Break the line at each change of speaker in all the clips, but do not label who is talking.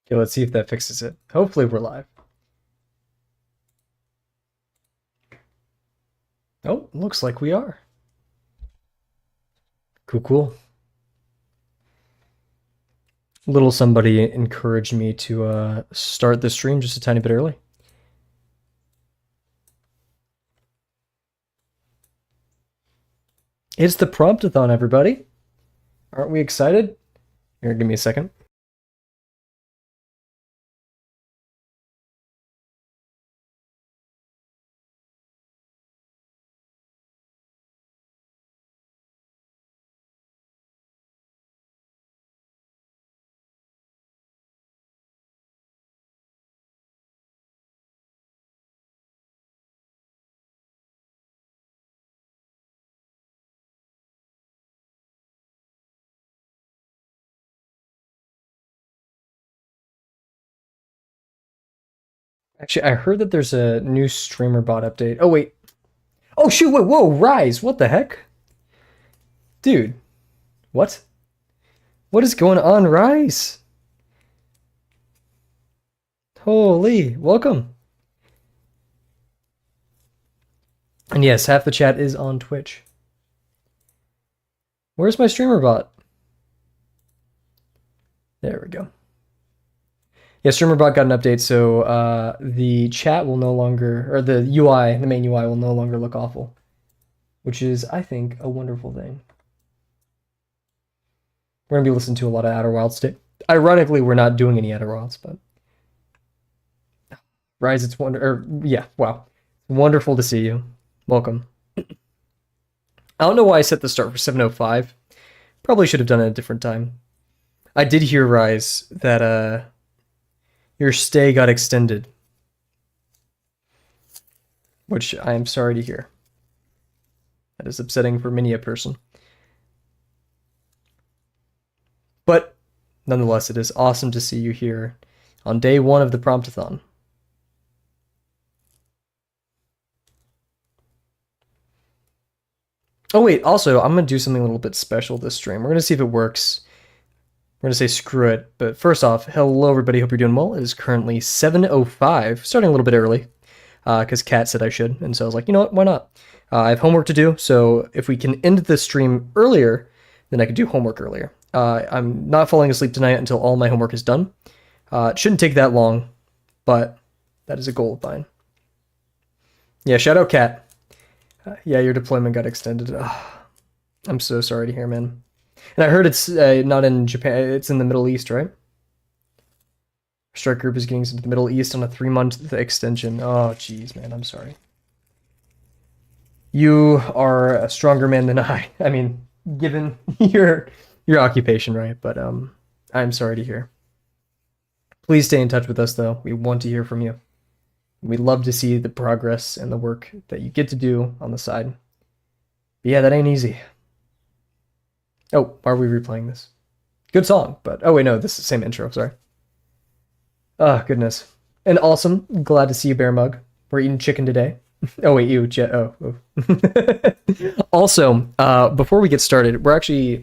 Okay, let's see if that fixes it. Hopefully we're live. Oh, looks like we are. Cool, cool. Little somebody encouraged me to start the stream just a tiny bit early. It's the Promptathon, everybody. Aren't we excited? Here, give me a second. Actually, I heard that there's a new streamer bot update. Oh, wait. Oh, shoot. Whoa, Rise. What the heck? Dude. What? What is going on, Rise? Holy. Welcome. And yes, half the chat is on Twitch. Where's my streamer bot? There we go. Yeah, StreamerBot got an update, so the chat will no longer, or the UI, the main UI will no longer look awful, which is, I think, a wonderful thing. We're gonna be listening to a lot of Outer Wilds today. Ironically, we're not doing any Outer Wilds, but Rise, it's wow, wonderful to see you. Welcome. I don't know why I set the start for 7:05. Probably should have done it at a different time. I did hear, Rise, that your stay got extended, which I am sorry to hear. That is upsetting for many a person. But nonetheless, it is awesome to see you here on day one of the Promptathon. Oh wait, also, I'm going to do something a little bit special this stream. We're going to see if it works. We're going to say screw it. But first off, hello everybody, hope you're doing well. It is currently 7:05, starting a little bit early, because Kat said I should, and so I was like, you know what, why not? I have homework to do, so if we can end the stream earlier, then I could do homework earlier. I'm not falling asleep tonight until all my homework is done. It shouldn't take that long, but that is a goal of mine. Yeah, shout out Kat. Yeah, your deployment got extended. I'm so sorry to hear, man. And I heard it's not in Japan, it's in the Middle East, right? Strike group is getting into the Middle East on a 3-month extension. Oh, jeez, man, I'm sorry. You are a stronger man than I. I mean, given your occupation, right? But I'm sorry to hear. Please stay in touch with us, though. We want to hear from you. We'd love to see the progress and the work that you get to do on the side. But yeah, that ain't easy. Oh, why are we replaying this? Good song, but oh wait, no, this is the same intro, sorry. Oh, goodness. And awesome. Glad to see you, Bear Mug. We're eating chicken today. Oh wait, you, oh. Also, before we get started, we're actually...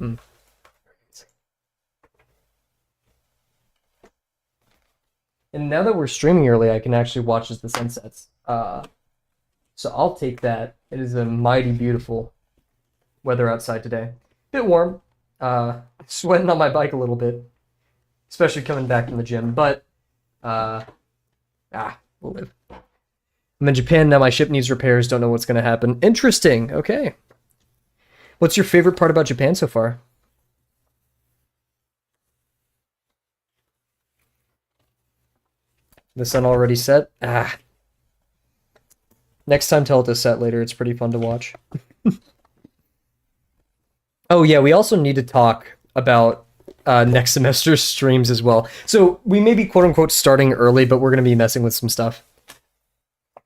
And now that we're streaming early, I can actually watch as the sun sets. So I'll take that. It is a mighty beautiful weather outside today. Bit warm. Sweating on my bike a little bit. Especially coming back from the gym. But, we'll live. I'm in Japan now. My ship needs repairs. Don't know what's going to happen. Interesting. Okay. What's your favorite part about Japan so far? The sun already set? Next time tell it to set later. It's pretty fun to watch. Oh yeah, we also need to talk about next semester's streams as well. So we may be quote-unquote starting early, but we're going to be messing with some stuff.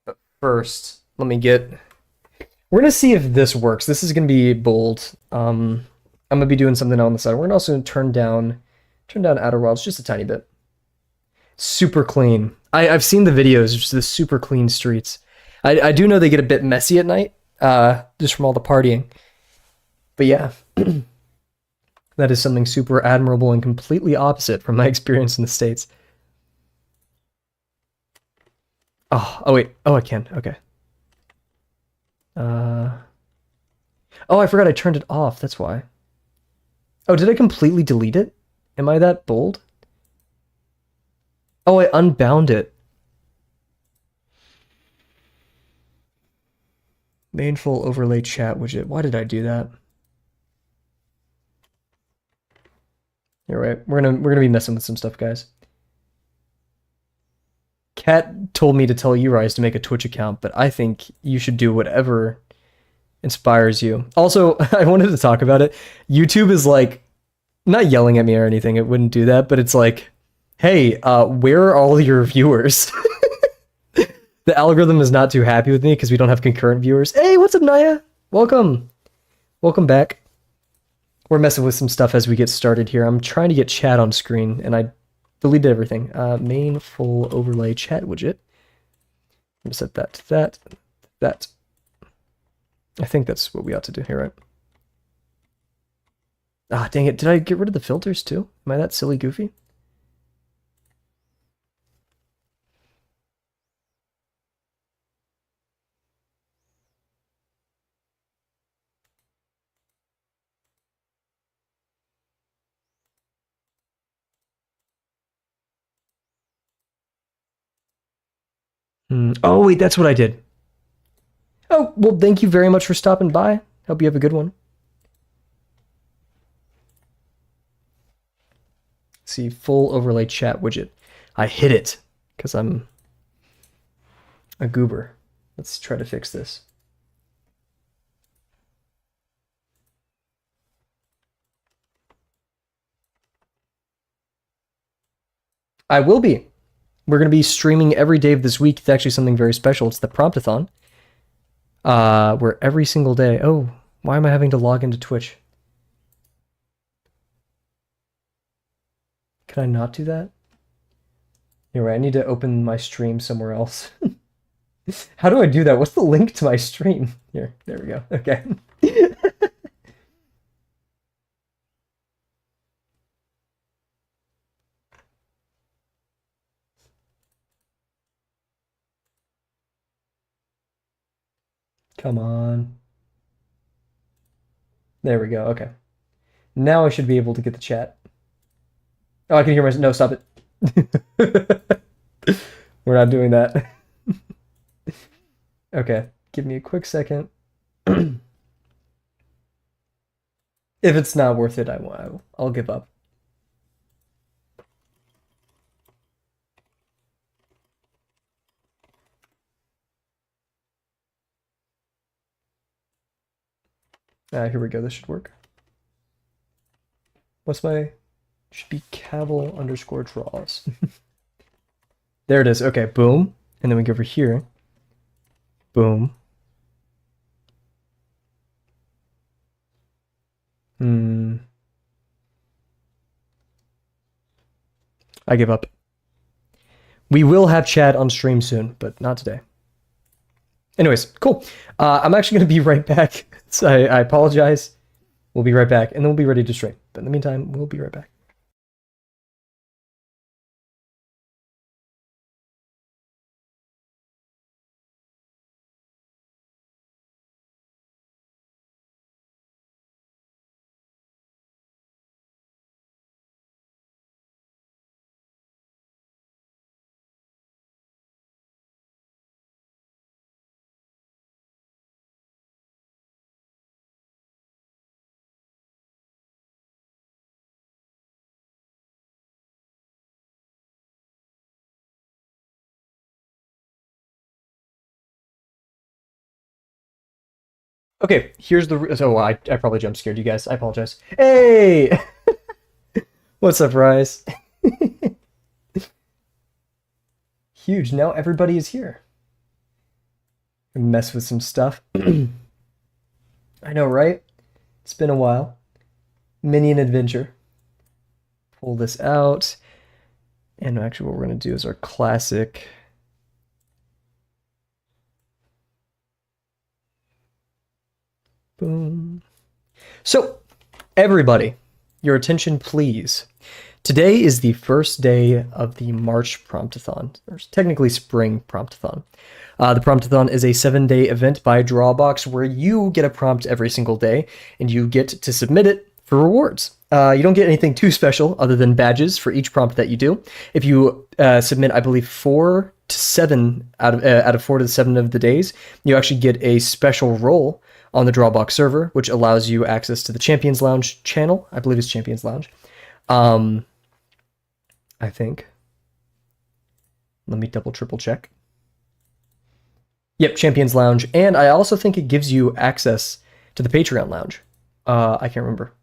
But first, let me get... We're going to see if this works. This is going to be bold. I'm going to be doing something on the side. We're going to also turn down Outer Wilds just a tiny bit. Super clean. I've seen the videos, just the super clean streets. I do know they get a bit messy at night, just from all the partying. But yeah, that is something super admirable and completely opposite from my experience in the States. Oh wait. Oh, I can. Okay. Oh, I forgot I turned it off. That's why. Oh, did I completely delete it? Am I that bold? Oh, I unbound it. Main full overlay chat widget. Why did I do that? You're right. We're gonna be messing with some stuff, guys. Kat told me to tell you guys to make a Twitch account, but I think you should do whatever inspires you. Also, I wanted to talk about it. YouTube is like not yelling at me or anything. It wouldn't do that, but it's like, hey, where are all your viewers? The algorithm is not too happy with me because we don't have concurrent viewers. Hey, what's up, Naya? Welcome. Welcome back. We're messing with some stuff as we get started here. I'm trying to get chat on screen, and I deleted everything. Main full overlay chat widget. I'm gonna set that to that. That. I think that's what we ought to do here, right? Ah, dang it. Did I get rid of the filters too? Am I that silly goofy? Oh, wait, that's what I did. Oh, well, thank you very much for stopping by. Hope you have a good one. See, full overlay chat widget. I hit it because I'm a goober. Let's try to fix this. I will be. We're going to be streaming every day of this week. It's actually something very special. It's the Promptathon. Where every single day... Oh, why am I having to log into Twitch? Can I not do that? Anyway, I need to open my stream somewhere else. How do I do that? What's the link to my stream? Here, there we go. Okay. Come on. There we go. Okay. Now I should be able to get the chat. Oh, I can hear my... No, stop it. We're not doing that. Okay. Give me a quick second. If it's not worth it, I'll give up. Here we go. This should work. What's my... Should be Kavel underscore draws. There it is. Okay, boom. And then we go over here. Boom. I give up. We will have chat on stream soon, but not today. Anyways, cool. I'm actually going to be right back. So I apologize. We'll be right back, and then we'll be ready to stream. But in the meantime, we'll be right back. Okay, here's the... So I probably jump scared you guys. I apologize. Hey! What's up, Rise? Huge. Now everybody is here. Mess with some stuff. I know, right? It's been a while. Mini an adventure. Pull this out. And actually what we're going to do is our classic... Boom. So, everybody, your attention please. Today is the first day of the March Promptathon, or technically Spring Promptathon. The Promptathon is a 7-day event by Drawabox where you get a prompt every single day, and you get to submit it for rewards. You don't get anything too special other than badges for each prompt that you do. If you submit, I believe, 4 to 7 out of 4 to 7 of the days, you actually get a special role on the Drawabox server, which allows you access to the Champions Lounge channel. I believe it's Champions Lounge. I think. Let me double triple check. Yep, Champions Lounge. And I also think it gives you access to the Patreon Lounge. I can't remember.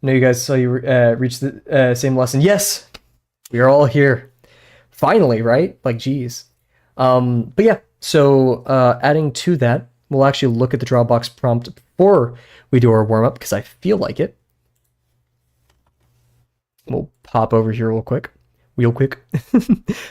I know you guys saw you reach the same lesson. Yes, we are all here. Finally, right? Like, geez. But yeah, so adding to that, we'll actually look at the Drawabox prompt before we do our warm-up, because I feel like it. We'll pop over here real quick.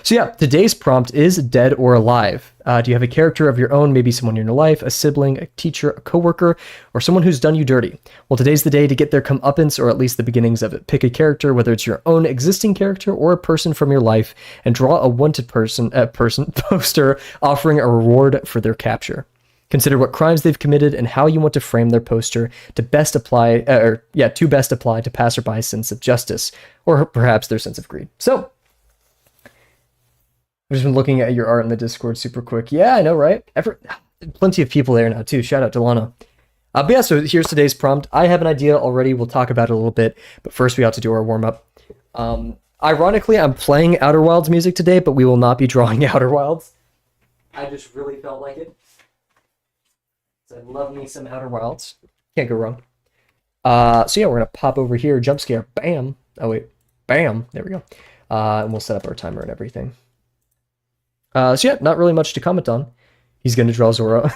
So yeah, today's prompt is dead or alive. Do you have a character of your own, maybe someone in your life, a sibling, a teacher, a coworker, or someone who's done you dirty? Well, today's the day to get their comeuppance, or at least the beginnings of it. Pick a character, whether it's your own existing character or a person from your life, and draw a wanted person poster offering a reward for their capture. Consider what crimes they've committed and how you want to frame their poster to best apply to passerby's sense of justice, or perhaps their sense of greed. So, I've just been looking at your art in the Discord super quick. Yeah, I know, right? Plenty of people there now too. Shout out to Lana. But yeah, so here's today's prompt. I have an idea already. We'll talk about it a little bit, but first we ought to do our warm up. Ironically, I'm playing Outer Wilds music today, but we will not be drawing Outer Wilds. I just really felt like it. I love me some Outer Wilds. Can't go wrong. So yeah, we're gonna pop over here, jump scare, bam. Oh wait, bam. There we go. And we'll set up our timer and everything. So yeah, not really much to comment on. He's gonna draw Zoro.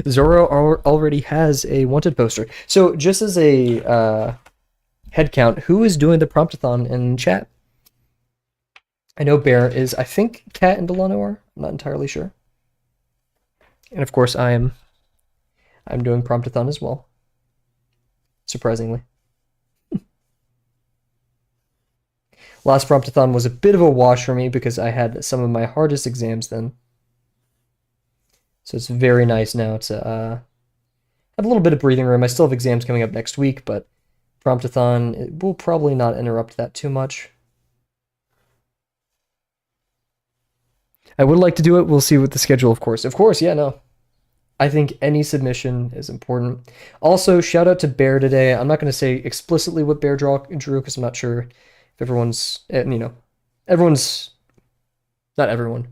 Zoro already has a wanted poster. So just as a head count, who is doing the Promptathon in chat? I know Bear is. I think Kat and Delano are. I'm not entirely sure. And of course, I'm doing Promptathon as well. Surprisingly. Last Promptathon was a bit of a wash for me because I had some of my hardest exams then. So it's very nice now to have a little bit of breathing room. I still have exams coming up next week, but Promptathon, it will probably not interrupt that too much. I would like to do it. We'll see with the schedule, of course. Of course, yeah, no. I think any submission is important. Also, shout out to Bear today. I'm not going to say explicitly what Bear drew because I'm not sure if everyone's, everyone's, not everyone.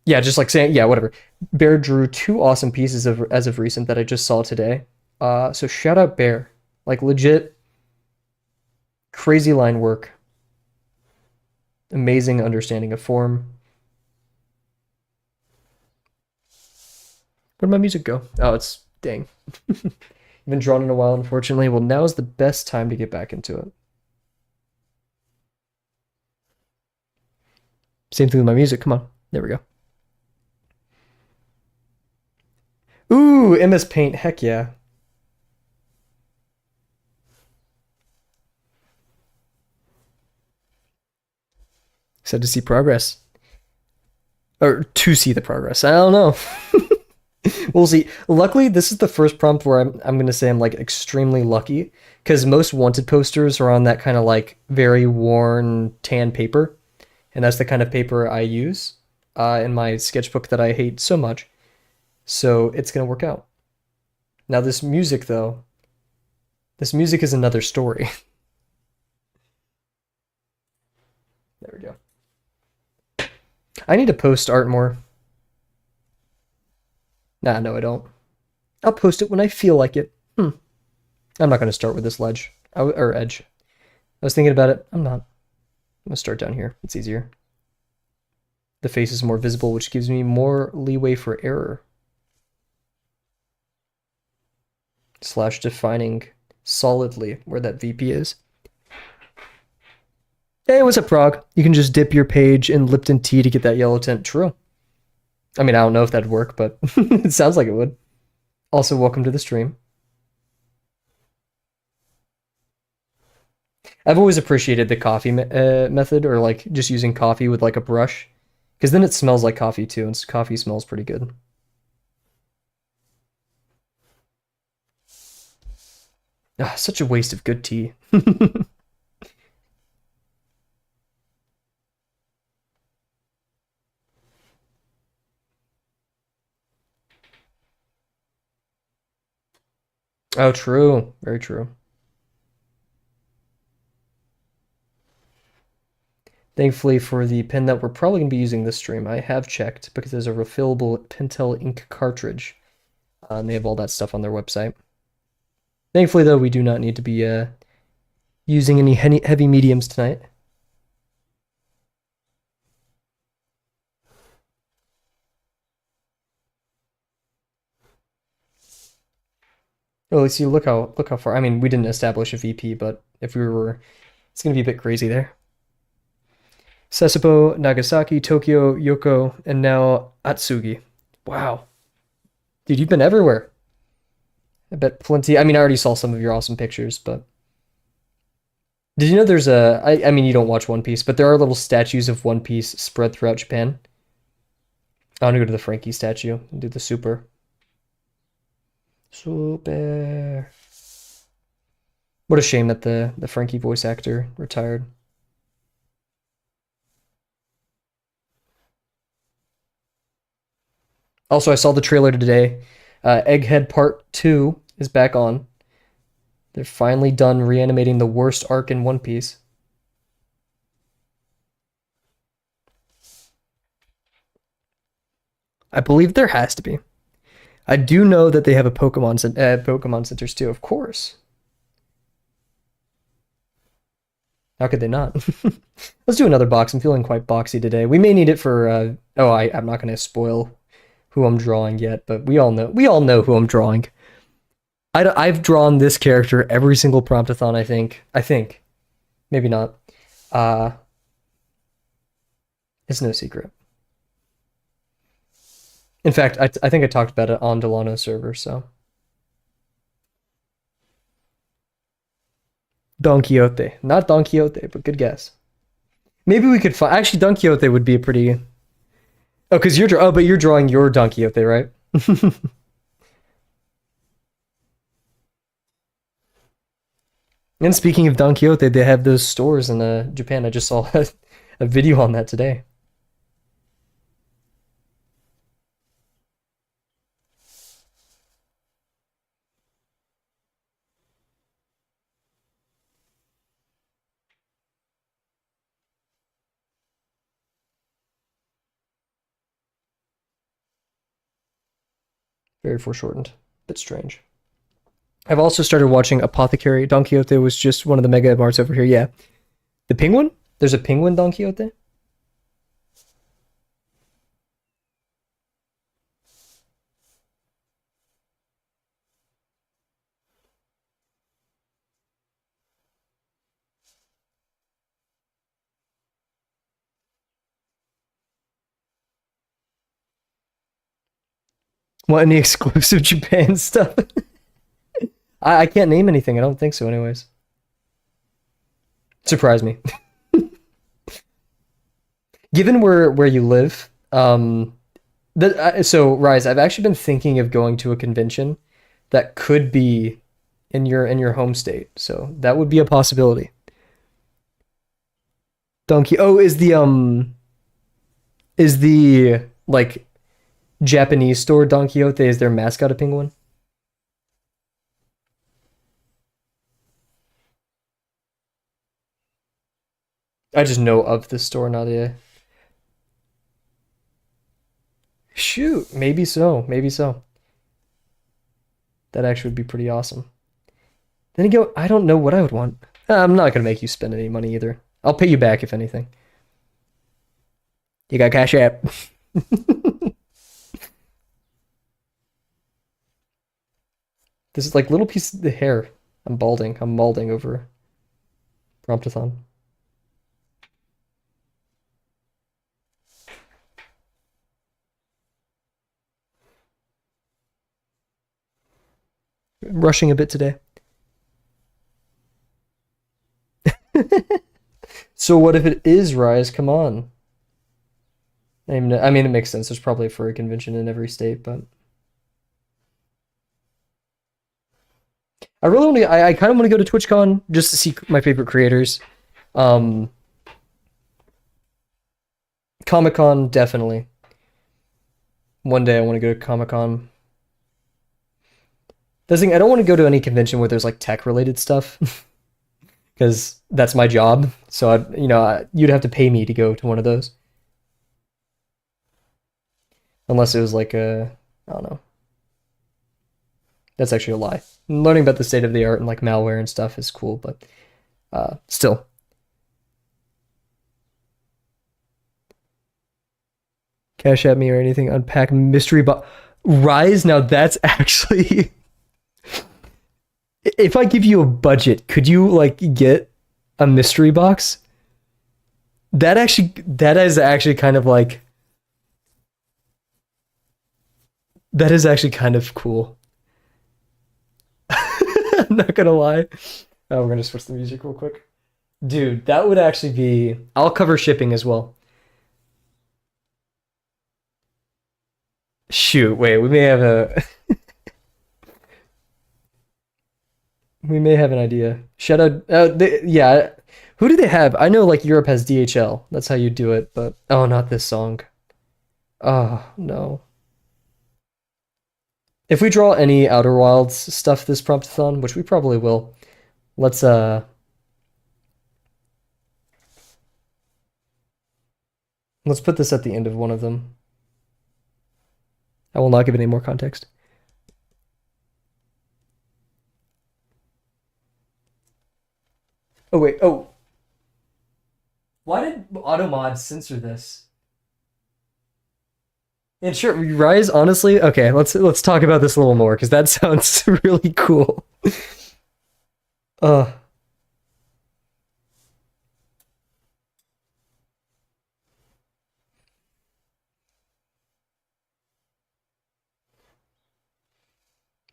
Yeah, just like saying, yeah, whatever. Bear drew 2 awesome pieces as of recent that I just saw today. So shout out Bear. Like legit, crazy line work. Amazing understanding of form. Where'd my music go? Oh, it's dang. Been drawn in a while, unfortunately. Well, now is the best time to get back into it. Same thing with my music. Come on. There we go. Ooh, MS Paint. Heck yeah. Excited to see progress. Or to see the progress. I don't know. We'll see. Luckily, this is the first prompt where I'm going to say I'm like extremely lucky, because most wanted posters are on that kind of like very worn tan paper, and that's the kind of paper I use in my sketchbook that I hate so much. So it's going to work out. Now this music though, this music is another story. There we go. I need to post art more. Nah, no, I don't. I'll post it when I feel like it. I'm not going to start with this ledge. Or edge. I was thinking about it. I'm not. I'm going to start down here. It's easier. The face is more visible, which gives me more leeway for error. / defining solidly where that VP is. Hey, what's up, Prague? You can just dip your page in Lipton tea to get that yellow tint. True. I mean, I don't know if that'd work, but it sounds like it would. Also, welcome to the stream. I've always appreciated the coffee method, or like just using coffee with like a brush, because then it smells like coffee too, and coffee smells pretty good. Ah, such a waste of good tea. Oh, true. Very true. Thankfully for the pen that we're probably going to be using this stream, I have checked because there's a refillable Pentel ink cartridge. And they have all that stuff on their website. Thankfully, though, we do not need to be using any heavy mediums tonight. Oh, let's see. Look how far. I mean, we didn't establish a VP, but if we were, it's gonna be a bit crazy there. Sasebo, Nagasaki, Tokyo, Yoko, and now Atsugi. Wow, dude, you've been everywhere. I bet plenty. I mean, I already saw some of your awesome pictures, but did you know there's I mean, you don't watch One Piece, but there are little statues of One Piece spread throughout Japan. I want to go to the Frankie statue and do the super. Super. What a shame that the Frankie voice actor retired. Also, I saw the trailer today. Egghead Part 2 is back on. They're finally done reanimating the worst arc in One Piece. I believe there has to be. I do know that they have a Pokemon centers too, of course. How could they not? Let's do another box. I'm feeling quite boxy today. We may need it for. I'm not going to spoil who I'm drawing yet, but we all know who I'm drawing. I've drawn this character every single Promptathon. I think, maybe not. It's no secret. In fact, I think I talked about it on Delano's server. So Don Quixote, not Don Quixote, but good guess. Maybe we could find. Actually, Don Quixote would be a pretty. Oh, because but you're drawing your Don Quixote, right? And speaking of Don Quixote, they have those stores in Japan. I just saw a video on that today. Very foreshortened. Bit strange. I've also started watching Apothecary. Don Quixote was just one of the mega marts over here. Yeah. The penguin? There's a penguin Don Quixote? What, any exclusive Japan stuff? I can't name anything. I don't think so, anyways. Surprise me. Given where you live, so Rise, I've actually been thinking of going to a convention that could be in your home state. So that would be a possibility. Donkey. Oh, is the like Japanese store Don Quixote, is their mascot a penguin? I just know of the store, not a. Shoot, maybe so. Maybe so. That actually would be pretty awesome. Then again, I don't know what I would want. I'm not gonna make you spend any money either. I'll pay you back if anything. You got Cash App. This is like little piece of the hair. I'm balding. I'm balding over Promptathon. I'm rushing a bit today. So what if it is Rise? Come on. I mean, it makes sense. There's probably a furry convention in every state, but I really want to. I kind of want to go to TwitchCon just to see my favorite creators. Um, Comic Con definitely. One day I want to go to Comic Con. The thing I don't want to go to any convention where there's like tech related stuff because that's my job. So you'd have to pay me to go to one of those unless it was like I don't know. That's actually a lie. Learning about the state of the art and like malware and stuff is cool, but still. Cash at me or anything. Unpack mystery box. Rise. Now that's actually. If I give you a budget, could you like get a mystery box? That is actually kind of like that is actually kind of cool. I'm not gonna lie. Oh, we're gonna switch the music real quick. Dude, that would actually be. I'll cover shipping as well. Shoot, wait, we may have a we may have an idea. Shout out, yeah. Who do they have? I know like Europe has DHL. That's how you do it, but oh, not this song. Oh no. If we draw any Outer Wilds stuff this Promptathon, which we probably will, let's let's put this at the end of one of them. I will not give any more context. Oh wait, oh. Why did AutoMod censor this? And sure, Rise, honestly, okay, let's talk about this a little more because that sounds really cool. Uh,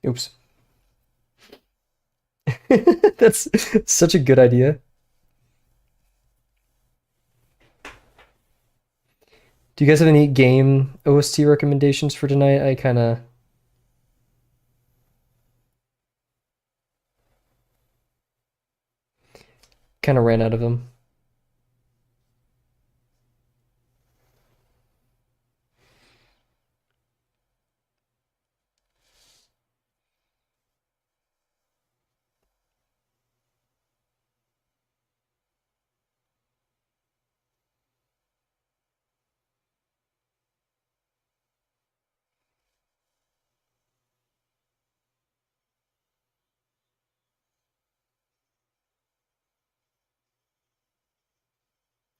oops. That's such a good idea. Do you guys have any game OST recommendations for tonight? I kind of ran out of them.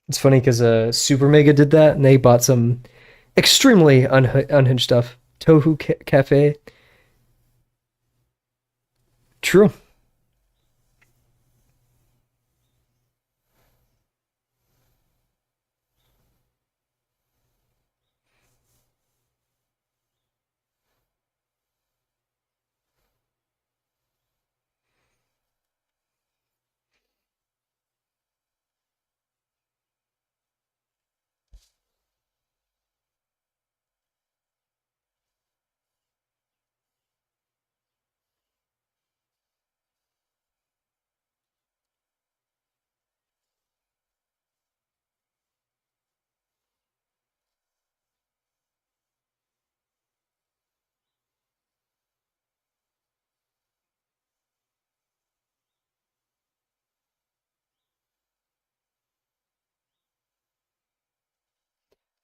It's funny because Super Mega did that and they bought some extremely unhinged stuff. Cafe. True.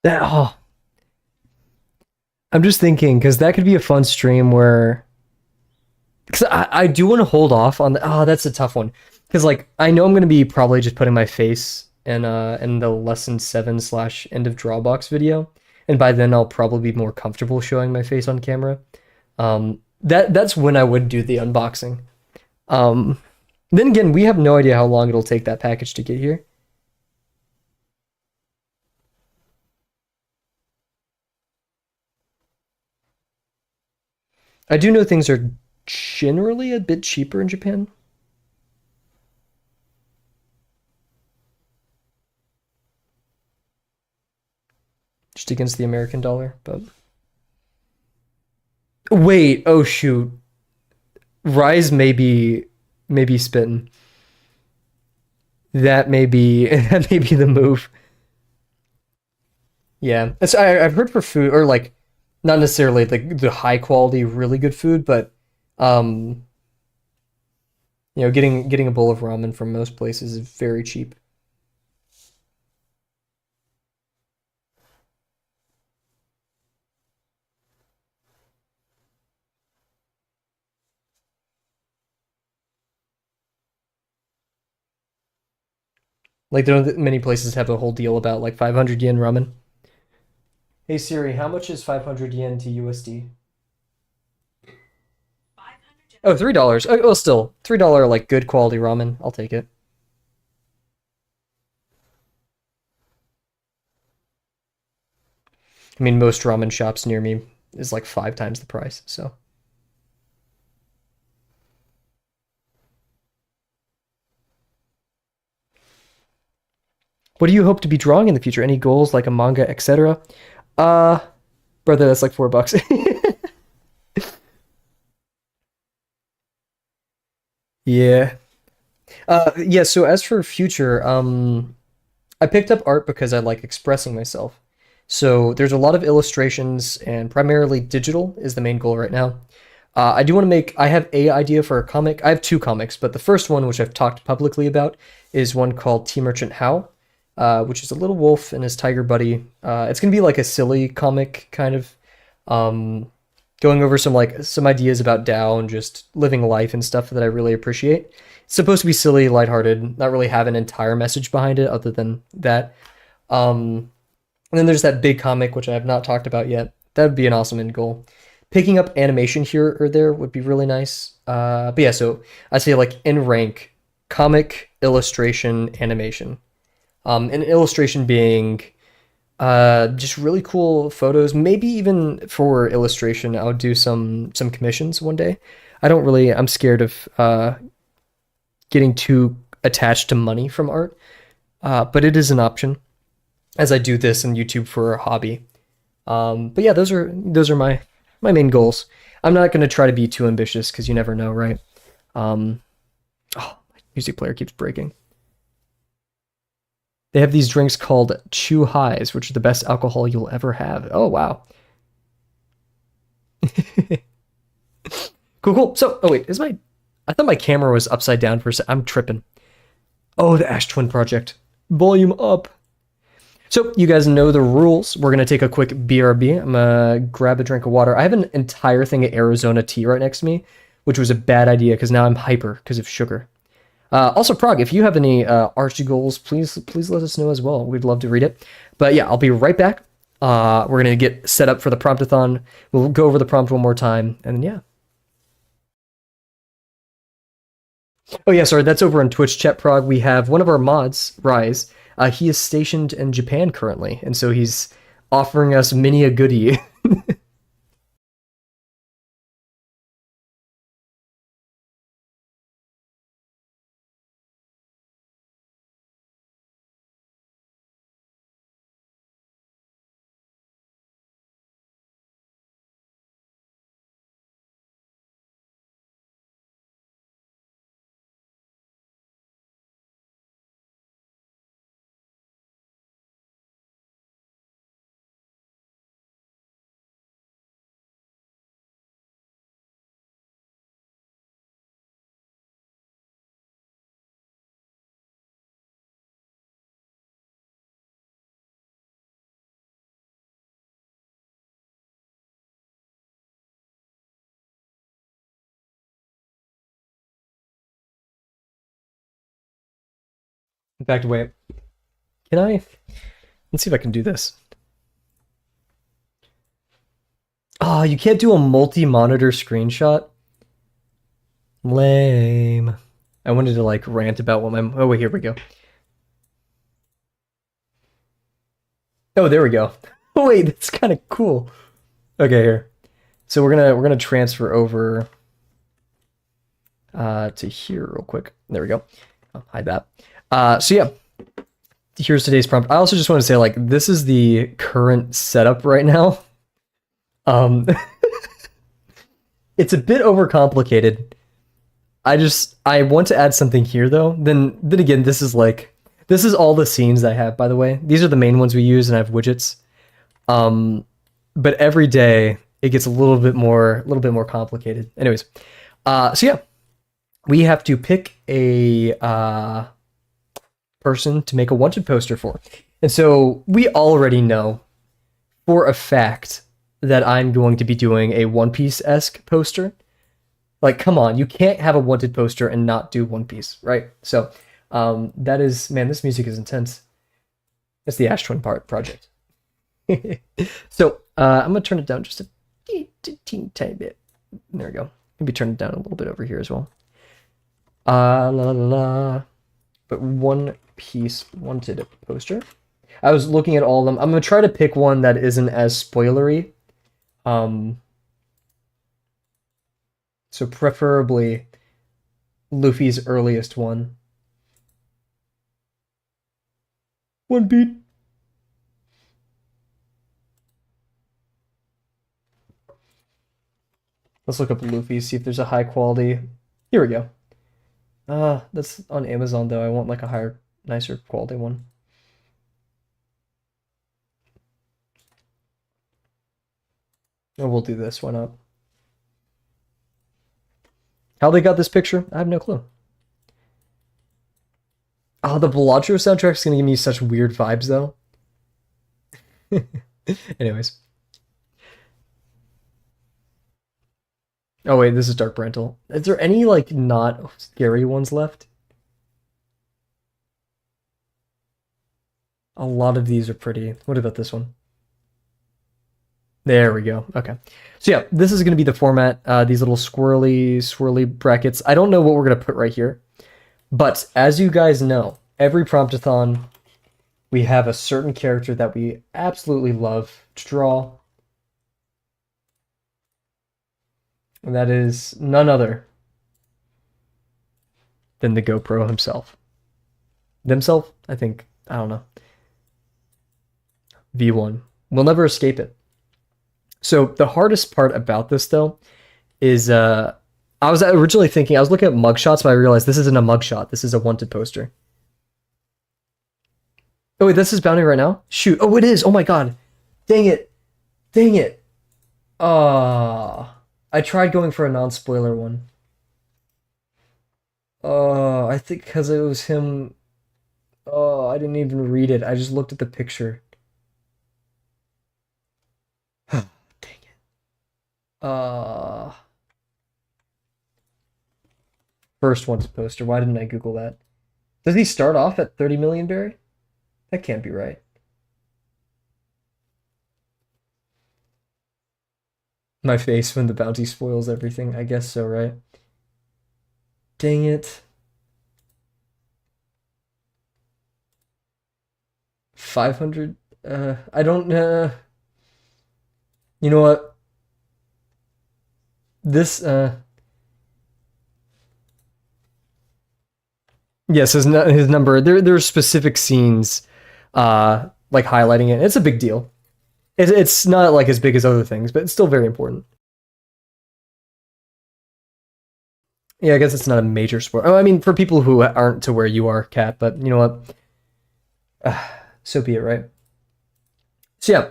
That oh, I'm just thinking because that could be a fun stream where because I do want to hold off on the oh that's a tough one because like I know I'm gonna be probably just putting my face in the lesson 7 slash end of Drawbox video, and by then I'll probably be more comfortable showing my face on camera. That's when I would do the unboxing. Um, then again, we have no idea how long it'll take that package to get here. I do know things are generally a bit cheaper in Japan. depreciated against the American dollar, but wait, oh shoot. Rise maybe spitting. That may be that may be the move. Yeah, I've heard for food or like not necessarily the high quality, really good food, but um, getting a bowl of ramen from most places is very cheap. Like, don't many places have a whole deal about like 500 yen ramen. Hey Siri, how much is 500 yen to USD? Oh, $3. Oh, well, still $3 like good quality ramen. I'll take it. I mean, most ramen shops near me is like 5 times the price. So, what do you hope to be drawing in the future? Any goals like a manga, etc.? Uh, brother, that's like $4. Yeah. Yeah, so as for future, I picked up art because I like expressing myself. So there's a lot of illustrations and primarily digital is the main goal right now. I do want to I have a idea for a comic. I have two comics, but the first one, which I've talked publicly about, is one called Tea Merchant How, which is a little wolf and his tiger buddy. It's gonna be like a silly comic kind of, um, going over some ideas about Tao and just living life and stuff that I really appreciate. It's supposed to be silly, lighthearted, not really have an entire message behind it other than that. Um, and then there's that big comic which I have not talked about yet. That would be an awesome end goal. Picking up animation here or there would be really nice. But yeah, so I say like in rank, comic, illustration, animation. An illustration being just really cool photos. Maybe even for illustration, I'll do some commissions one day. I'm scared of getting too attached to money from art, but it is an option as I do this in YouTube for a hobby. But yeah, those are my main goals. I'm not gonna try to be too ambitious because you never know, right? Um, oh, my music player keeps breaking. They have these drinks called Chew Highs, which are the best alcohol you'll ever have. Oh wow. Cool, cool. So, oh wait, I thought my camera was upside down for a second. I'm tripping. Oh, the Ash Twin Project. Volume up. So, you guys know the rules. We're gonna take a quick BRB. I'm gonna grab a drink of water. I have an entire thing of Arizona tea right next to me, which was a bad idea because now I'm hyper because of sugar. Also, Prague, if you have any Archie goals, please let us know as well. We'd love to read it. But yeah, I'll be right back. We're gonna get set up for the Promptathon. We'll go over the prompt one more time, and then yeah. Oh yeah, sorry, that's over on Twitch chat, Prague. We have one of our mods, Rise. He is stationed in Japan currently, and so he's offering us many a goodie. In fact, wait, can I? Let's see if I can do this. Oh, you can't do a multi-monitor screenshot? Lame. I wanted to like rant about what my oh wait, here we go. Oh, there we go. Oh wait, that's kind of cool. Okay, here. So we're gonna transfer over to here real quick. There we go. I'll hide that. So yeah, here's today's prompt. I also just want to say, like, this is the current setup right now. Um, it's a bit overcomplicated. I want to add something here though. Then again, this is all the scenes I have, by the way. These are the main ones we use, and I have widgets. Um, but every day it gets a little bit more complicated. Anyways, so yeah, we have to pick a person to make a wanted poster for. And so we already know for a fact that I'm going to be doing a One Piece-esque poster. Like, come on, you can't have a wanted poster and not do One Piece, right? So that is, man, this music is intense. It's the Ash Twin project. So I'm gonna turn it down just a teeny tiny bit. There we go. Maybe turn it down a little bit over here as well. La la la. But One Piece wanted poster. I was looking at all of them. I'm gonna try to pick one that isn't as spoilery. So preferably Luffy's earliest one. One beat. Let's look up Luffy, see if there's a high quality. Here we go. That's on Amazon though. I want like a higher, nicer quality one. Oh, we'll do this. Why not? How they got this picture, I have no clue. Oh, the Bellagio soundtrack's gonna give me such weird vibes though. Anyways. Oh wait, this is Dark Parental. Is there any like not scary ones left? A lot of these are pretty. What about this one? There we go. Okay. So yeah, this is going to be the format. These little swirly brackets. I don't know what we're going to put right here. But as you guys know, every Promptathon, we have a certain character that we absolutely love to draw. And that is none other than the GoPro himself. Themself? I think. I don't know. V1. We'll never escape it. So the hardest part about this, though, is I was originally thinking, I was looking at mugshots, but I realized this isn't a mugshot. This is a wanted poster. Oh, wait, this is Bounty right now? Shoot. Oh, it is. Oh, my God. Dang it. Dang it. I tried going for a non-spoiler one. Oh, I think because it was him. Oh, I didn't even read it. I just looked at the picture. Dang it. First wanted poster. Why didn't I Google that? Does he start off at 30 million berry? That can't be right. My face when the bounty spoils everything. I guess so, right? Dang it. 500? I don't, you know what? This, yes, his number, there's specific scenes, like highlighting it. It's a big deal. It's not like as big as other things, but it's still very important. Yeah, I guess it's not a major sport. Oh, I mean, for people who aren't to where you are, Kat, but you know what? So be it, right? So yeah,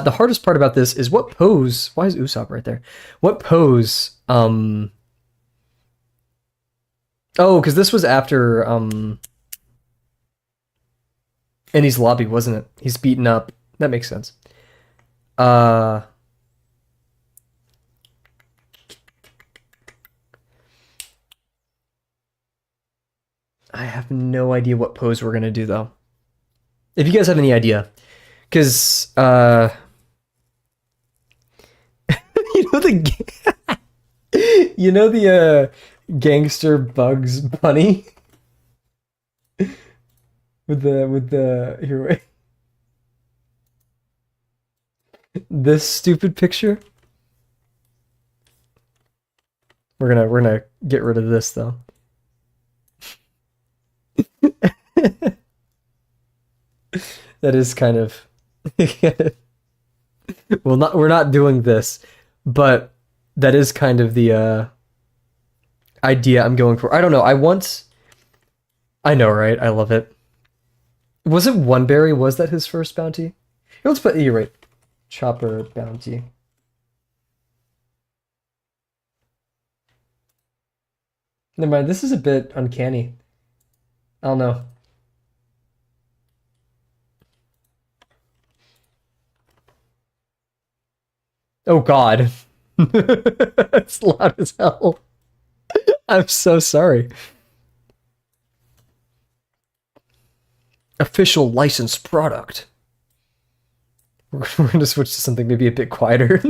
the hardest part about this is what pose. Why is Usopp right there? What pose? Oh, because this was after Ennie's lobby, wasn't it? He's beaten up. That makes sense. I have no idea what pose we're gonna do though. If you guys have any idea, because you know the you know the gangster Bugs Bunny with the here this stupid picture. We're gonna get rid of this, though. That is kind of well, not we're not doing this, but that is kind of the idea I'm going for. I don't know. I know, right? I love it. Was it One Berry? Was that his first bounty? Here, let's put. You're right. Chopper bounty. Never mind. This is a bit uncanny. I don't know. Oh God. It's loud as hell. I'm so sorry. Official licensed product. We're gonna switch to something maybe a bit quieter.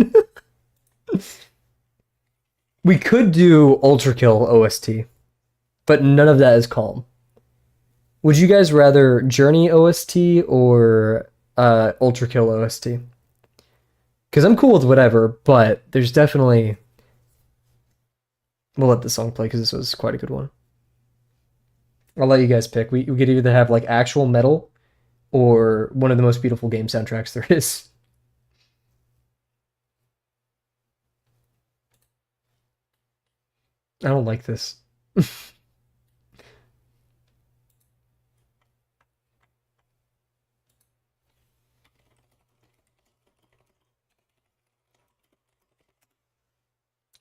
We could do Ultra Kill OST, but none of that is calm. Would you guys rather Journey OST or Ultra Kill OST? Because I'm cool with whatever, but there's definitely. We'll let the song play because this was quite a good one. I'll let you guys pick. We could either have like actual metal or one of the most beautiful game soundtracks there is. I don't like this.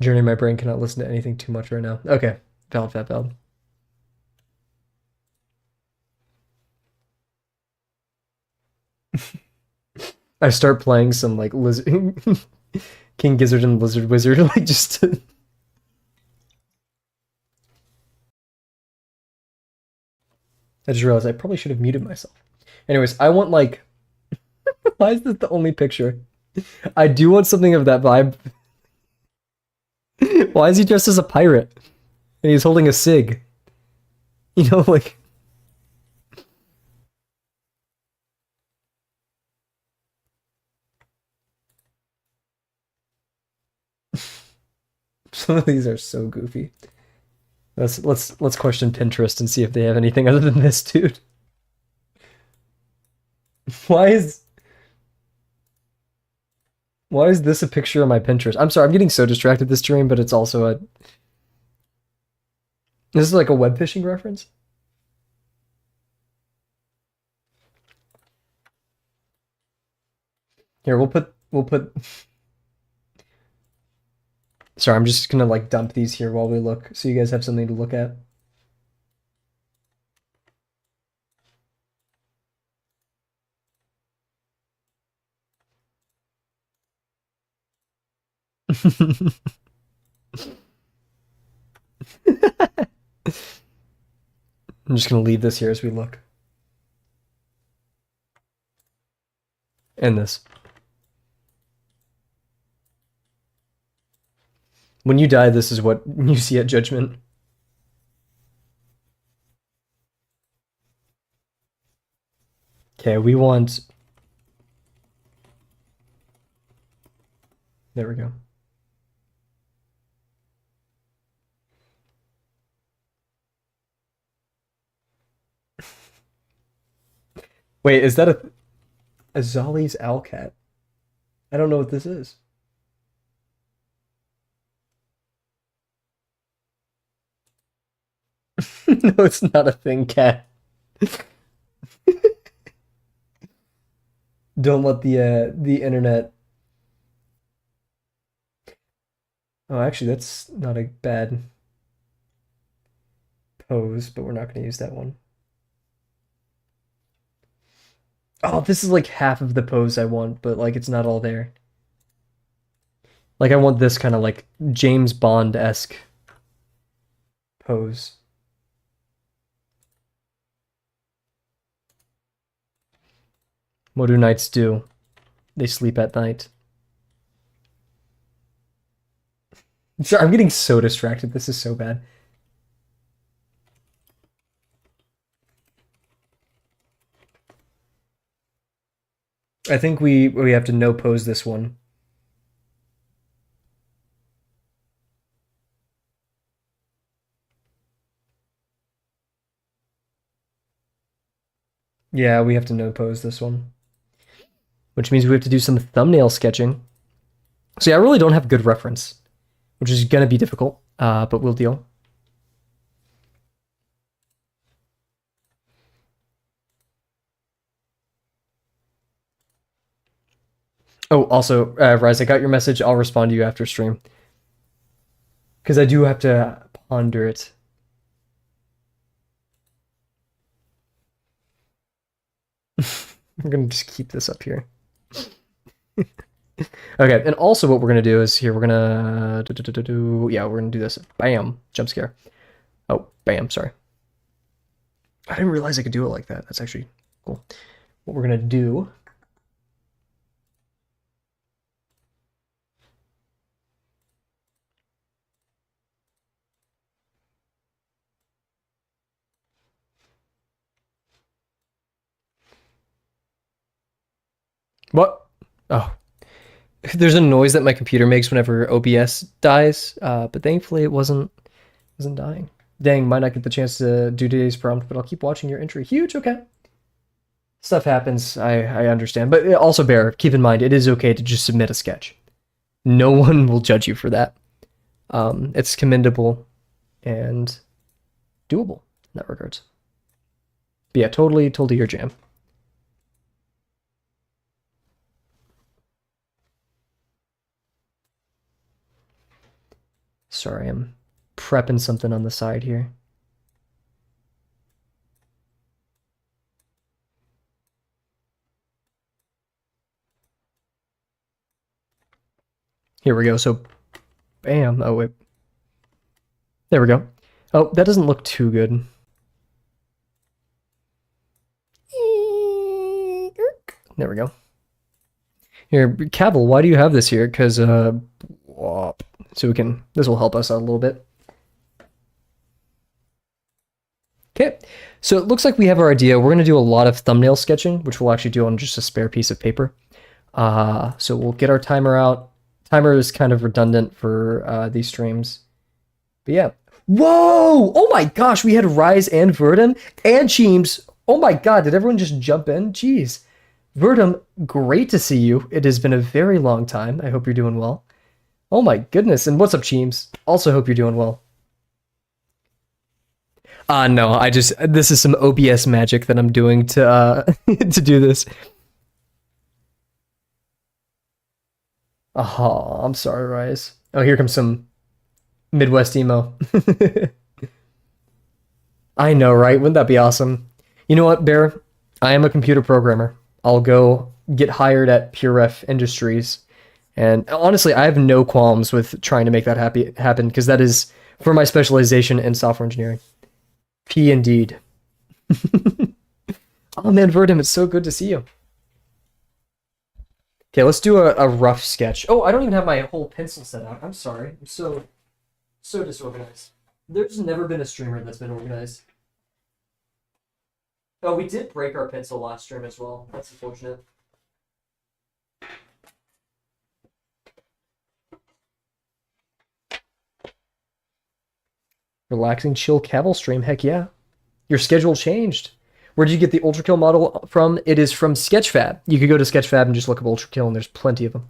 Journey, my brain cannot listen to anything too much right now. Okay, valid, valid, valid. I start playing some like lizard, King Gizzard and Lizard Wizard, like just. I just realized I probably should have muted myself. Anyways, I want like. Why is this the only picture? I do want something of that vibe. Why is he dressed as a pirate? And he's holding a cig. You know, like. Some of these are so goofy. Let's question Pinterest and see if they have anything other than this, dude. Why is why is this a picture of my Pinterest? I'm sorry, I'm getting so distracted this stream, but it's also a this is like a web phishing reference. Here, we'll put sorry, I'm just gonna like dump these here while we look so you guys have something to look at. I'm just gonna leave this here as we look. And this. When you die, this is what you see at Judgment. Okay, we want. There we go. Wait, is that a Zolly's Owlcat? I don't know what this is. No, it's not a thing, cat. Don't let the internet. Oh, actually, that's not a bad pose, but we're not going to use that one. Oh, this is like half of the pose I want, but like it's not all there. Like I want this kind of like James Bond-esque pose. What do knights do? They sleep at night. Sorry, I'm getting so distracted. This is so bad. I think we have to no pose this one. Yeah, we have to no pose this one, which means we have to do some thumbnail sketching. So yeah, I really don't have good reference, which is gonna be difficult, but we'll deal. Oh, also, Rise, I got your message. I'll respond to you after stream because I do have to ponder it. I'm gonna just keep this up here. Okay, and also what we're gonna do is here we're gonna yeah, we're gonna do this. Bam, jump scare. Oh, bam, sorry. I didn't realize I could do it like that. That's actually cool. What we're gonna do. What? Oh, there's a noise that my computer makes whenever OBS dies, but thankfully it wasn't dying. Dang, might not get the chance to do today's prompt, but I'll keep watching your entry. Huge, okay. Stuff happens, I understand. But also, Bear, keep in mind, it is okay to just submit a sketch. No one will judge you for that. It's commendable and doable in that regards. But yeah, totally your jam. Sorry, I'm prepping something on the side here. Here we go. So, bam. Oh, wait. There we go. Oh, that doesn't look too good. There we go. Here, Kavel, why do you have this here? Because, so we can, this will help us out a little bit. Okay, so it looks like we have our idea. We're going to do a lot of thumbnail sketching, which we'll actually do on just a spare piece of paper. So we'll get our timer out. Timer is kind of redundant for these streams. But yeah. Whoa! Oh my gosh, we had Rise and Verdum and Cheems. Oh my god, did everyone just jump in? Jeez. Verdum, great to see you. It has been a very long time. I hope you're doing well. Oh my goodness, and what's up, Cheems? Also hope you're doing well. No, this is some OBS magic that I'm doing to to do this. Oh, I'm sorry, Rise. Oh, here comes some Midwest emo. I know, right? Wouldn't that be awesome? You know what, Bear? I am a computer programmer. I'll go get hired at PureRef Industries. And honestly, I have no qualms with trying to make that happen because that is for my specialization in software engineering. P indeed. Oh man, Verdum, it's so good to see you. Okay, let's do a rough sketch. Oh, I don't even have my whole pencil set out. I'm sorry. I'm so disorganized. There's never been a streamer that's been organized. Oh, we did break our pencil last stream as well. That's unfortunate. Relaxing, chill Kavel stream. Heck yeah. Your schedule changed. Where did you get the Ultra Kill model from? It is from Sketchfab. You could go to Sketchfab and just look up Ultra Kill, and there's plenty of them.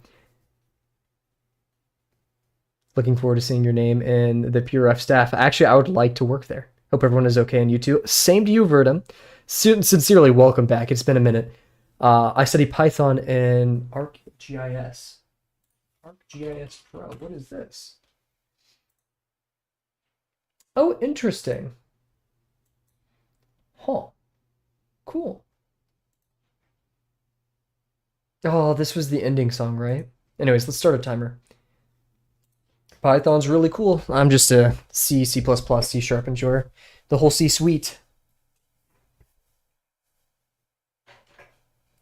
Looking forward to seeing your name in the PureRef staff. Actually, I would like to work there. Hope everyone is okay, and you too. Same to you, Verdum. Sincerely, welcome back. It's been a minute. I study Python in ArcGIS. ArcGIS Pro. What is this? Oh, interesting. Huh. Cool. Oh, this was the ending song, right? Anyways, let's start a timer. Python's really cool. I'm just a C, C++, C# enjoyer. The whole C suite.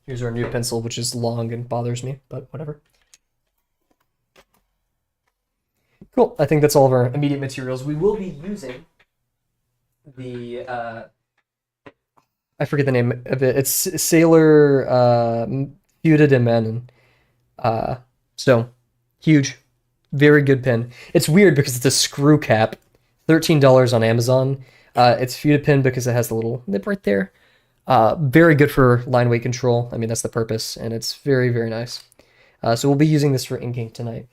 Here's our new pencil, which is long and bothers me, but whatever. Cool. I think that's all of our immediate materials. We will be using the I forget the name of it. It's Sailor Fuda de Manon. So huge, very good pen. It's weird because it's a screw cap, $13 on Amazon. It's Fuda pen because it has the little nib right there. Very good for line weight control. I mean, that's the purpose, and it's very, very nice. So we'll be using this for inking tonight.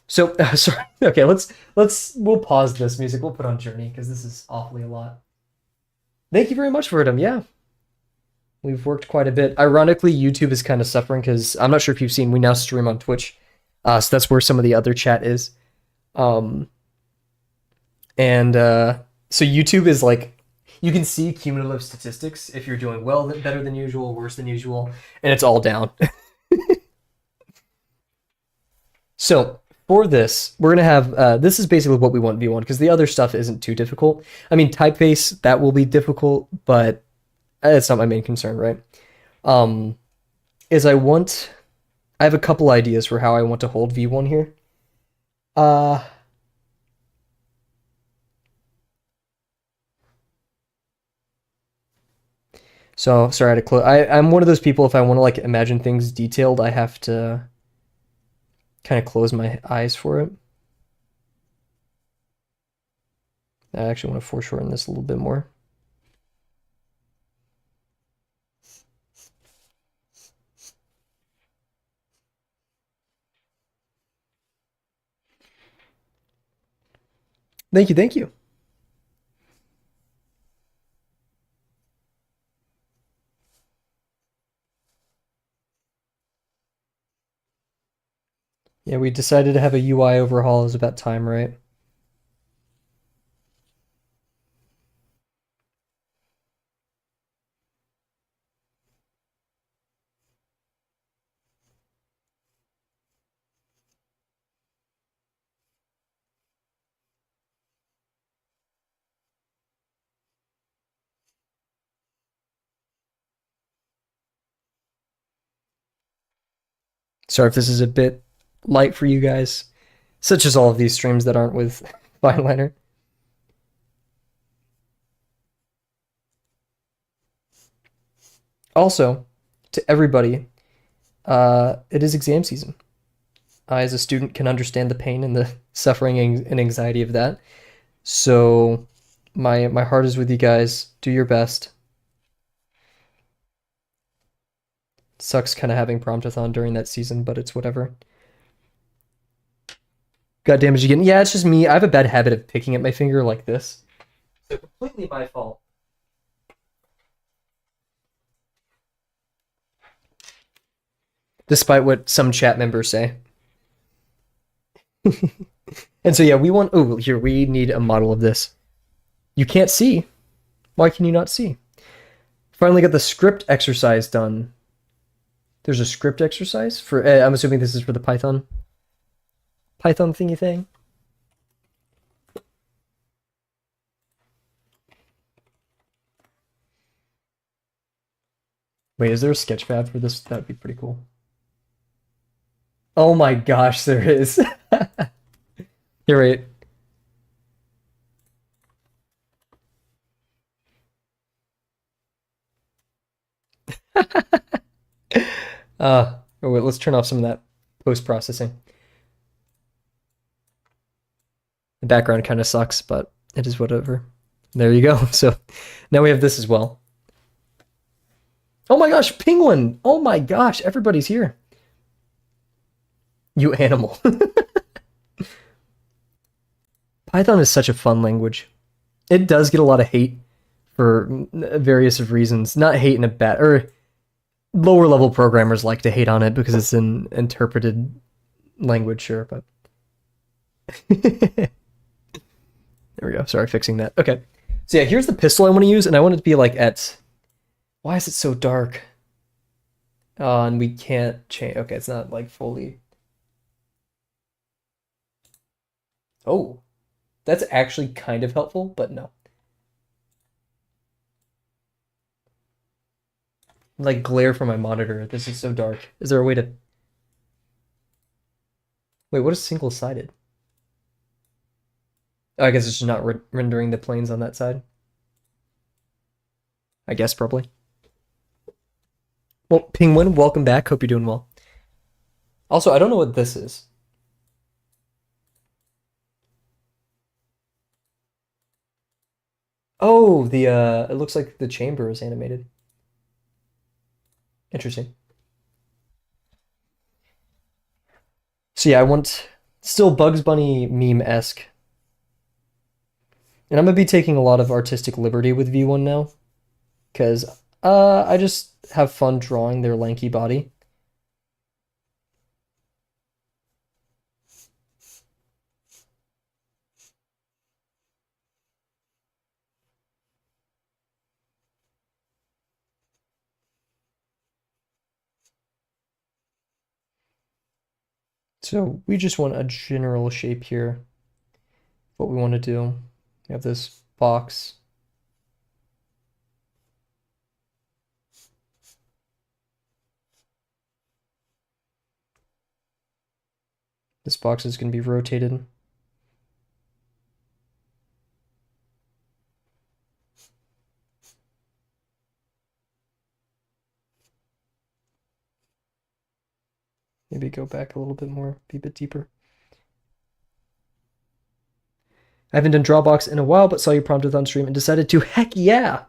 So, sorry. Okay, we'll pause this music. We'll put on Journey because this is awfully a lot. Thank you very much for it. Yeah, we've worked quite a bit. Ironically, YouTube is kind of suffering because I'm not sure if you've seen, we now stream on Twitch. So that's where some of the other chat is. So YouTube is like, you can see cumulative statistics if you're doing well, better than usual, worse than usual, and it's all down. So for this, we're going to have, this is basically what we want V1 because the other stuff isn't too difficult. I mean, typeface, that will be difficult, but it's not my main concern, right? Is I have a couple ideas for how I want to hold V1 here. So sorry, I had to close. I'm one of those people, if I want to like imagine things detailed, I have to kind of close my eyes for it. I actually want to foreshorten this a little bit more. Thank you, thank you. Yeah, we decided to have a UI overhaul. It was about time, right? Sorry if this is a bit light for you guys, such as all of these streams that aren't with Fineliner. Also, to everybody, it is exam season. I, as a student, can understand the pain and the suffering and anxiety of that. So, my heart is with you guys. Do your best. Sucks kind of having Promptathon during that season, but it's whatever. Got damage again. Yeah, it's just me. I have a bad habit of picking at my finger like this. So completely my fault. Despite what some chat members say. And so yeah, we want, oh, here, we need a model of this. You can't see. Why can you not see? Finally got the script exercise done. There's a script exercise for, I'm assuming this is for the Python thingy thing. Wait, is there a sketchpad for this? That'd be pretty cool. Oh my gosh, there is. You're right. Oh wait, let's turn off some of that post-processing. The background kind of sucks, but it is whatever. There you go. So now we have this as well. Oh my gosh, penguin! Oh my gosh, everybody's here. You animal. Python is such a fun language. It does get a lot of hate for various of reasons. Not hate in a bad, or lower level programmers like to hate on it because it's an interpreted language, sure, but there we go. Sorry, fixing that. Okay. So yeah, here's the pistol I want to use, and I want it to be like at, why is it so dark? And we can't change. Okay, it's not like fully. Oh, that's actually kind of helpful, but no. Like glare from my monitor. This is so dark. Is there a way to... Wait, what is single-sided? Oh, I guess it's just not rendering the planes on that side. I guess, probably. Well, Penguin, welcome back. Hope you're doing well. Also, I don't know what this is. Oh, the it looks like the chamber is animated. Interesting. So yeah, I want still Bugs Bunny meme-esque. And I'm gonna be taking a lot of artistic liberty with V1 now, because I just have fun drawing their lanky body. So we just want a general shape here. What we want to do. We have this box. This box is going to be rotated. Maybe go back a little bit more, be a bit deeper. I haven't done Drawbox in a while, but saw your Promptathon stream and decided to, heck yeah!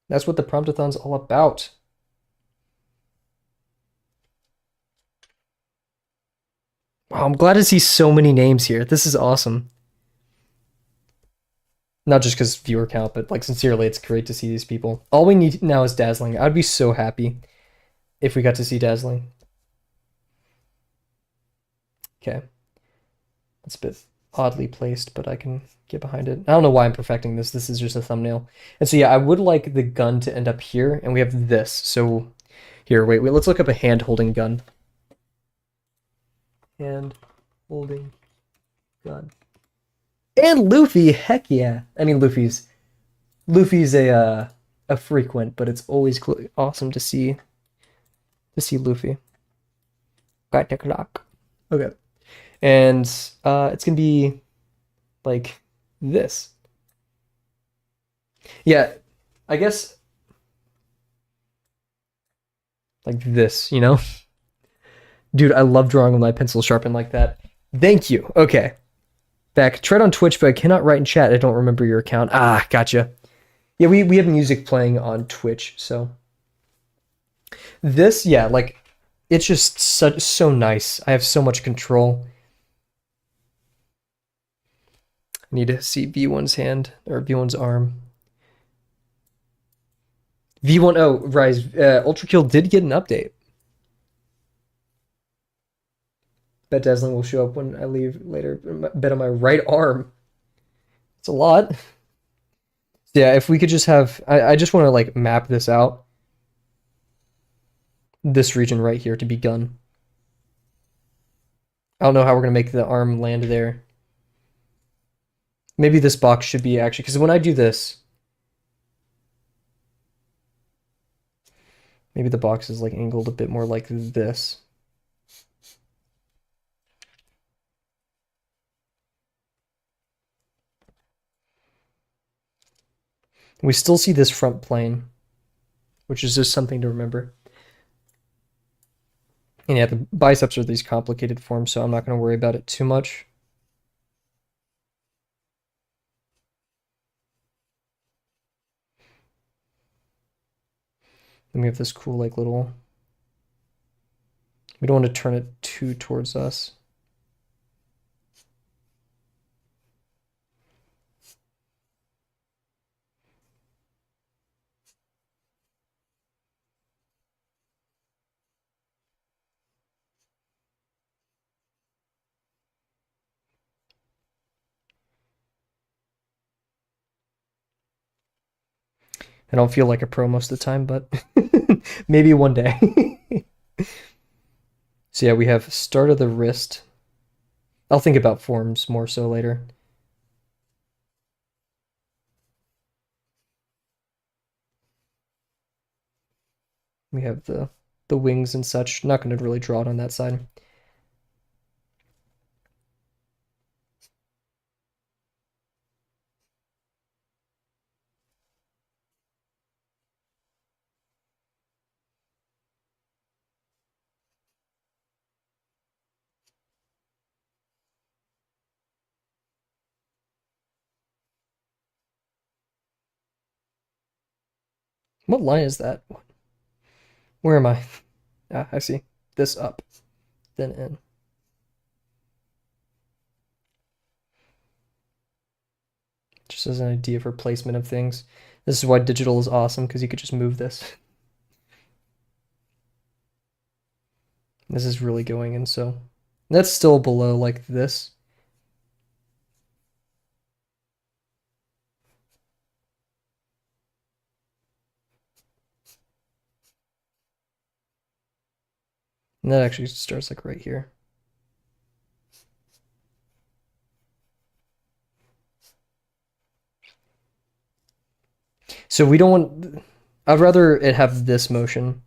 That's what the Promptathon's all about. Wow, I'm glad to see so many names here. This is awesome. Not just because viewer count, but like sincerely, it's great to see these people. All we need now is Dazzling. I'd be so happy if we got to see Dazzling. Okay. That's a bit oddly placed, but I can get behind it. I don't know why I'm perfecting this. This is just a thumbnail. And so yeah, I would like the gun to end up here, and we have this. So here, wait, let's look up a hand-holding gun. Hand-holding gun. And Luffy, heck yeah. I mean, Luffy's a frequent, but it's always awesome to see Luffy. Got the clock. Okay. And it's gonna be like this. Yeah, I guess like this, you know? Dude, I love drawing with my pencil sharpened like that. Thank you. Okay. Back. Tried on Twitch, but I cannot write in chat. I don't remember your account. Ah, gotcha. Yeah, we have music playing on Twitch, so this, yeah, like it's just so nice. I have so much control. I need to see V1's hand or V1's arm. V1, oh, Rise, Ultra Kill did get an update. Bet Dazzling will show up when I leave later. Bet on my right arm. It's a lot. Yeah, if we could just have, I just want to like map this out. This region right here to be gun. I don't know how we're gonna make the arm land there. Maybe this box should be actually, because when I do this, maybe the box is like angled a bit more like this. We still see this front plane, which is just something to remember. And yeah, the biceps are these complicated forms, so I'm not going to worry about it too much. Then we have this cool like little, we don't want to turn it too towards us. I don't feel like a pro most of the time, but maybe one day. So yeah, we have start of the wrist. I'll think about forms more so later. We have the wings and such. Not going to really draw it on that side. What line is that? Where am I? Ah, I see. This up, then in. Just as an idea for placement of things. This is why digital is awesome, because you could just move this. This is really going in, so that's still below like this. And that actually starts like right here. So we don't want, I'd rather it have this motion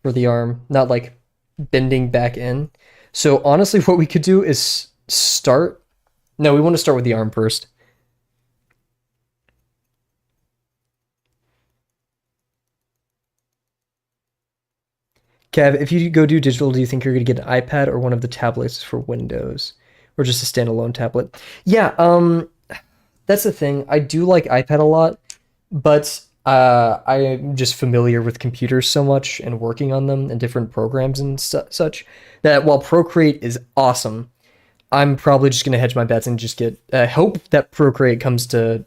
for the arm, not like bending back in. So honestly, what we could do is start. No, we want to start with the arm first. Kev, if you go do digital, do you think you're going to get an iPad or one of the tablets for Windows? Or just a standalone tablet? Yeah, that's the thing. I do like iPad a lot, but I'm just familiar with computers so much and working on them and different programs and such that while Procreate is awesome, I'm probably just going to hedge my bets and just get hope that Procreate comes to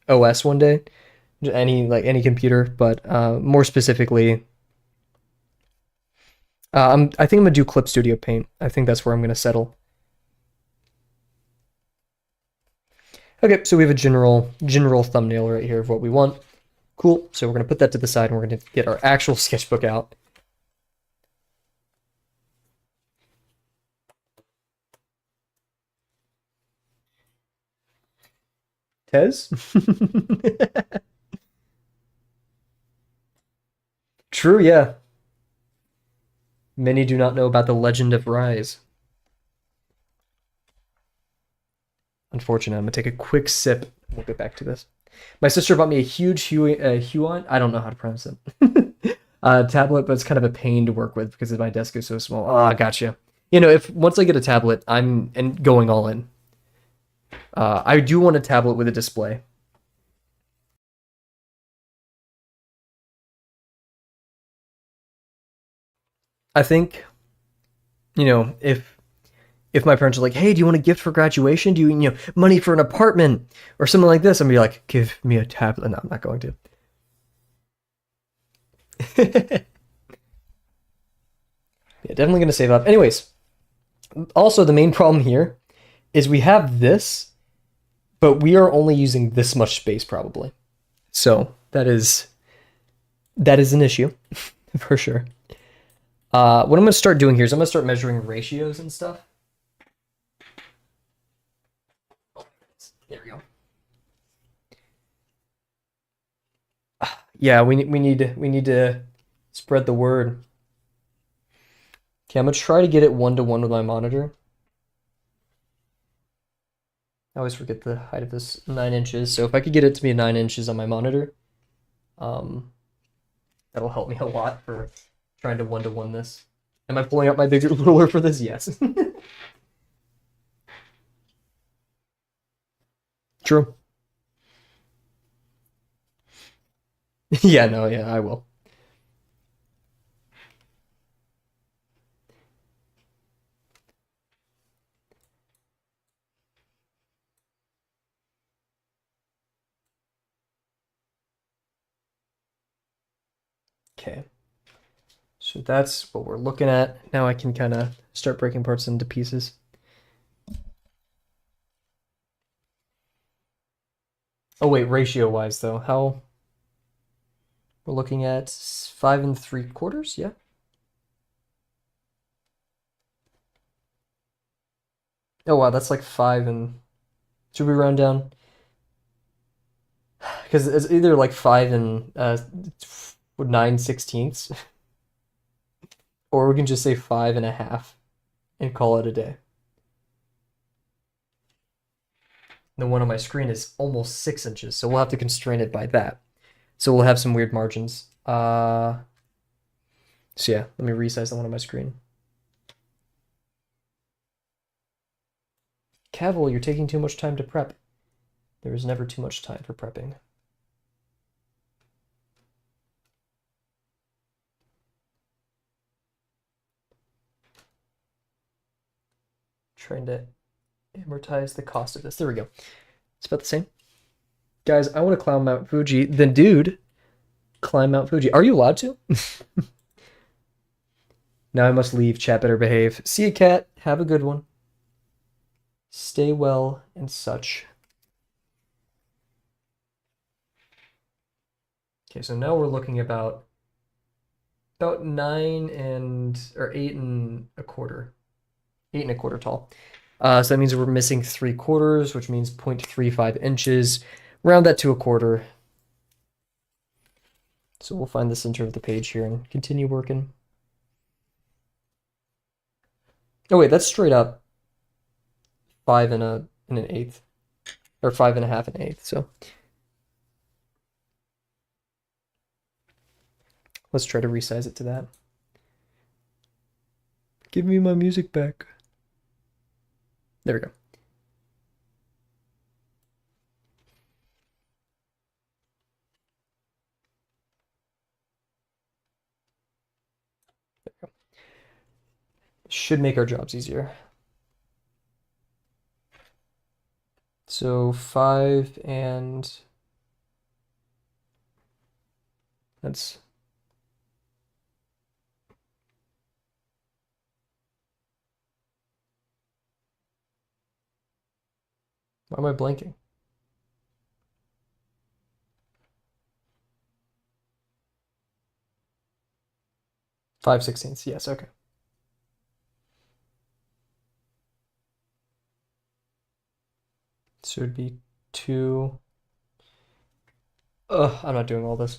OS one day, any computer, but more specifically, I think I'm gonna do Clip Studio Paint. I think that's where I'm gonna settle. Okay, so we have a general thumbnail right here of what we want. Cool. So we're gonna put that to the side, and we're gonna get our actual sketchbook out. Tez? True, yeah. Many do not know about the legend of Rise. Unfortunate. I'm gonna take a quick sip. We'll get back to this. My sister bought me a huge Huon. I don't know how to pronounce it. Tablet, but it's kind of a pain to work with because my desk is so small. Ah, gotcha. You know, if once I get a tablet, I'm going all in. I do want a tablet with a display. I think, you know, if my parents are like, "Hey, do you want a gift for graduation? Do you money for an apartment or something like this?" I'm gonna be like, "Give me a tablet." No, I'm not going to. Yeah, definitely gonna save up. Anyways, also the main problem here is we have this, but we are only using this much space probably. So that is an issue for sure. What I'm gonna start doing here is I'm gonna start measuring ratios and stuff. There we go. Yeah, we need to spread the word. Okay, I'm gonna try to get it 1-to-1 with my monitor. I always forget the height of this, 9 inches. So if I could get it to be 9 inches on my monitor, um, that'll help me a lot for trying to 1-to-1 this. Am I pulling out my bigger ruler for this? Yes. True. Yeah, no, yeah, I will. Okay. So that's what we're looking at. Now I can kind of start breaking parts into pieces. Oh wait, ratio wise though, how we're looking at 5 3/4, yeah. Oh wow, that's like 5 and should we round down? Because it's either like 5 and 9/16, or we can just say 5.5 and call it a day. The one on my screen is almost 6 inches, so we'll have to constrain it by that. So we'll have some weird margins. So yeah, let me resize the one on my screen. Kavel, you're taking too much time to prep. There is never too much time for prepping. trying to amortize the cost of this. There we go. It's about the same. Guys, I want to climb Mount Fuji. Then, dude, climb Mount Fuji. Are you allowed to? Now I must leave. Chat better behave. See you, cat. Have a good one. Stay well and such. Okay, so now we're looking about 9 and or 8 1/4. 8 1/4 tall. So that means we're missing 3/4, which means 0.35 inches. Round that to 1/4. So we'll find the center of the page here and continue working. Oh wait, that's straight up 5 and an eighth, or 5 1/2 and an eighth. So let's try to resize it to that. Give me my music back. There we go. There we go. Should make our jobs easier. So 5 and that's why am I blanking? 5/16. Yes, okay. So it'd be 2. Ugh, I'm not doing all this.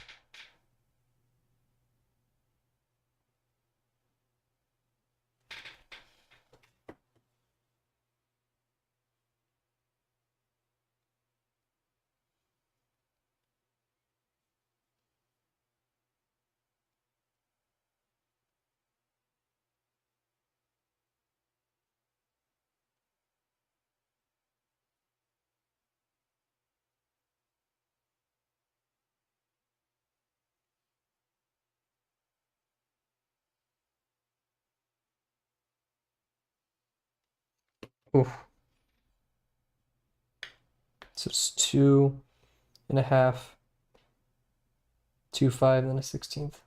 Oof. So it's 2 1/2, 2 5, and then a 16th.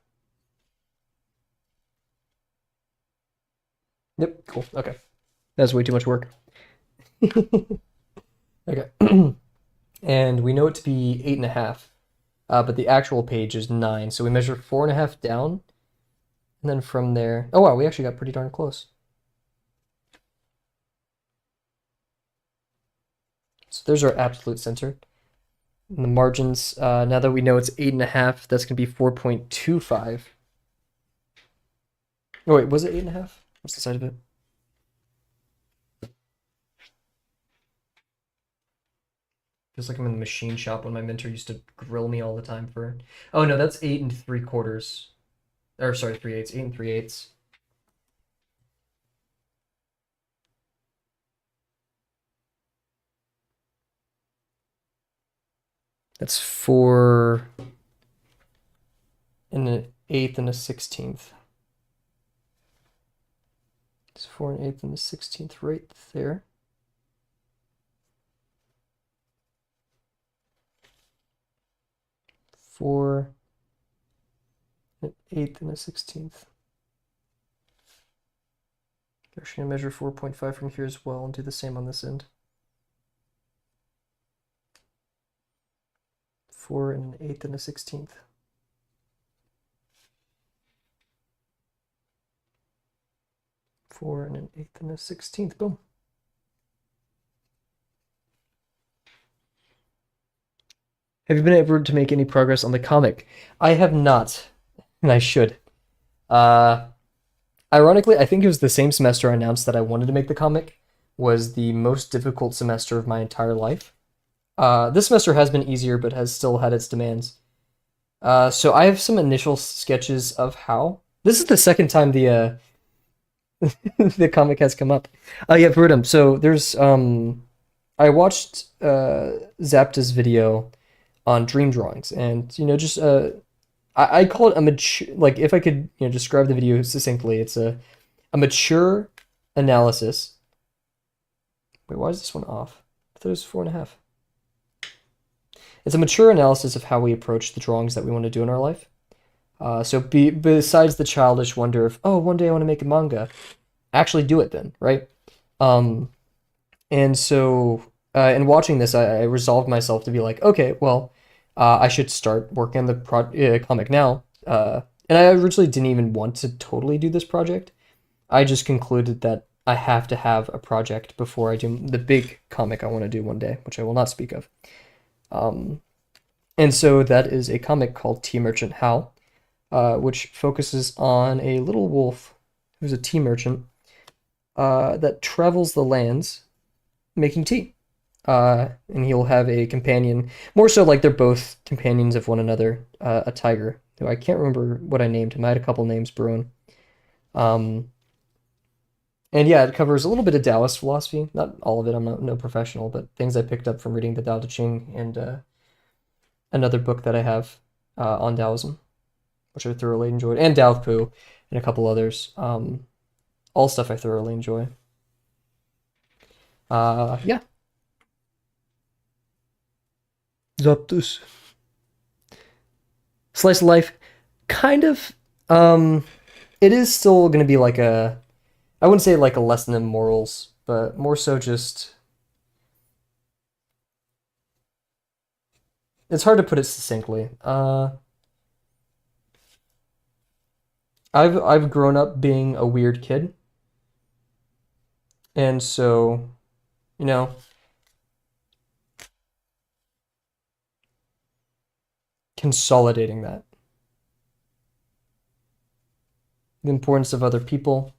Yep, cool. Okay. That's way too much work. Okay. And we know it to be 8 1/2, but the actual page is 9. So we measure 4 1/2 down, and then from there, oh wow, we actually got pretty darn close. So there's our absolute center. And the margins, now that we know it's 8 1/2, that's going to be 4.25. Oh wait, was it 8 1/2? What's the side of it? Feels like I'm in the machine shop when my mentor used to grill me all the time for. Oh no, that's 8 3/4. Or sorry, 3/8. 8 3/8. That's 4 and an eighth and a 16th. It's 4 1/8 and a 16th right there. Four, an eighth, and a 16th. I'm actually gonna measure 4.5 from here as well and do the same on this end. 4 and an eighth and a 16th. Four and an eighth and a 16th. Boom. Have you been able to make any progress on the comic? I have not, and I should. Ironically, I think it was the same semester I announced that I wanted to make the comic was the most difficult semester of my entire life. This semester has been easier, but has still had its demands. So I have some initial sketches of how. This is the second time the the comic has come up. Yeah, Verdum. So there's I watched Zapta's video on dream drawings, and just I call it a mature, like if I could describe the video succinctly, it's a mature analysis Wait, why is this one off? I thought it was 4.5. It's a mature analysis of how we approach the drawings that we want to do in our life. So besides the childish wonder of, oh, one day I want to make a manga, actually do it then, right? Um, and so in watching this, I resolved myself to be like, okay, well, I should start working on the comic now. And I originally didn't even want to totally do this project. I just concluded that I have to have a project before I do the big comic I want to do one day, which I will not speak of. And so that is a comic called Tea Merchant Hal, which focuses on a little wolf who's a tea merchant that travels the lands making tea. And he'll have a companion, more so like they're both companions of one another, a tiger, who I can't remember what I named him. I had a couple names brewing. And yeah, it covers a little bit of Taoist philosophy. Not all of it, I'm no professional, but things I picked up from reading the Tao Te Ching and another book that I have on Taoism, which I thoroughly enjoyed, and Tao Pu, and a couple others. All stuff I thoroughly enjoy. Yeah. Zapdos. Slice of life, kind of. It is still going to be like I wouldn't say like a lesson in morals, but more so just. It's hard to put it succinctly. I've grown up being a weird kid, and so, you know, consolidating that, the importance of other people,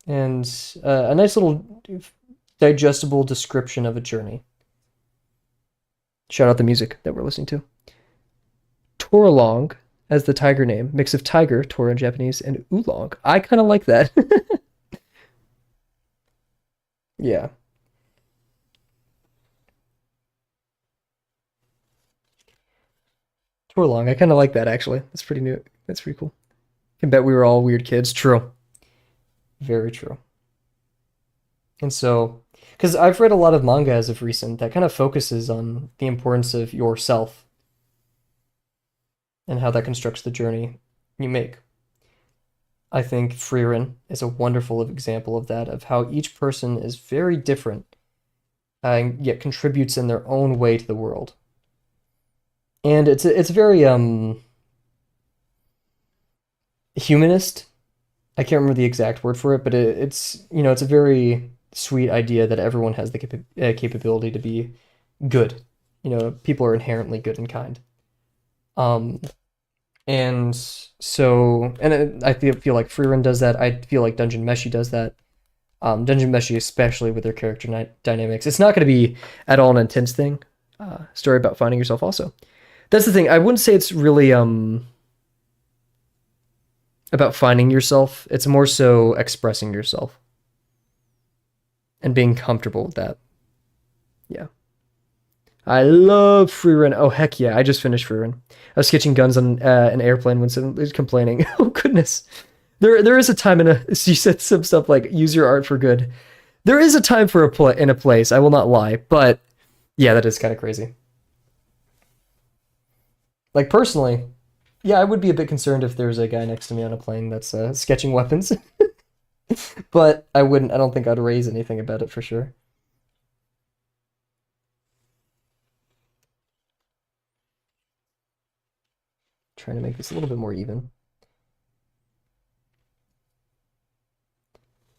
and a nice little digestible description of a journey. Shout out the music that we're listening to. Toralong as the tiger name, mix of tiger, Tora in Japanese, and oolong. I kind of like that. Yeah. Toralong, I kind of like that actually. That's pretty new. That's pretty cool. Can bet we were all weird kids. True. Very true. And so, because I've read a lot of manga as of recent that kind of focuses on the importance of yourself and how that constructs the journey you make. I think Frieren is a wonderful example of that, of how each person is very different, yet contributes in their own way to the world. And it's very humanist. I can't remember the exact word for it, but it's it's a very sweet idea that everyone has the capability to be good. People are inherently good and kind. Um, and so, I feel like Freerun does that. I feel like Dungeon Meshi does that. Dungeon Meshi, especially with their character dynamics, it's not going to be at all an intense thing. Story about finding yourself, also. That's the thing. I wouldn't say it's really about finding yourself. It's more so expressing yourself and being comfortable with that. Yeah. I love Freerun. Oh, heck yeah. I just finished Freerun. I was sketching guns on an airplane when someone was complaining. Oh, goodness. There is a time she said some stuff like, use your art for good. There is a time for in a place, I will not lie. But yeah, that is kind of crazy. Like, personally, yeah, I would be a bit concerned if there's a guy next to me on a plane that's sketching weapons. But I don't think I'd raise anything about it for sure. Trying to make this a little bit more even.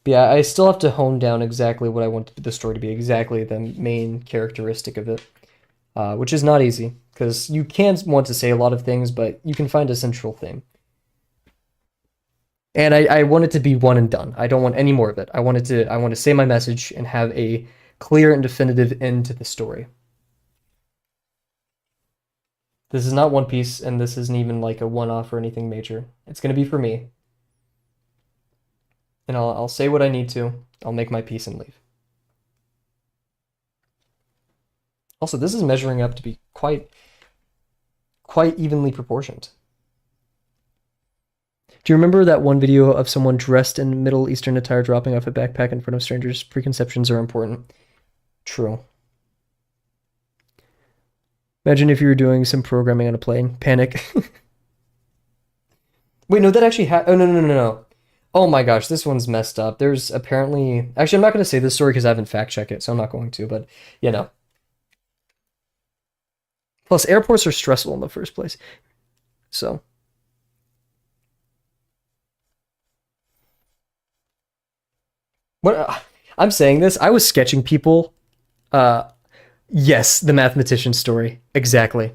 But yeah, I still have to hone down exactly what I want the story to be, exactly the main characteristic of it, which is not easy, because you can want to say a lot of things, but you can find a central theme. And I want it to be one and done. I don't want any more of it. I want to say my message and have a clear and definitive end to the story. This is not One Piece, and this isn't even like a one-off or anything major. It's gonna be for me. And I'll say what I need to. I'll make my peace and leave. Also, this is measuring up to be quite evenly proportioned. Do you remember that one video of someone dressed in Middle Eastern attire dropping off a backpack in front of strangers? Preconceptions are important. True. Imagine if you were doing some programming on a plane. Panic. Wait, no, that actually oh, no, no, no, no. Oh my gosh, this one's messed up. There's apparently... Actually, I'm not going to say this story because I haven't fact-checked it, so I'm not going to, but, you know. Plus, airports are stressful in the first place. So... What I'm saying this, I was sketching people. Yes, the mathematician story. Exactly.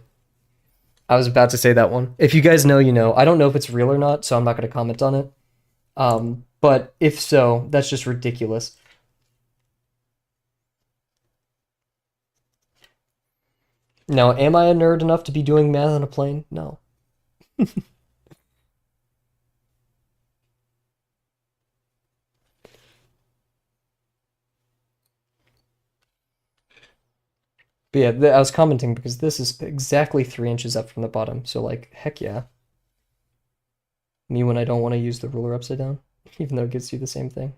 I was about to say that one. If you guys know, you know. I don't know if it's real or not, so I'm not going to comment on it. But if so, that's just ridiculous. Now, am I a nerd enough to be doing math on a plane? No. But yeah, I was commenting because this is exactly 3 inches up from the bottom. So like, heck yeah. Me when I don't want to use the ruler upside down, even though it gets you the same thing.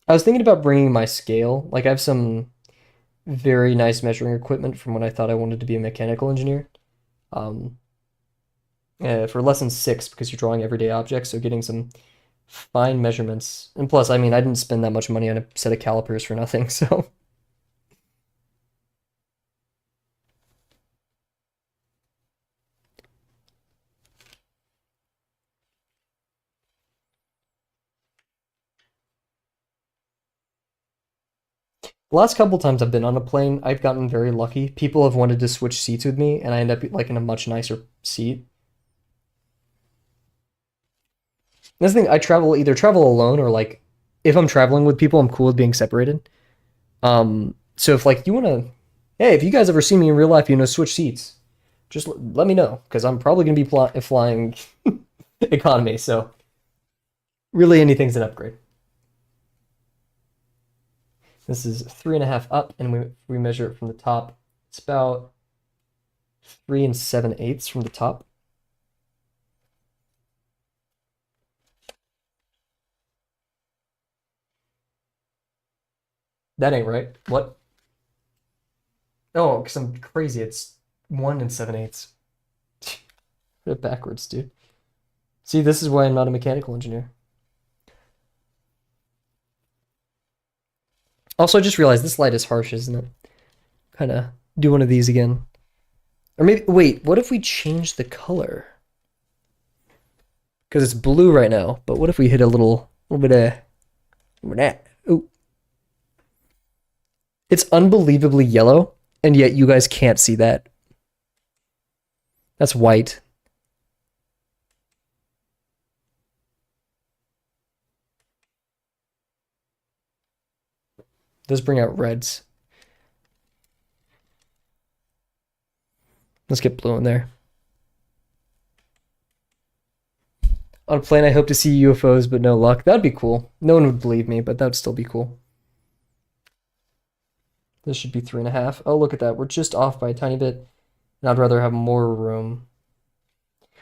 I was thinking about bringing my scale. Like I have some very nice measuring equipment from when I thought I wanted to be a mechanical engineer. Um, for lesson 6 because you're drawing everyday objects, so getting some fine measurements. And plus, I mean, I didn't spend that much money on a set of calipers for nothing, so. The last couple times I've been on a plane, I've gotten very lucky. People have wanted to switch seats with me, and I end up like in a much nicer seat. That's the thing, I either travel alone or like if I'm traveling with people, I'm cool with being separated. So if like you wanna, hey, if you guys ever see me in real life, you know, switch seats, just let me know because I'm probably gonna be flying economy. So really, anything's an upgrade. This is 3.5 up, and we measure it from the top. It's about 3 7/8 from the top. That ain't right. What? Oh, because I'm crazy. It's 1 7/8. Put it backwards, dude. See, this is why I'm not a mechanical engineer. Also, I just realized this light is harsh, isn't it? Kind of do one of these again. Or maybe, wait, what if we change the color? Because it's blue right now, but what if we hit a little bit of... Ooh. It's unbelievably yellow, and yet you guys can't see that. That's white. Does bring out reds. Let's get blue in there. On a plane, I hope to see UFOs, but no luck. That'd be cool. No one would believe me, but that would still be cool. This should be 3.5. Oh, look at that. We're just off by a tiny bit. And I'd rather have more room.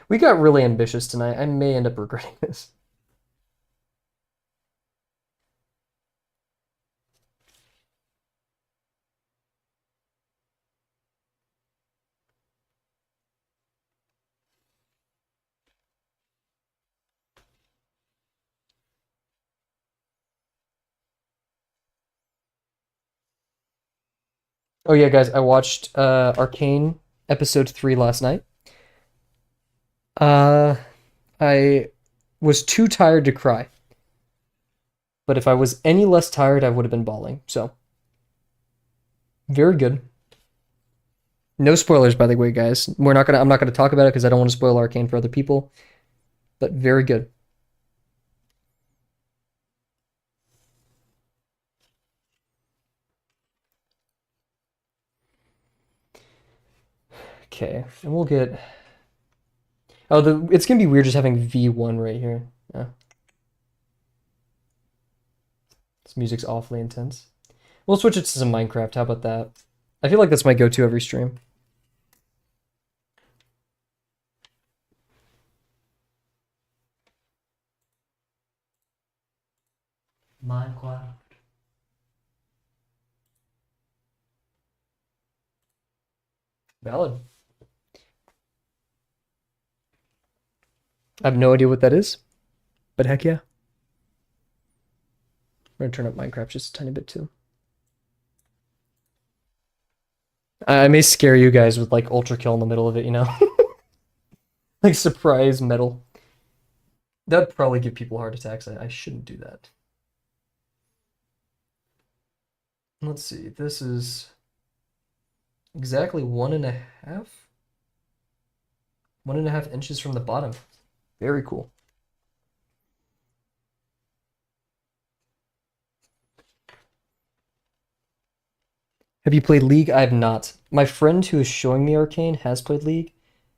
We got really ambitious tonight. I may end up regretting this. Oh yeah, guys, I watched Arcane episode 3 last night. Uh, I was too tired to cry. But if I was any less tired, I would have been bawling. So, very good. No spoilers, by the way, guys. I'm not gonna talk about it because I don't want to spoil Arcane for other people. But very good. Okay, and we'll get... Oh, it's gonna be weird just having V1 right here. Yeah. This music's awfully intense. We'll switch it to some Minecraft. How about that? I feel like that's my go-to every stream. Minecraft. Valid. I have no idea what that is, but heck yeah. I'm gonna turn up Minecraft just a tiny bit too. I may scare you guys with like ultra kill in the middle of it, you know? Like surprise metal. That'd probably give people heart attacks. I shouldn't do that. Let's see. This is exactly 1.5 inches from the bottom. Very cool. Have you played League? I have not. My friend who is showing me Arcane has played League.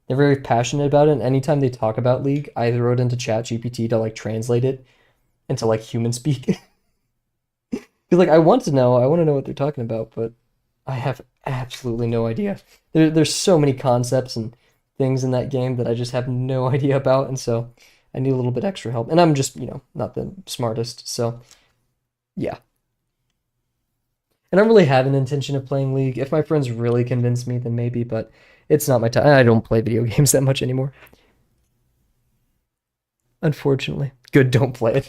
They're very passionate about it, and anytime they talk about League, I throw it into Chat GPT to like translate it into like human speak. Because like I want to know, what they're talking about, but I have absolutely no idea. There's so many concepts and things in that game that I just have no idea about, and so I need a little bit extra help. And I'm just, not the smartest, so yeah. I don't really have an intention of playing League. If my friends really convince me, then maybe, but it's not my time. I don't play video games that much anymore. Unfortunately. Good, don't play it.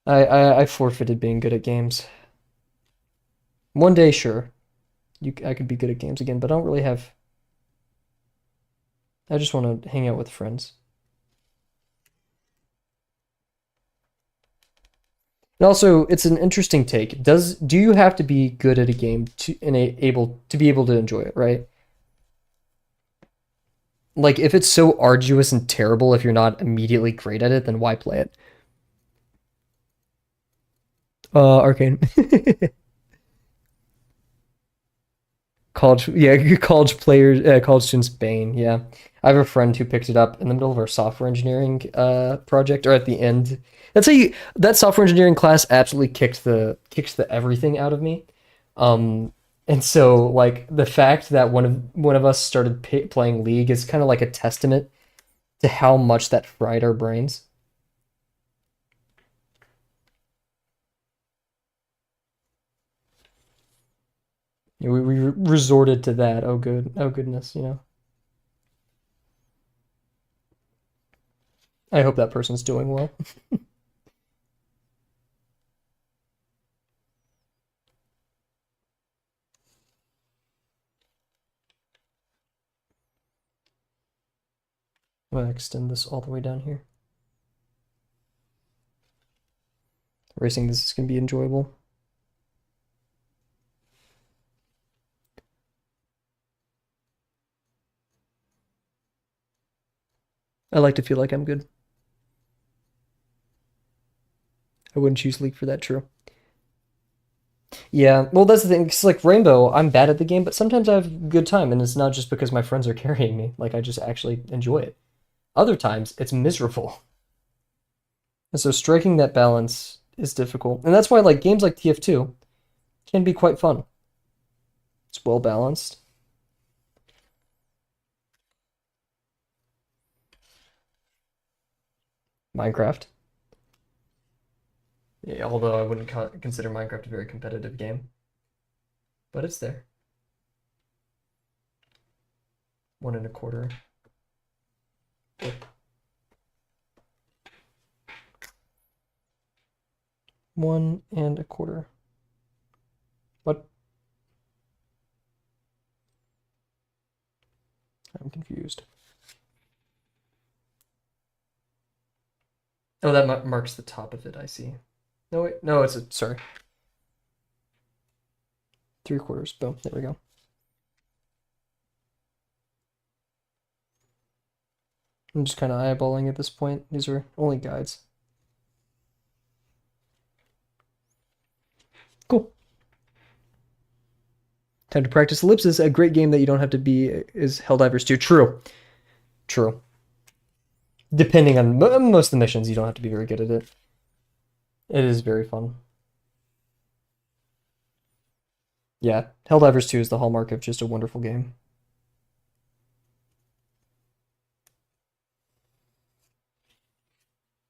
I forfeited being good at games. One day, sure. I could be good at games again, but I don't really have. I just want to hang out with friends. And also, it's an interesting take. Do you have to be good at a game to be able to enjoy it, right? Like if it's so arduous and terrible if you're not immediately great at it, then why play it? Arcane. College, yeah, college players, college students bane. Yeah, I have a friend who picked it up in the middle of our software engineering project, or at the end. That software engineering class absolutely kicked the everything out of me. And so like the fact that one of us started playing League is kind of like a testament to how much that fried our brains. We resorted to that. Oh good, oh goodness, I hope that person's doing well. I'm gonna extend this all the way down here. Racing this is gonna be enjoyable. I like to feel like I'm good. I wouldn't choose League for that, true. Yeah, well, that's the thing. It's like Rainbow, I'm bad at the game, but sometimes I have a good time, and it's not just because my friends are carrying me. Like, I just actually enjoy it. Other times, it's miserable. And so striking that balance is difficult. And that's why, like, games like TF2 can be quite fun. It's well balanced. Minecraft. Yeah, although I wouldn't consider Minecraft a very competitive game, but it's there. 1.25. 1.25. What? I'm confused. Oh, that marks the top of it, I see. No, wait. No, sorry. 3/4. Boom. There we go. I'm just kind of eyeballing at this point. These are only guides. Cool. Time to practice ellipses. A great game that you don't have to be is Helldivers 2. True. True. Depending on most of the missions, you don't have to be very good at it. It is very fun. Yeah, Helldivers 2 is the hallmark of just a wonderful game.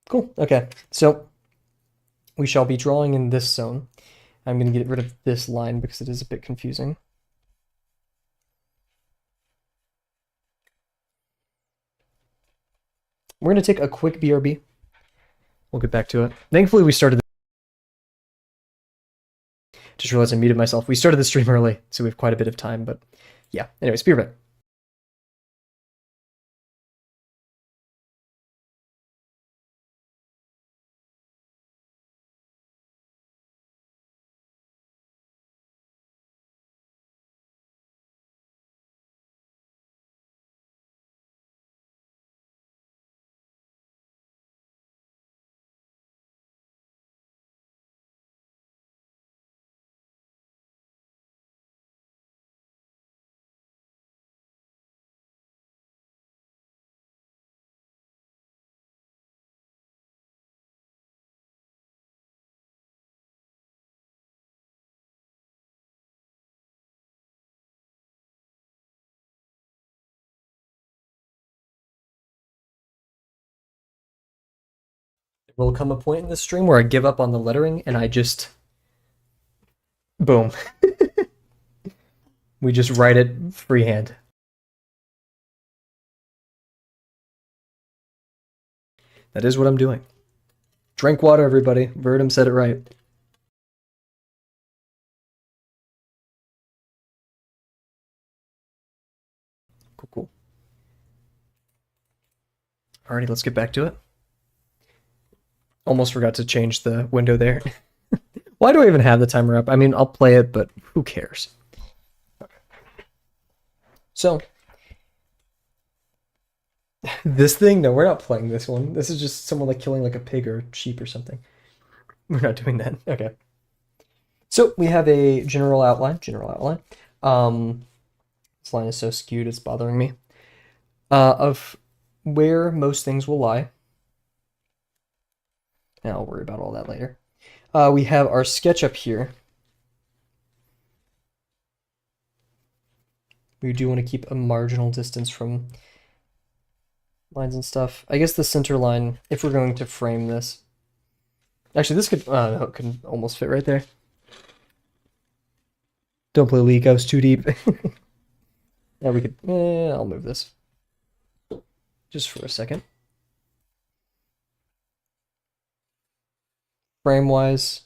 Cool. Okay, so we shall be drawing in this zone. I'm going to get rid of this line because it is a bit confusing. We're going to take a quick BRB. We'll get back to it. Thankfully, we started. Just realized I muted myself. We started the stream early, so we have quite a bit of time, but yeah. Anyways, be right back. There will come a point in this stream where I give up on the lettering and I just boom. We just write it freehand. That is what I'm doing. Drink water, everybody. Verdum said it right. Cool, cool. Alrighty, let's get back to it. Almost forgot to change the window there. Why do I even have the timer up? I mean, I'll play it, but who cares? So, this thing, no, we're not playing this one. This is just someone like killing like a pig or sheep or something. We're not doing that. Okay. So we have a general outline. This line is so skewed, it's bothering me. Of where most things will lie. And I'll worry about all that later. We have our sketch up here. We do want to keep a marginal distance from lines and stuff. I guess the center line, if we're going to frame this. Actually, this could, no, it could almost fit right there. Don't play League, I was too deep. Yeah, we could, I'll move this. Just for a second. Frame-wise,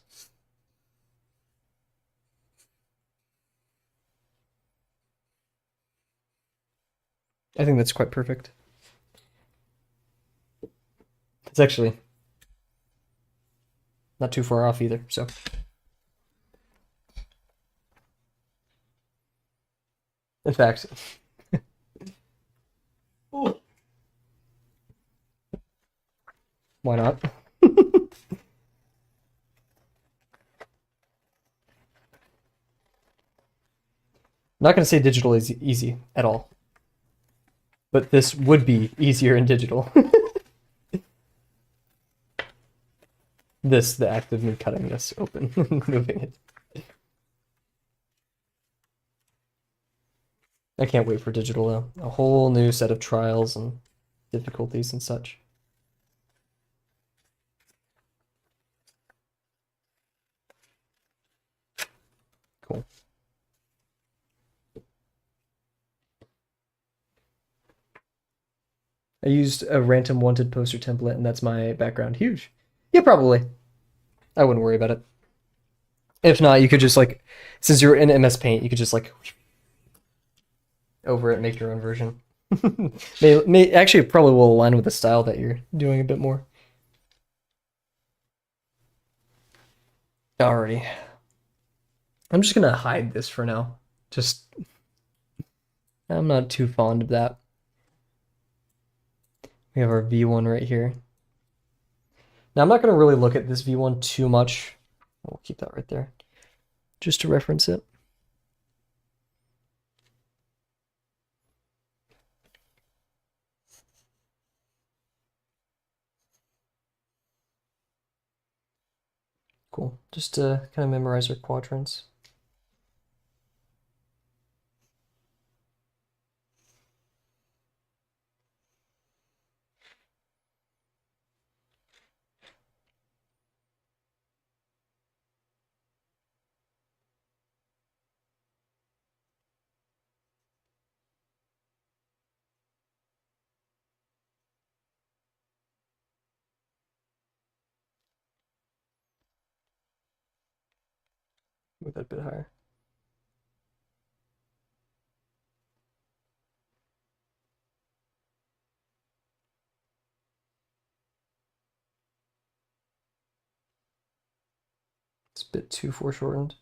I think that's quite perfect. It's actually not too far off either, so. In fact, why not? I'm not going to say digital is easy at all, but this would be easier in digital. The act of me cutting this open and moving it. I can't wait for digital though. A whole new set of trials and difficulties and such. Cool. I used a random wanted poster template and that's my background. Huge. Yeah, probably. I wouldn't worry about it. If not, you could just like, since you're in MS Paint, you could just like over it, make your own version. Actually, it probably will align with the style that you're doing a bit more. Alrighty. I'm just gonna hide this for now. I'm not too fond of that. We have our V1 right here. Now I'm not gonna really look at this V1 too much. We'll keep that right there, just to reference it. Cool. Just to kind of memorize our quadrants. Move that a bit higher. It's a bit too foreshortened.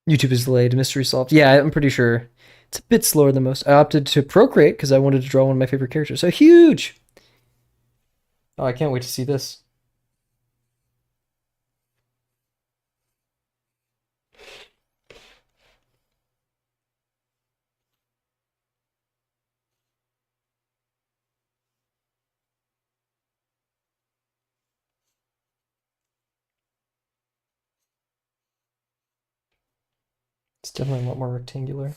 YouTube is delayed. Mystery solved. Yeah, I'm pretty sure it's a bit slower than most. I opted to Procreate because I wanted to draw one of my favorite characters. So huge! Oh, I can't wait to see this. It's definitely a lot more rectangular.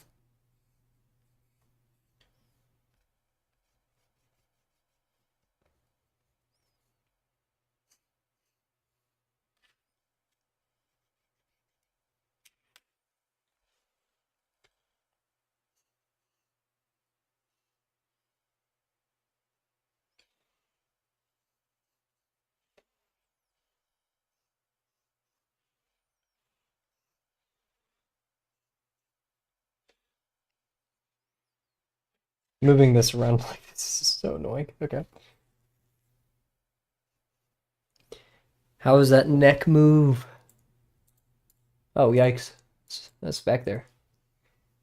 Moving this around like this is so annoying. Okay. How is that neck move? Oh, yikes. That's back there.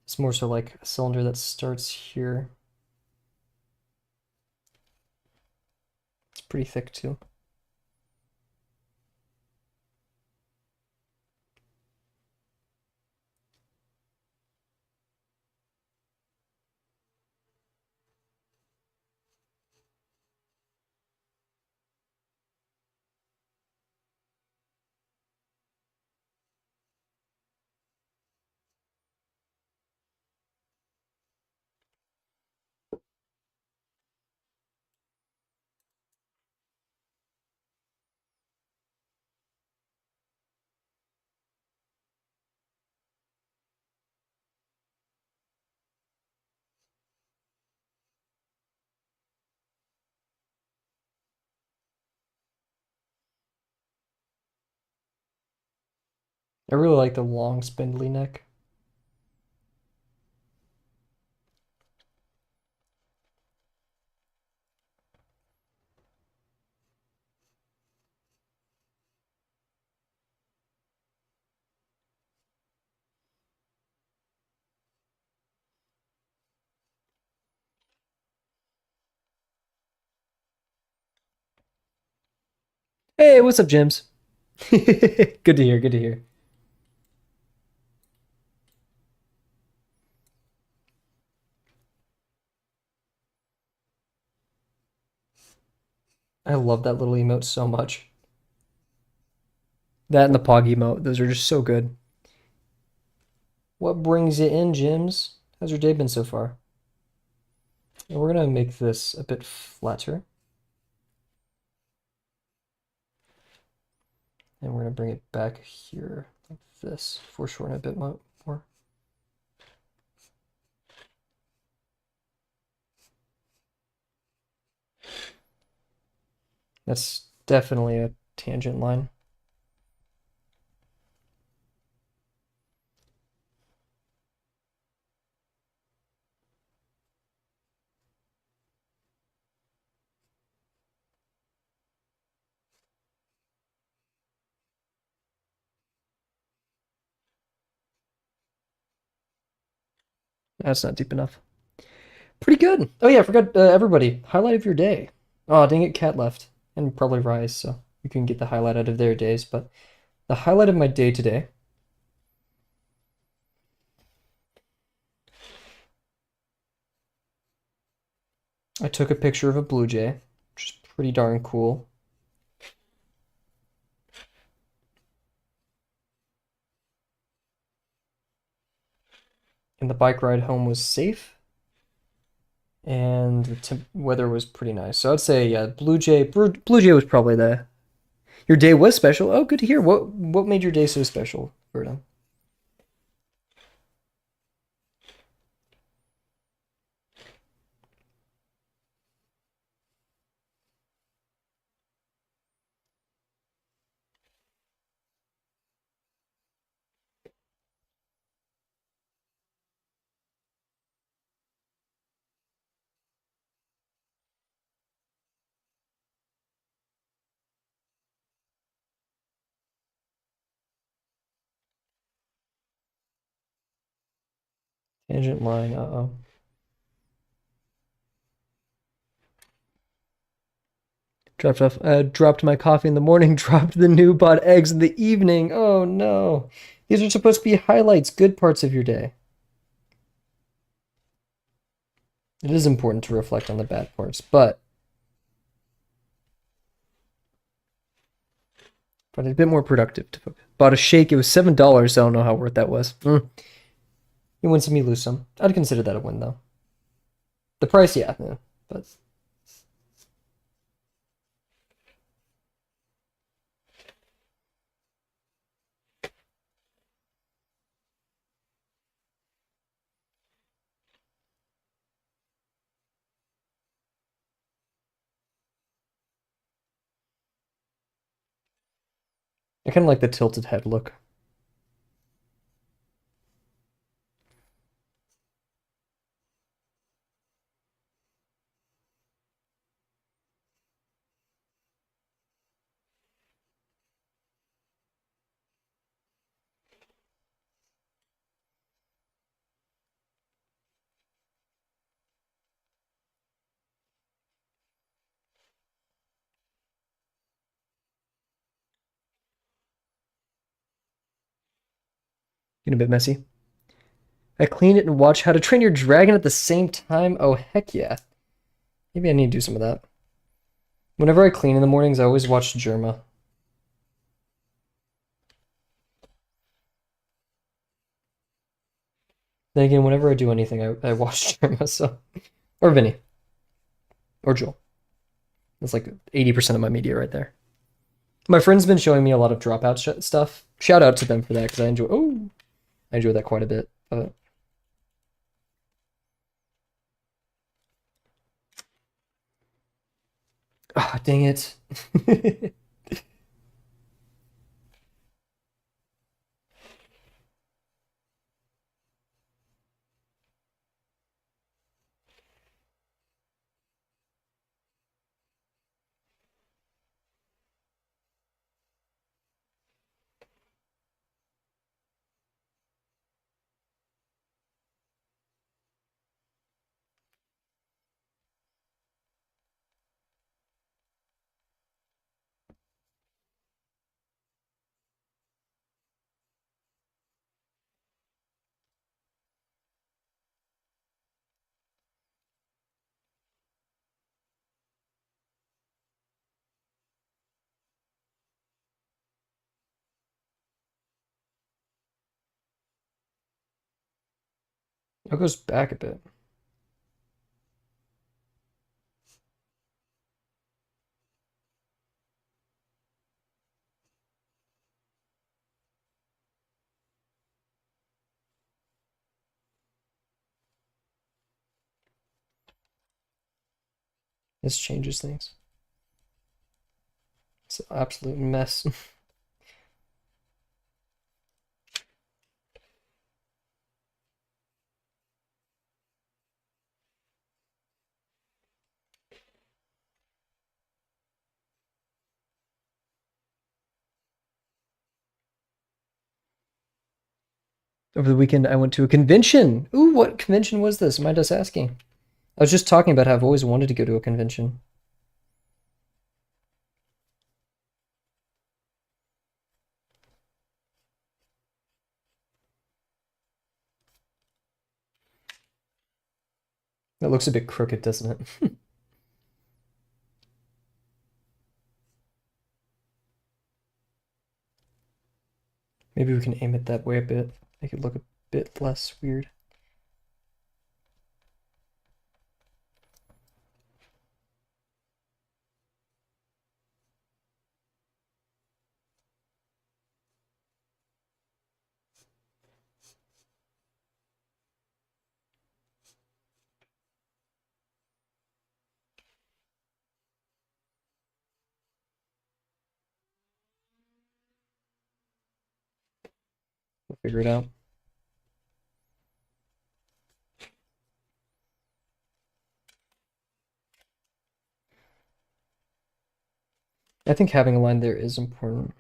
It's more so like a cylinder that starts here. It's pretty thick too. I really like the long spindly neck. Hey, what's up, Jims? Good to hear, good to hear. I love that little emote so much. That and the Pog emote, those are just so good. What brings you in, Jims? How's your day been so far? And we're gonna make this a bit flatter. And we're gonna bring it back here like this, foreshorten a bit more. That's definitely a tangent line. That's not deep enough. Pretty good. Oh yeah, I forgot everybody. Highlight of your day. Oh, dang it, Cat left. And probably Rise, so you can get the highlight out of their days. But the highlight of my day today. I took a picture of a blue jay, which is pretty darn cool. And the bike ride home was safe. And the weather was pretty nice. So I'd say, yeah, Blue Jay was probably the Your day was special. Oh, good to hear. What made your day so special, Berta? Tangent line. Uh-oh. Dropped my coffee in the morning. Dropped the new bought eggs in the evening. Oh no. These are supposed to be highlights, good parts of your day. It is important to reflect on the bad parts, but a bit more productive. Bought a shake. It was $7. I don't know how worth that was. You win some, you lose some. I'd consider that a win, though. The price, yeah, but I kind of like the tilted head look. Getting a bit messy. I clean it and watch How to Train Your Dragon at the same time. Oh, heck yeah. Maybe I need to do some of that. Whenever I clean in the mornings, I always watch Germa. Then again, whenever I do anything, I watch Germa, so. Or Vinny. Or Joel. That's like 80% of my media right there. My friend's been showing me a lot of dropout stuff. Shout out to them for that, because I enjoy that quite a bit. Ah, dang it. It goes back a bit. This changes things. It's an absolute mess. Over the weekend, I went to a convention. Ooh, what convention was this? Mind us asking? I was just talking about how I've always wanted to go to a convention. That looks a bit crooked, doesn't it? Maybe we can aim it that way a bit. Make it look a bit less weird. figure it out. I think having a line there is important.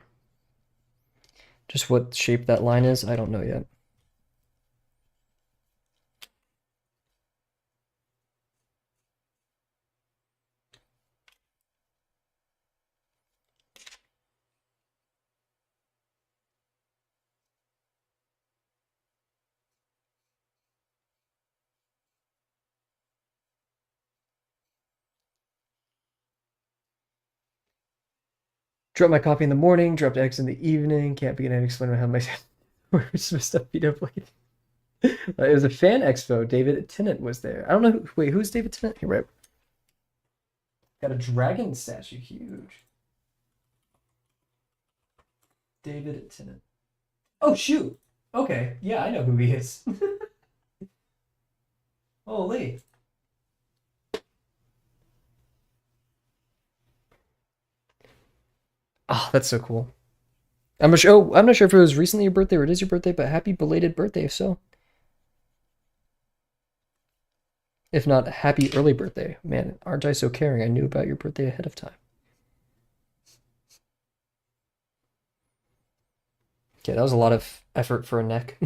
Just what shape that line is, I don't know yet. Drop my coffee in the morning, dropped eggs in the evening. Can't begin to explain how my we're supposed to beat up late. It was a fan expo. David Tennant was there. I don't know. Wait, who's David Tennant? Here, right. Got a dragon statue. Huge. David Tennant. Oh, shoot. Okay. Yeah, I know who he is. Holy. Oh, that's so cool. I'm not sure. Oh, I'm not sure if it was recently your birthday or it is your birthday, but happy belated birthday if so. If not, happy early birthday. Man, aren't I so caring? I knew about your birthday ahead of time. Okay, that was a lot of effort for a neck.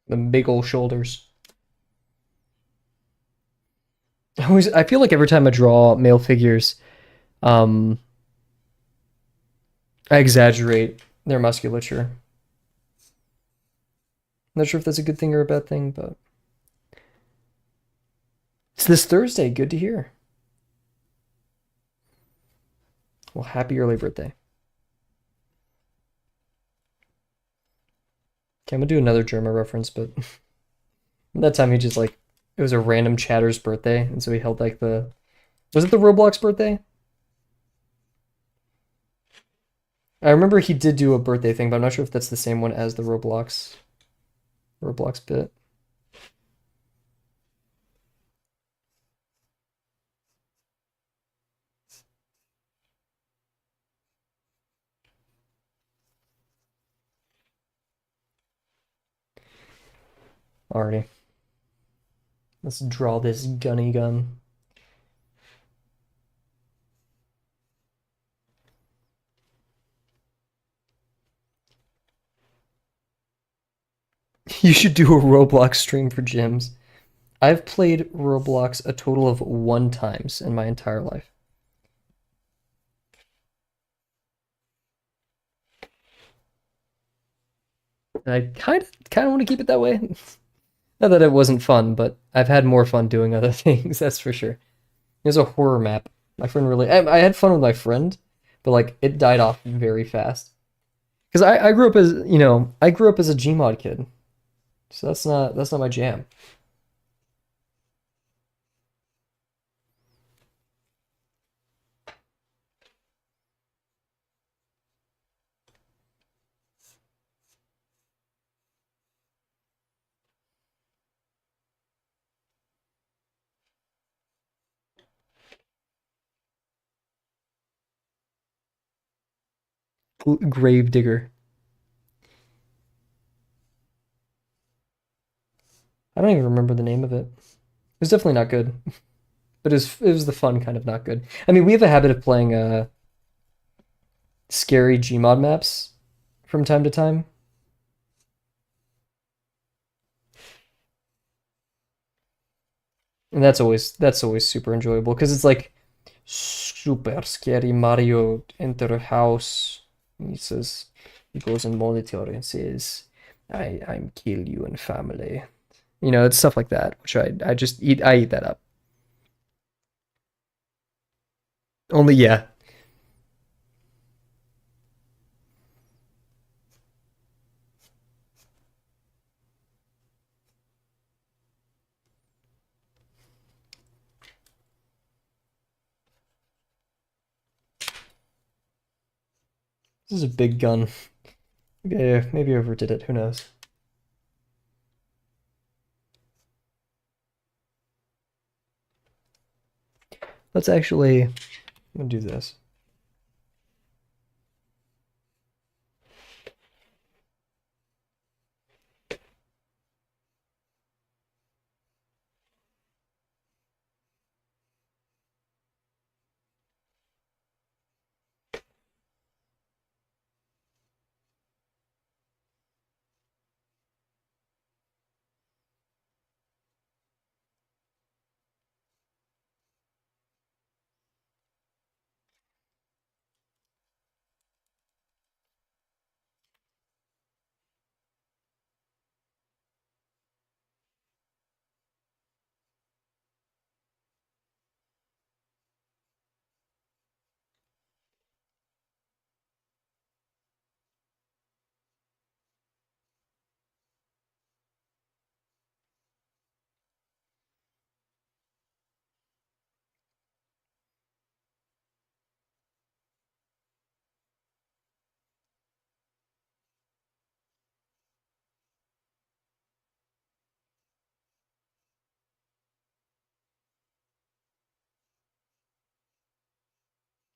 The big old shoulders. I feel like every time I draw male figures, um, I exaggerate their musculature. Not sure if that's a good thing or a bad thing, but it's this Thursday. Good to hear. Well, happy early birthday. Okay, I'm gonna do another German reference, but that time he just like it was a random chatter's birthday, and so he held like the was it the Roblox birthday? I remember he did do a birthday thing, but I'm not sure if that's the same one as the Roblox bit. Alrighty. Let's draw this gunny gun. You should do a Roblox stream for gyms. I've played Roblox a total of 1 time in my entire life. And I kind of want to keep it that way. Not that it wasn't fun, but I've had more fun doing other things, that's for sure. It was a horror map. My friend really I had fun with my friend, but like it died off very fast. Because I grew up as I grew up as a Gmod kid. So that's not my jam. Grave digger. I don't even remember the name of it. It was definitely not good. But it was the fun kind of not good. I mean, we have a habit of playing scary Gmod maps from time to time. And that's always super enjoyable because it's like super scary Mario enter a house. He says he goes in monitor and says, I'm kill you and family. It's stuff like that, which I eat that up. Only, yeah. This is a big gun. Maybe I overdid it. Who knows? Let's actually... I'm gonna do this.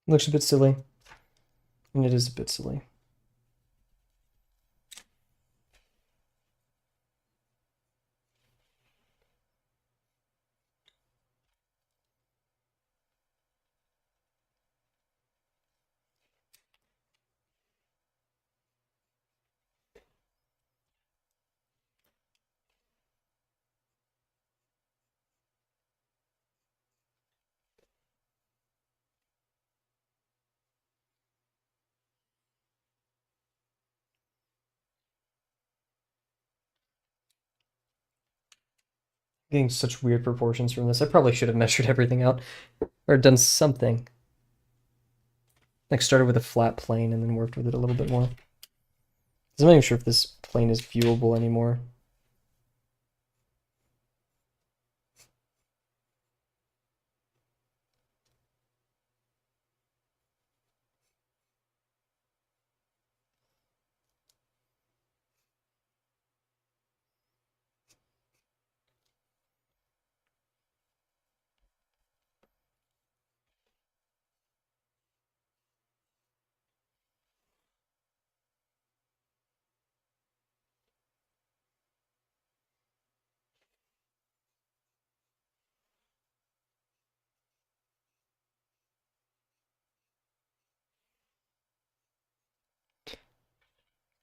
Looks a bit silly. And it is a bit silly. Getting such weird proportions from this. I probably should have measured everything out. Or done something. Like started with a flat plane and then worked with it a little bit more. I'm not even sure if this plane is viewable anymore.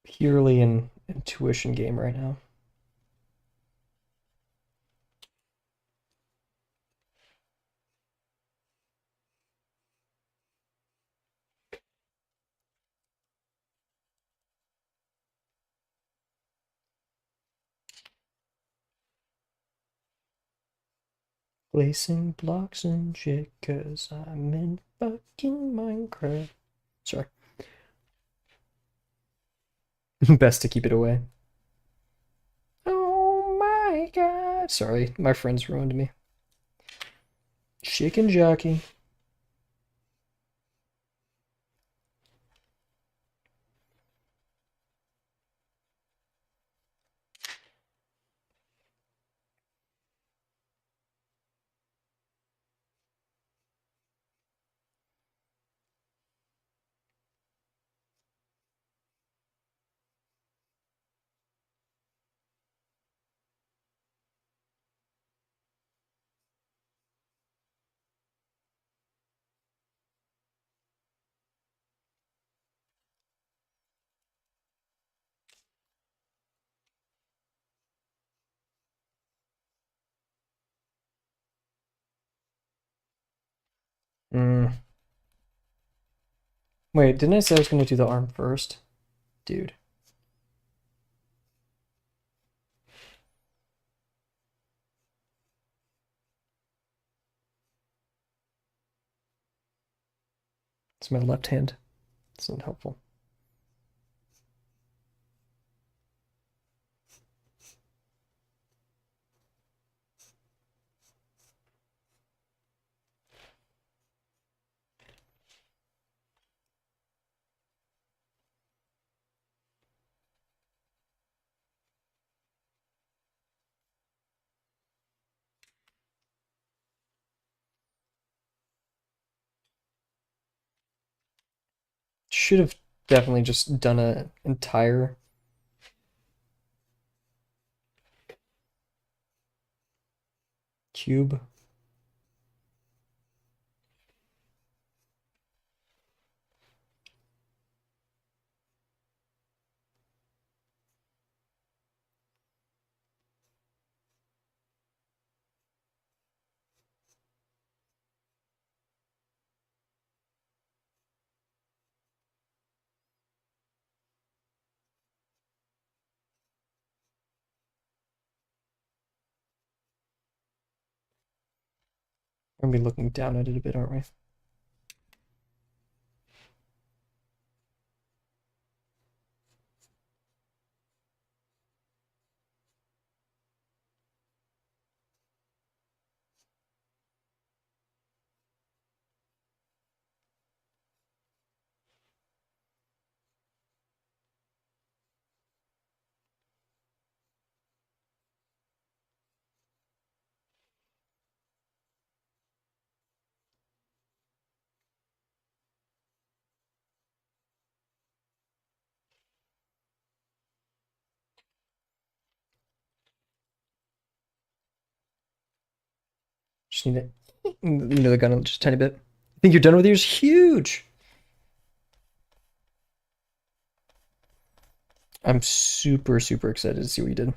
Purely an intuition game right now. Placing blocks and shit, cause I'm in fucking Minecraft. Sorry. Best to keep it away. Oh my god. Sorry, my friends ruined me. Chicken jockey. Mm. Wait, didn't I say I was gonna do the arm first? Dude. my left hand. It's not helpful. Should have definitely just done an entire cube. We're gonna be looking down at it a bit, aren't we? Just need to the gun just a tiny bit. I think you're done with yours? Huge! I'm super, super excited to see what you did.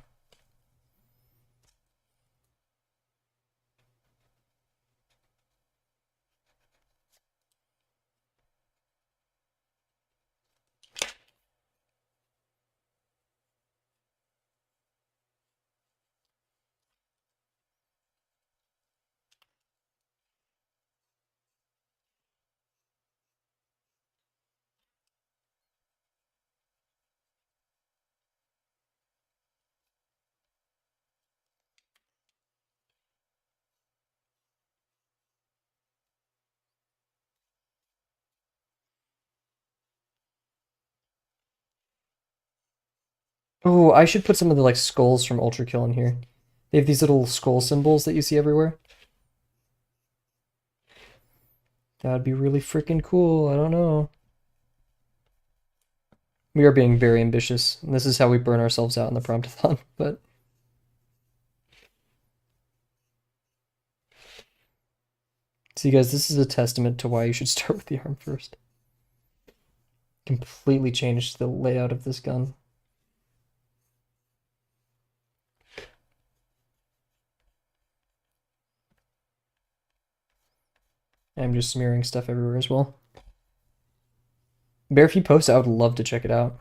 Oh, I should put some of the like skulls from Ultra Kill in here. They have these little skull symbols that you see everywhere. That'd be really freaking cool. I don't know. We are being very ambitious, and this is how we burn ourselves out in the Promptathon, but see guys, this is a testament to why you should start with the arm first. Completely changed the layout of this gun. I'm just smearing stuff everywhere as well. Bear, if you post, I would love to check it out.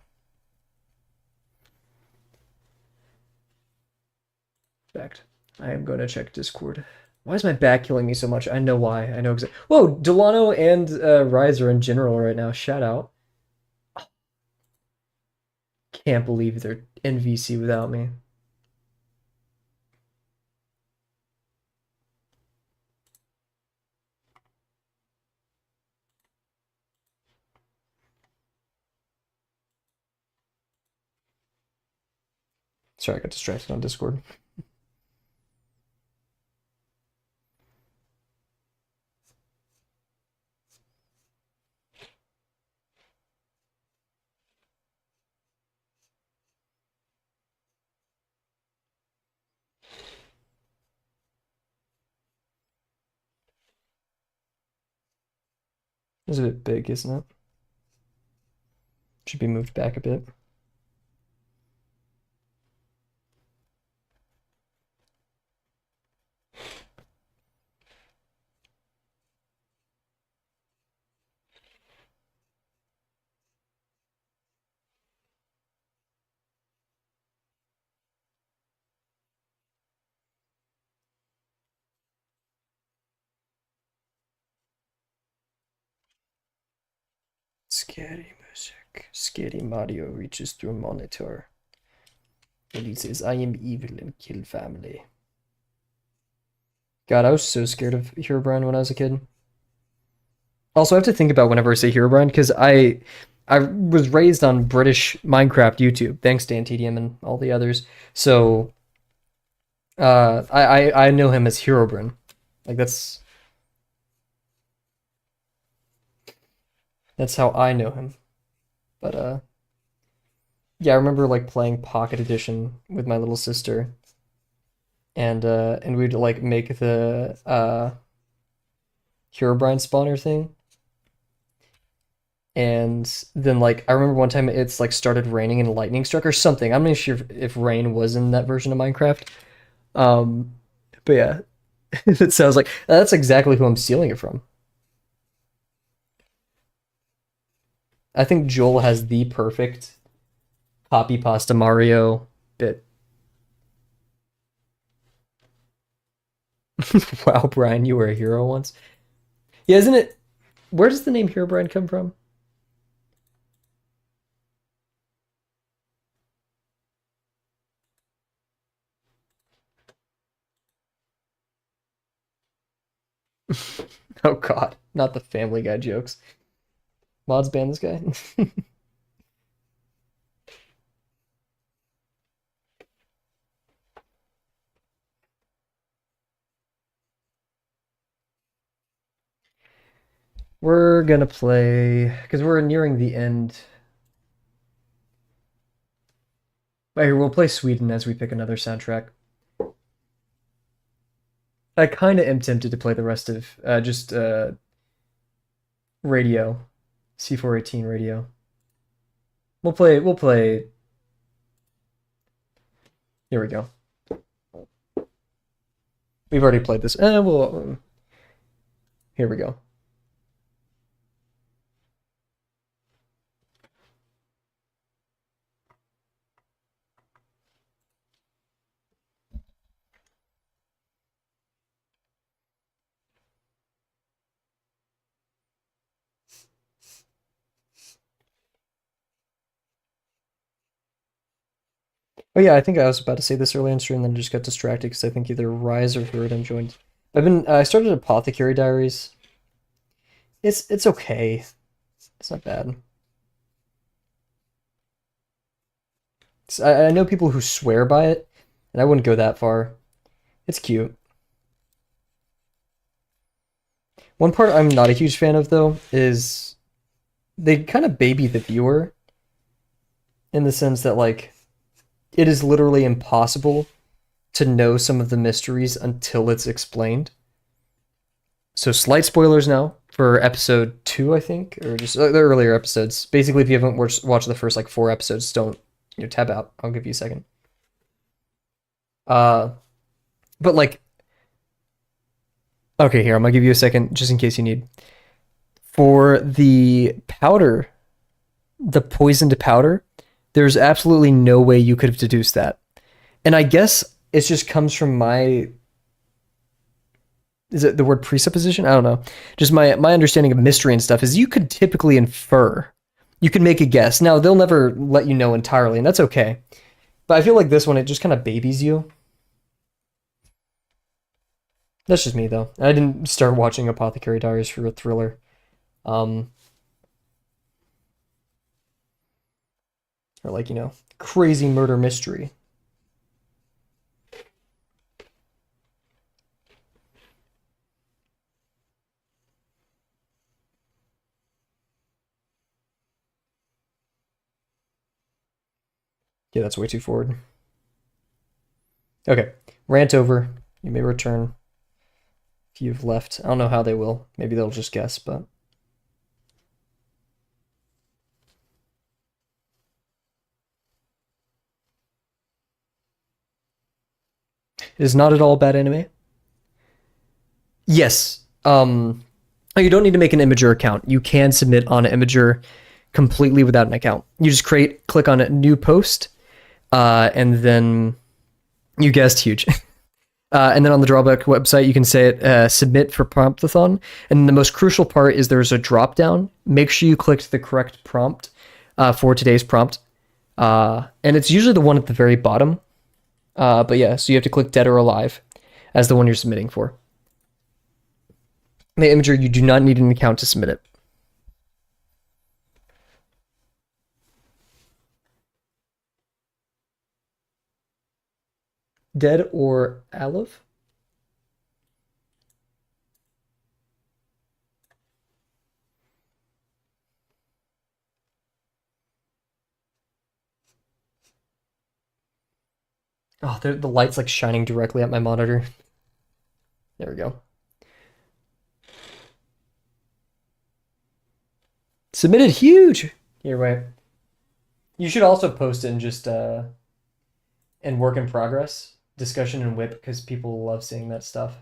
In fact, I am going to check Discord. Why is my back killing me so much? I know why. I know exactly. Whoa, Delano and Riser in general right now. Shout out. Can't believe they're NVC without me. Sorry, I got distracted on Discord. It's a bit big, isn't it? Should be moved back a bit. Scary music. Scary Mario reaches through monitor. And he says, I am evil and kill family. God, I was so scared of Herobrine when I was a kid. Also, I have to think about whenever I say Herobrine, because I was raised on British Minecraft YouTube, thanks to TDM and all the others. So I know him as Herobrine. Like that's how I know him. But yeah, I remember like playing Pocket Edition with my little sister, and we'd like make the Herobrine spawner thing. And then like I remember one time it's like started raining and lightning struck or something. I'm not sure if rain was in that version of Minecraft. Um, but yeah, it sounds like that's exactly who I'm stealing it from. I think Joel has the perfect copy pasta Mario bit. Wow, Brian, you were a hero once. Yeah, isn't it? Where does the name Hero Brian come from? Oh God, not the Family Guy jokes. Mods ban this guy. We're gonna play because we're nearing the end. Right here, we'll play Sweden as we pick another soundtrack. I kind of am tempted to play the rest of just radio, C418 radio. We'll play. Here we go. We've already played this. Here we go. Oh yeah, I think I was about to say this earlier in stream, then just got distracted because I think either Rise or Viridian joined. I started Apothecary Diaries. It's okay. It's not bad. I know people who swear by it, and I wouldn't go that far. It's cute. One part I'm not a huge fan of though is they kind of baby the viewer in the sense that like it is literally impossible to know some of the mysteries until it's explained. So slight spoilers now for episode 2, I think, or just the earlier episodes. Basically, if you haven't watched the first like 4 episodes, don't tab out. I'll give you a second. But like, okay, here I'm gonna give you a second just in case you need. For the powder, the poisoned powder, there's absolutely no way you could have deduced that. And I guess it just comes from my, is it the word presupposition? I don't know. Just my understanding of mystery and stuff is you could typically infer. You can make a guess. Now, they'll never let you know entirely, and that's okay. But I feel like this one, it just kind of babies you. That's just me, though. I didn't start watching Apothecary Diaries for a thriller. Or like, crazy murder mystery. Yeah, that's way too forward. Okay, rant over. You may return if you've left. I don't know how they will. Maybe they'll just guess, but... It is not at all bad anime. Yes. You don't need to make an Imager account. You can submit on an Imager completely without an account. You just click on a new post, and then you guessed huge. And then on the Drawabox website, you can say it submit for Promptathon. And the most crucial part is there's a drop down. Make sure you clicked the correct prompt for today's prompt. And it's usually the one at the very bottom. But yeah, so you have to click dead or alive as the one you're submitting for. The imager, you do not need an account to submit it. Dead or alive? Oh, the light's like shining directly at my monitor. There we go. Submitted huge. Here, wait. You should also post it in just in work in progress discussion and whip because people love seeing that stuff.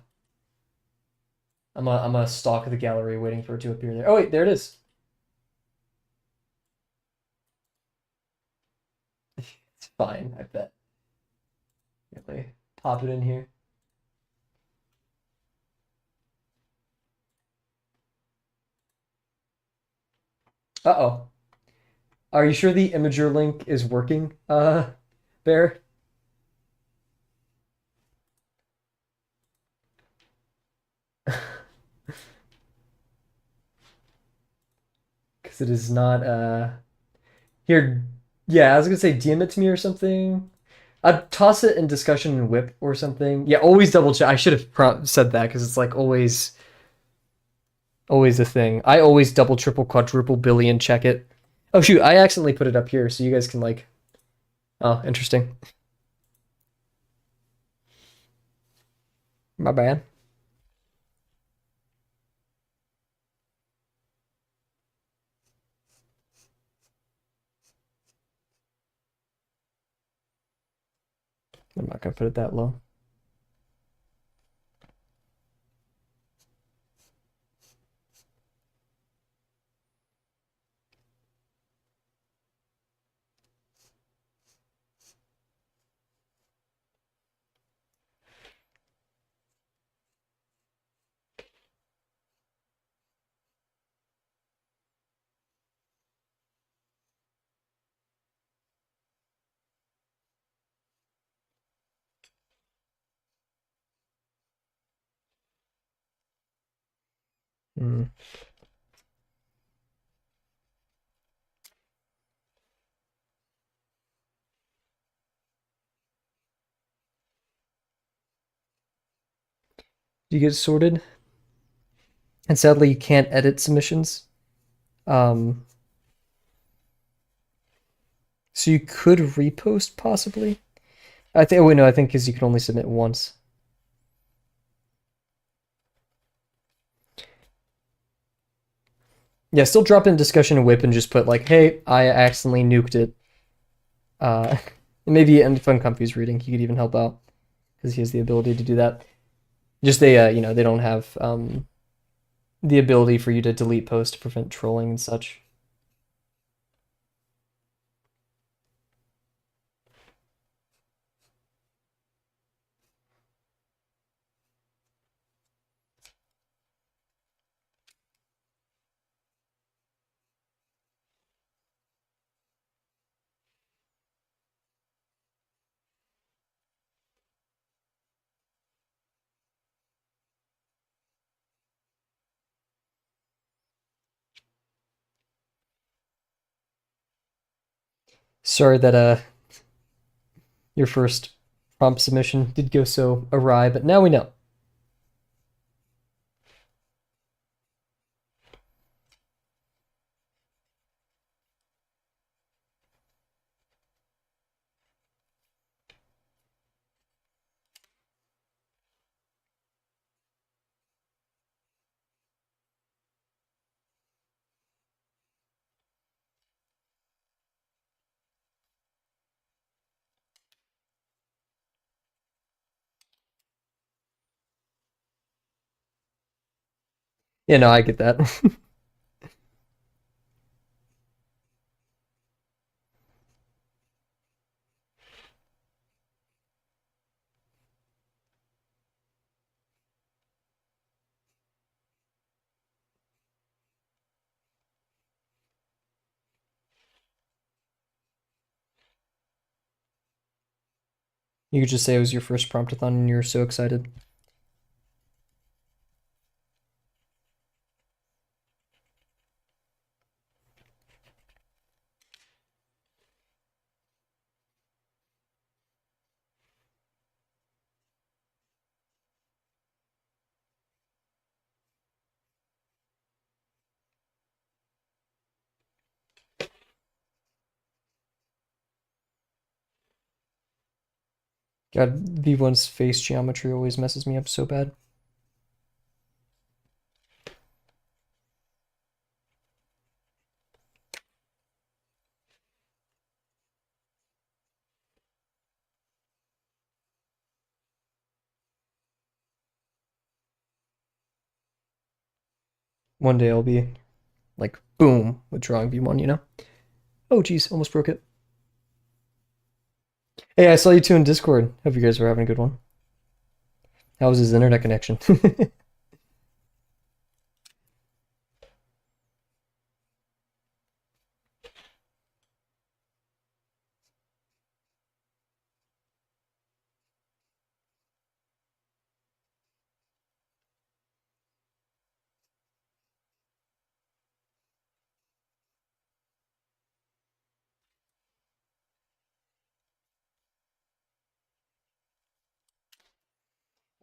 I'm a stalk of the gallery waiting for it to appear there. Oh wait, there it is. It's fine, I bet. Really pop it in here. Uh-oh. Are you sure the imager link is working, Bear? Because it is not, here, yeah, I was gonna say DM it to me or something. I'd toss it in discussion and whip or something. Yeah, always double check. I should have said that because it's like always a thing. I always double, triple, quadruple, billion check it. Oh shoot, I accidentally put it up here so you guys can like, oh, interesting. My bad. I'm not gonna put it that low. Mm. You get sorted, and sadly you can't edit submissions. Um, so you could repost possibly. I think. Oh wait, no, I think because you can only submit once. Yeah, still drop in discussion and whip and just put like, hey, I accidentally nuked it. Uh, maybe and Fun Comfy's reading, he could even help out because he has the ability to do that. Just they, they don't have the ability for you to delete posts to prevent trolling and such. Sorry that your first prompt submission did go so awry, but now we know. Yeah, no, I get that. You could just say it was your first Promptathon and you're so excited. God, V1's face geometry always messes me up so bad. One day I'll be like, boom, with drawing V1, you know? Oh, geez, almost broke it. Hey, I saw you two in Discord. Hope you guys were having a good one. How was his internet connection?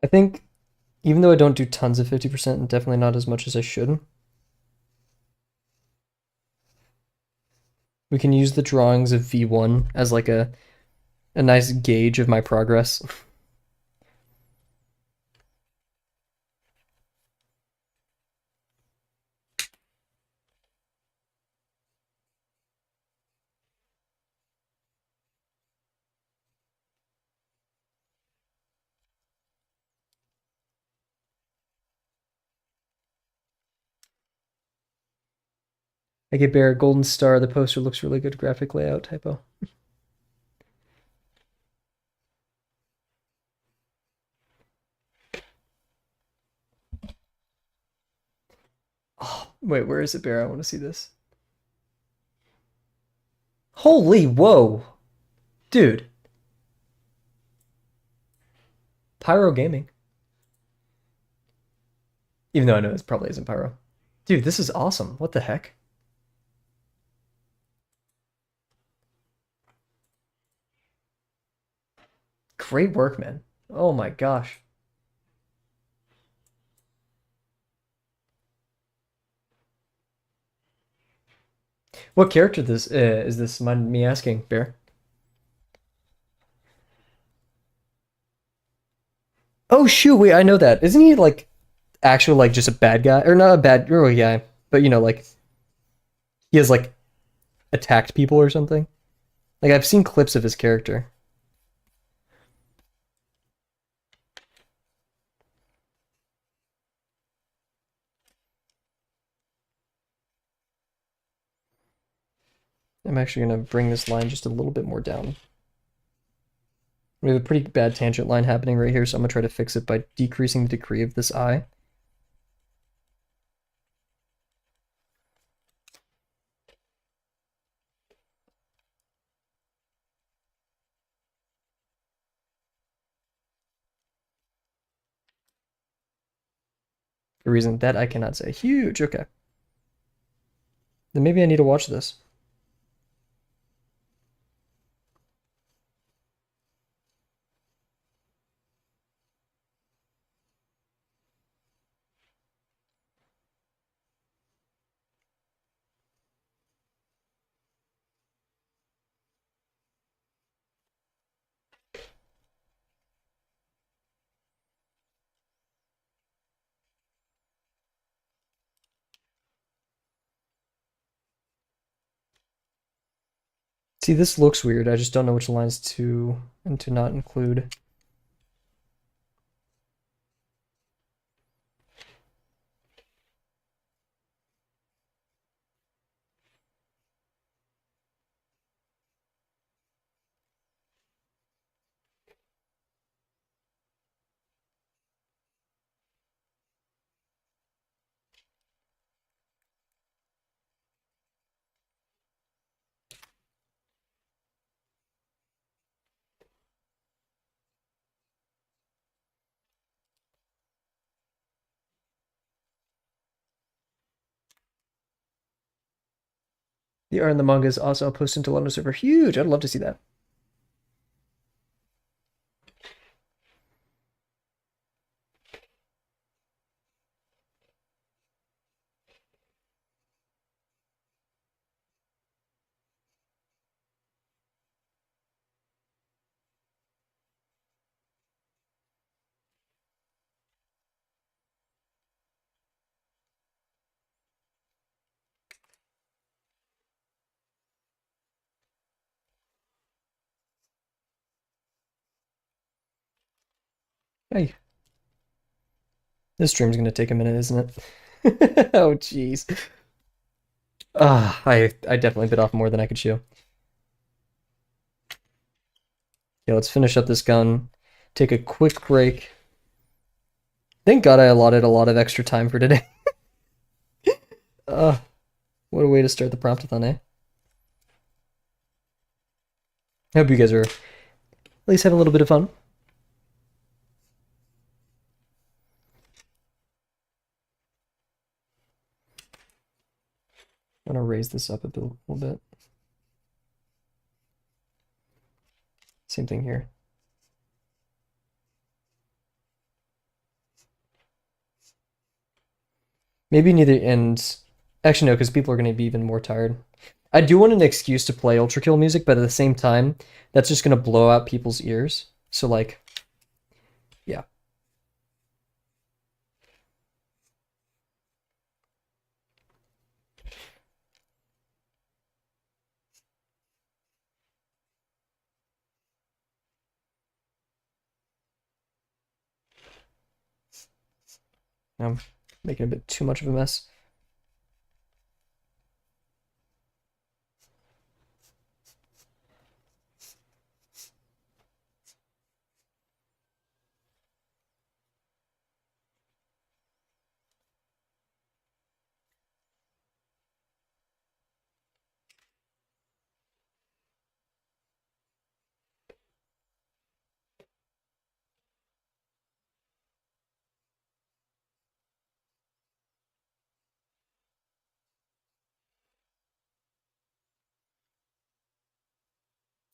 I think even though I don't do tons of 50%, and definitely not as much as I should, we can use the drawings of V1 as like a nice gauge of my progress. I get Bear Golden Star. The poster looks really good. Graphic layout typo. Oh, wait, where is it, Bear? I want to see this. Holy whoa, dude! Pyro Gaming. Even though I know it probably isn't Pyro. Dude, this is awesome. What the heck? Great work, man. Oh my gosh. What character this is this? Mind me asking, Bear? Oh shoot, wait, I know that. Isn't he like actual like just a bad guy or not a bad really guy, but you know like he has like attacked people or something? Like I've seen clips of his character. I'm actually gonna bring this line just a little bit more down. We have a pretty bad tangent line happening right here, so I'm gonna try to fix it by decreasing the degree of this eye. For a reason that I cannot say. Huge, okay. Then maybe I need to watch this. See, this looks weird. I just don't know which lines to and to not include. The art in the manga is also posted into London server. Huge. I'd love to see that. Hey, this stream's gonna take a minute, isn't it? Oh, jeez. I definitely bit off more than I could chew. Yeah, let's finish up this gun. Take a quick break. Thank God I allotted a lot of extra time for today. uh, what a way to start the Promptathon, eh? I hope you guys are at least having a little bit of fun. I'm gonna raise this up a little bit. Same thing here. Maybe neither ends. Actually, no, because people are going to be even more tired. I do want an excuse to play Ultra Kill music, but at the same time, that's just going to blow out people's ears. So, like, yeah. I'm making a bit too much of a mess.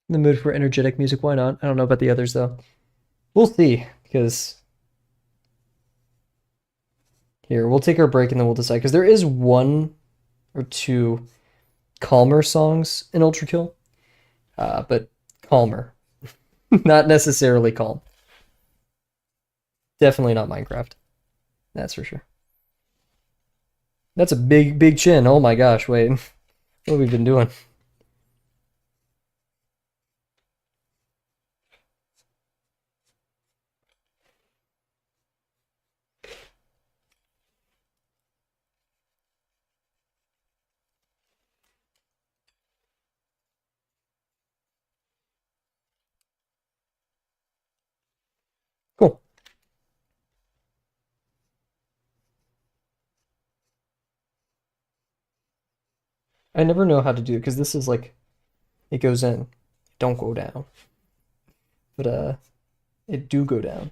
In the mood for energetic music, why not? I don't know about the others, though. We'll see, because here, we'll take our break and then we'll decide, because there is one or two calmer songs in Ultra Kill, but calmer. Not necessarily calm. Definitely not Minecraft. That's for sure. That's a big, big chin. Oh my gosh, wait. What have we been doing? Cool. I never know how to do it because this is like it goes in. Don't go down. But it do go down.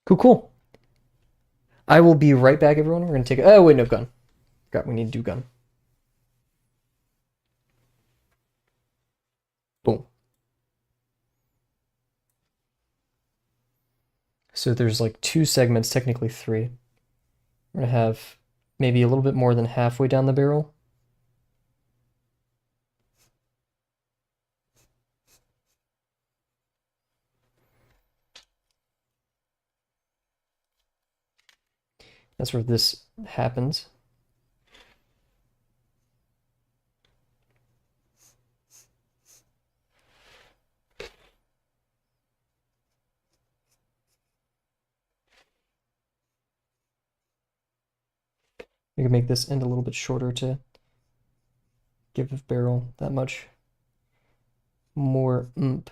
Cool, cool. I will be right back, everyone. We're gonna take oh wait, no gun. God, we need to do gun. Boom. So there's like two segments, technically three. We're gonna have maybe a little bit more than halfway down the barrel. That's where this happens. We can make this end a little bit shorter to give the barrel that much more oomph.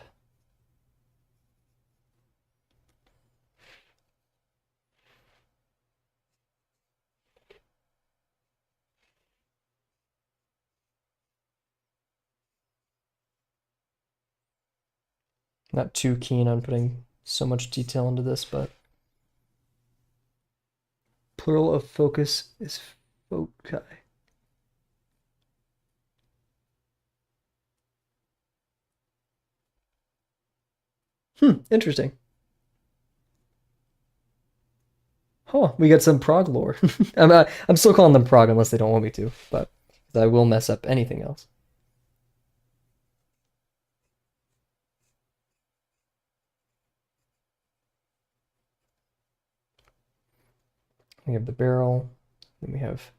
Not too keen on putting so much detail into this, but plural of focus is foci. Interesting. Huh, we got some Prague lore. I'm still calling them Prague unless they don't want me to, but I will mess up anything else. We have the barrel, then we have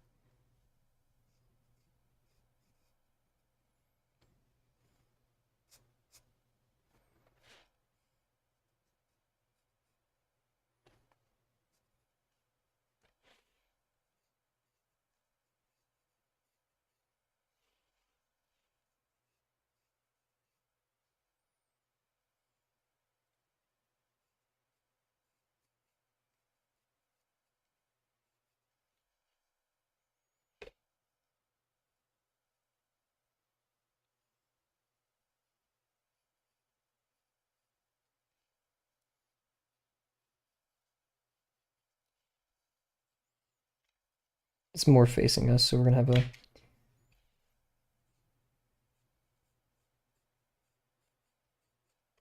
it's more facing us, so we're gonna have a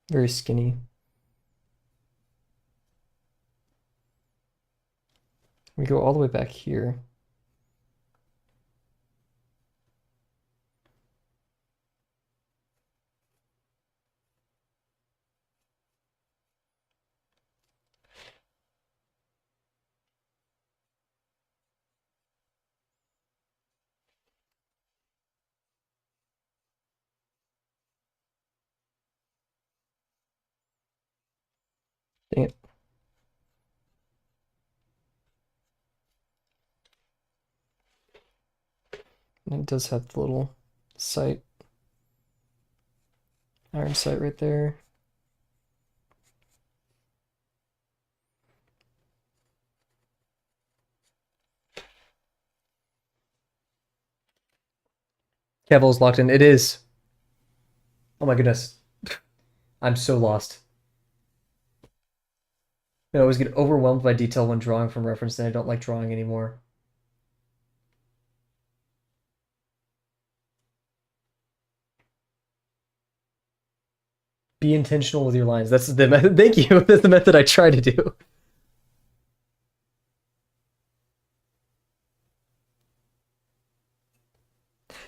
very skinny. We go all the way back here. Dang it. And it does have the little sight, iron sight right there. Kavel's locked in. It is. Oh my goodness. I'm so lost. I always get overwhelmed by detail when drawing from reference, and I don't like drawing anymore. Be intentional with your lines. That's the method. Thank you. That's the method I try to do.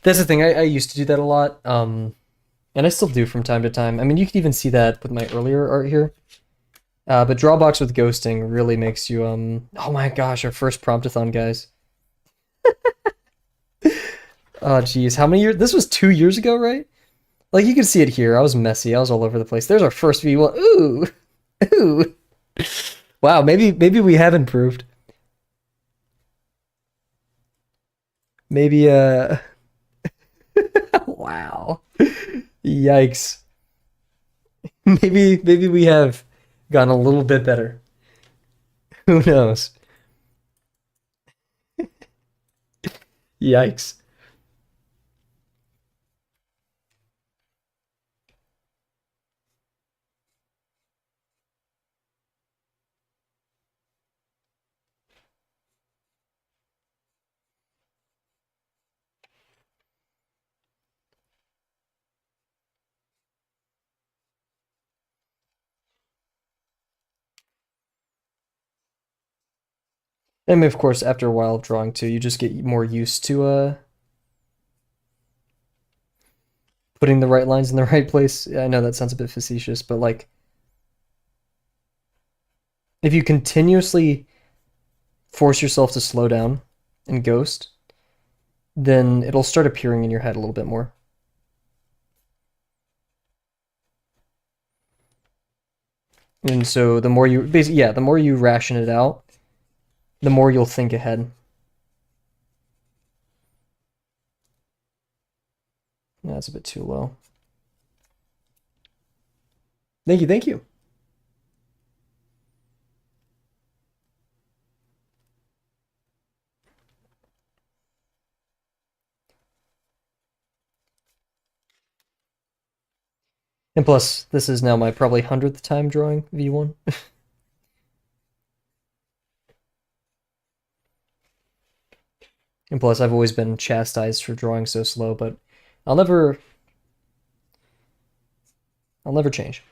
That's the thing. I used to do that a lot. And I still do from time to time. I mean, you can even see that with my earlier art here. But Drawabox with ghosting really makes you, oh my gosh, our first Promptathon, guys. Oh, geez. How many years? This was 2 years ago, right? Like, you can see it here. I was messy. I was all over the place. There's our first V1. Ooh. Ooh. Wow, maybe we have improved. Maybe, wow. Yikes. Maybe we have gone a little bit better. Who knows? Yikes. And of course, after a while of drawing too, you just get more used to putting the right lines in the right place. I know that sounds a bit facetious, but like if you continuously force yourself to slow down and ghost, then it'll start appearing in your head a little bit more. And so the more you basically, yeah, the more you ration it out, the more you'll think ahead. That's a bit too low. Thank you, thank you. And plus, this is now my probably 100th time drawing V1. And plus, I've always been chastised for drawing so slow, but I'll never change.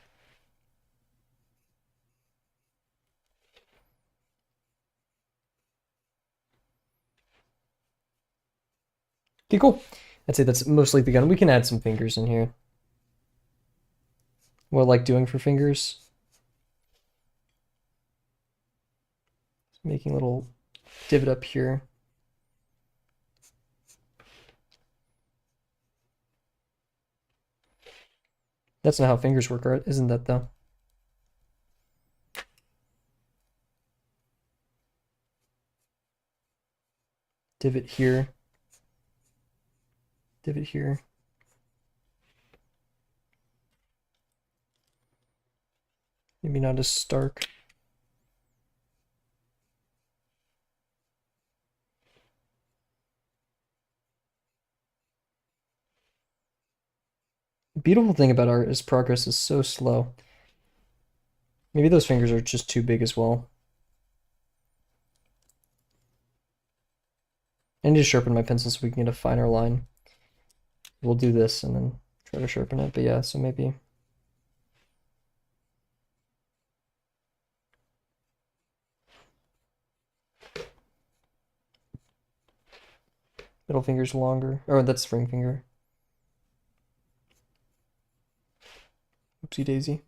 Okay, cool. I'd say that's mostly the gun. We can add some fingers in here. What I like doing for fingers? Making a little divot up here. That's not how fingers work, right? Isn't that though? Divot here. Divot here. Maybe not as stark. The beautiful thing about art is progress is so slow. Maybe those fingers are just too big as well. I need to sharpen my pencil so we can get a finer line. We'll do this and then try to sharpen it, but yeah, so maybe. Middle finger's longer. Oh, that's ring finger. Oopsie daisy.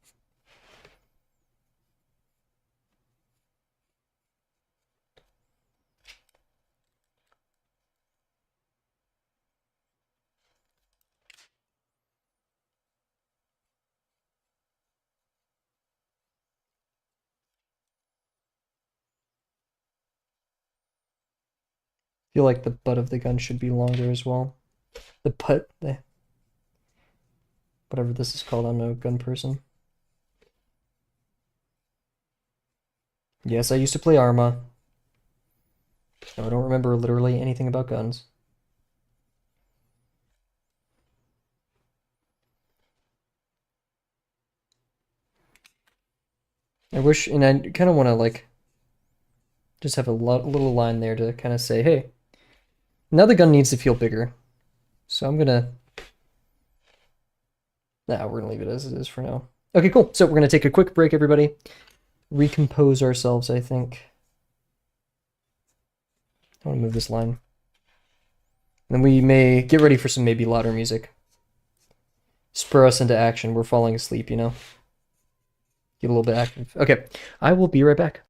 Feel like the butt of the gun should be longer as well. The butt, whatever this is called, I'm no gun person. Yes, I used to play Arma. No, I don't remember literally anything about guns. I wish, and I kind of want to like just have a little line there to kind of say, hey, now the gun needs to feel bigger. So I'm gonna, we're gonna leave it as it is for now. Okay, cool. So we're gonna take a quick break, everybody. Recompose ourselves, I think. I want to move this line. And then we may get ready for some maybe louder music. Spur us into action. We're falling asleep, you know? Get a little bit active. Okay, I will be right back.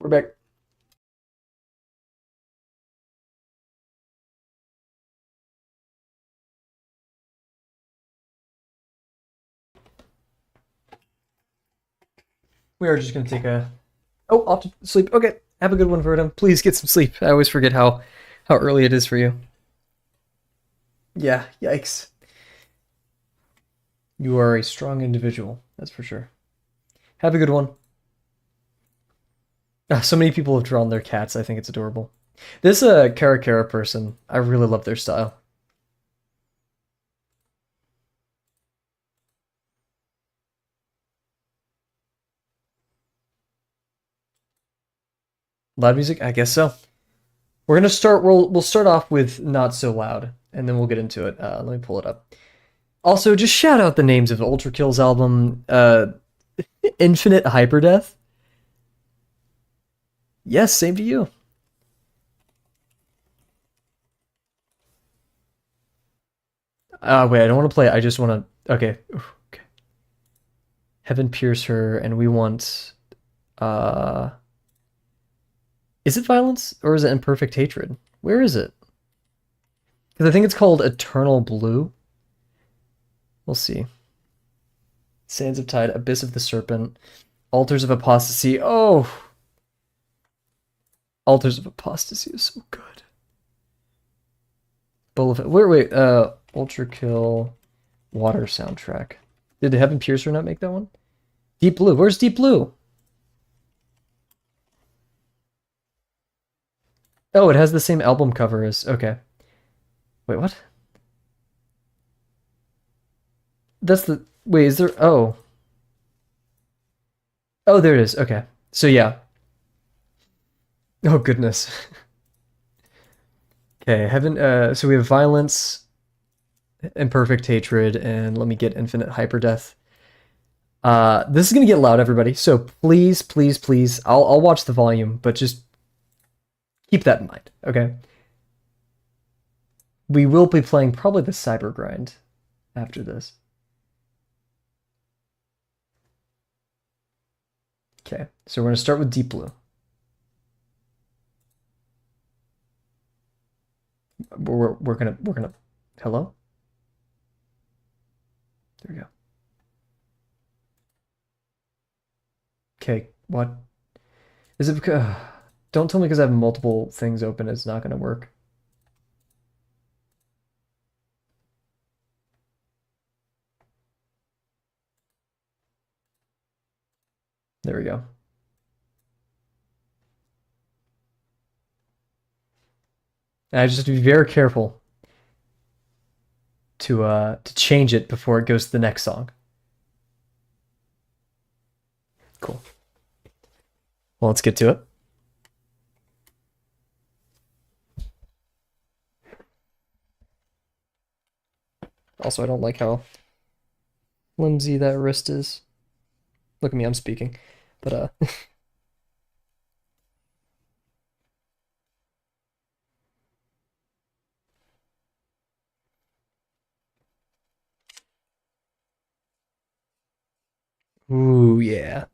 We're back. We are just gonna take a off to sleep. Okay, have a good one, Verdum. Please get some sleep. I always forget how early it is for you. Yeah, yikes. You are a strong individual, that's for sure. Have a good one. So many people have drawn their cats. I think it's adorable. This Karakara person, I really love their style. Loud music? I guess so. We're gonna start. We'll start off with not so loud, and then we'll get into it. Let me pull it up. Also, just shout out the names of Ultra Kill's album, Infinite Hyperdeath. Yes, same to you. Wait, I don't want to play it. I just want to. Okay. Okay. Heaven pierce her, and we want. Uh, is it violence or is it imperfect hatred? Where is it? Because I think it's called Eternal Blue. We'll see. Sands of Tide, Abyss of the Serpent, Altars of Apostasy. Oh, Altars of Apostasy is so good. Wait, Ultra Kill, Water soundtrack. Did Heaven Piercer not make that one? Deep Blue. Where's Deep Blue? Oh, it has the same album cover as. Okay. Wait, what? That's the. Wait, is there. Oh. Oh, there it is. Okay. So, yeah. Oh, goodness. Okay, Heaven. So we have Violence, Imperfect Hatred, and let me get Infinite Hyperdeath. This is gonna get loud, everybody. So please, please, please, I'll watch the volume, but just keep that in mind, okay? We will be playing probably the Cyber Grind after this. Okay, so we're gonna start with Deep Blue. We're gonna. Hello. There we go. Okay, what? Is it because... Don't tell me because I have multiple things open it's not going to work. There we go. And I just have to be very careful to change it before it goes to the next song. Cool. Well, let's get to it. Also, I don't like how flimsy that wrist is. Look at me, I'm speaking. But, ooh, yeah.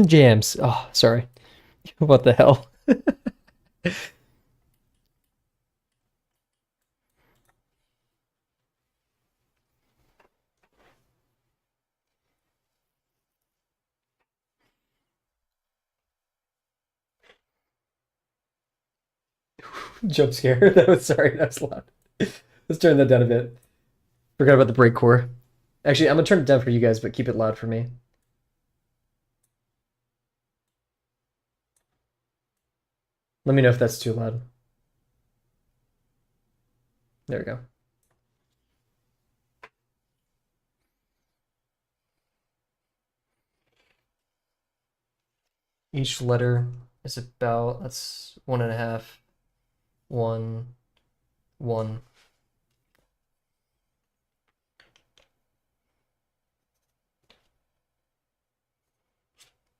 Jams. Oh, sorry. What the hell? Jump scare. That was sorry, that was loud. Let's turn that down a bit. Forgot about the breakcore. Actually, I'm gonna turn it down for you guys, but keep it loud for me. Let me know if that's too loud. There we go. Each letter is about, that's 1.5, 1, 1.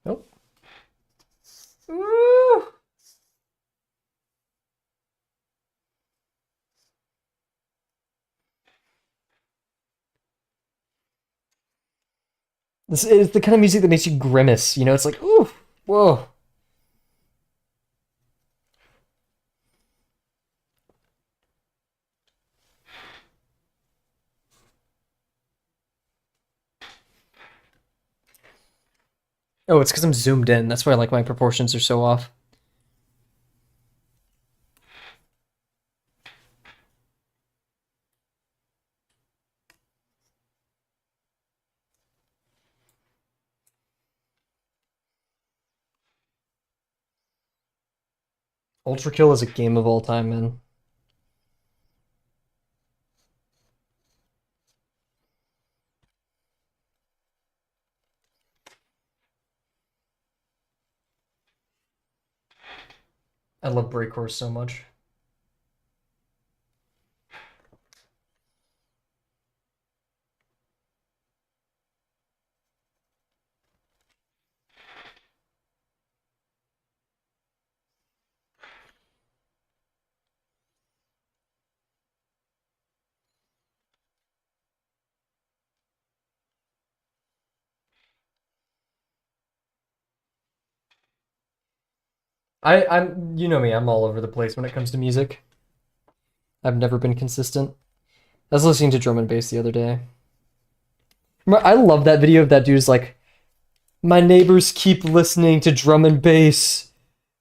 Nope. Woo! This is the kind of music that makes you grimace, you know? It's like, ooh, whoa. Oh, it's because I'm zoomed in. That's why like my proportions are so off. Ultra Kill is a game of all time, man. I love Break Horse so much. I'm you know me, I'm all over the place when it comes to music. I've never been consistent. I was listening to drum and bass the other day. I love that video of that dude's like, my neighbors keep listening to drum and bass,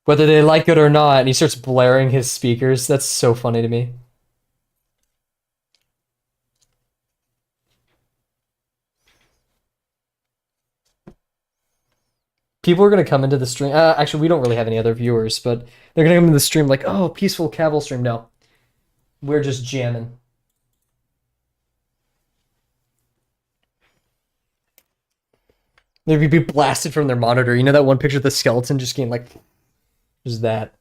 whether they like it or not, and he starts blaring his speakers. That's so funny to me. People are gonna come into the stream. Actually, we don't really have any other viewers, but they're gonna come into the stream like, oh, peaceful Kavel stream. No, we're just jamming. They'd be blasted from their monitor. You know that one picture of the skeleton just getting like, just that.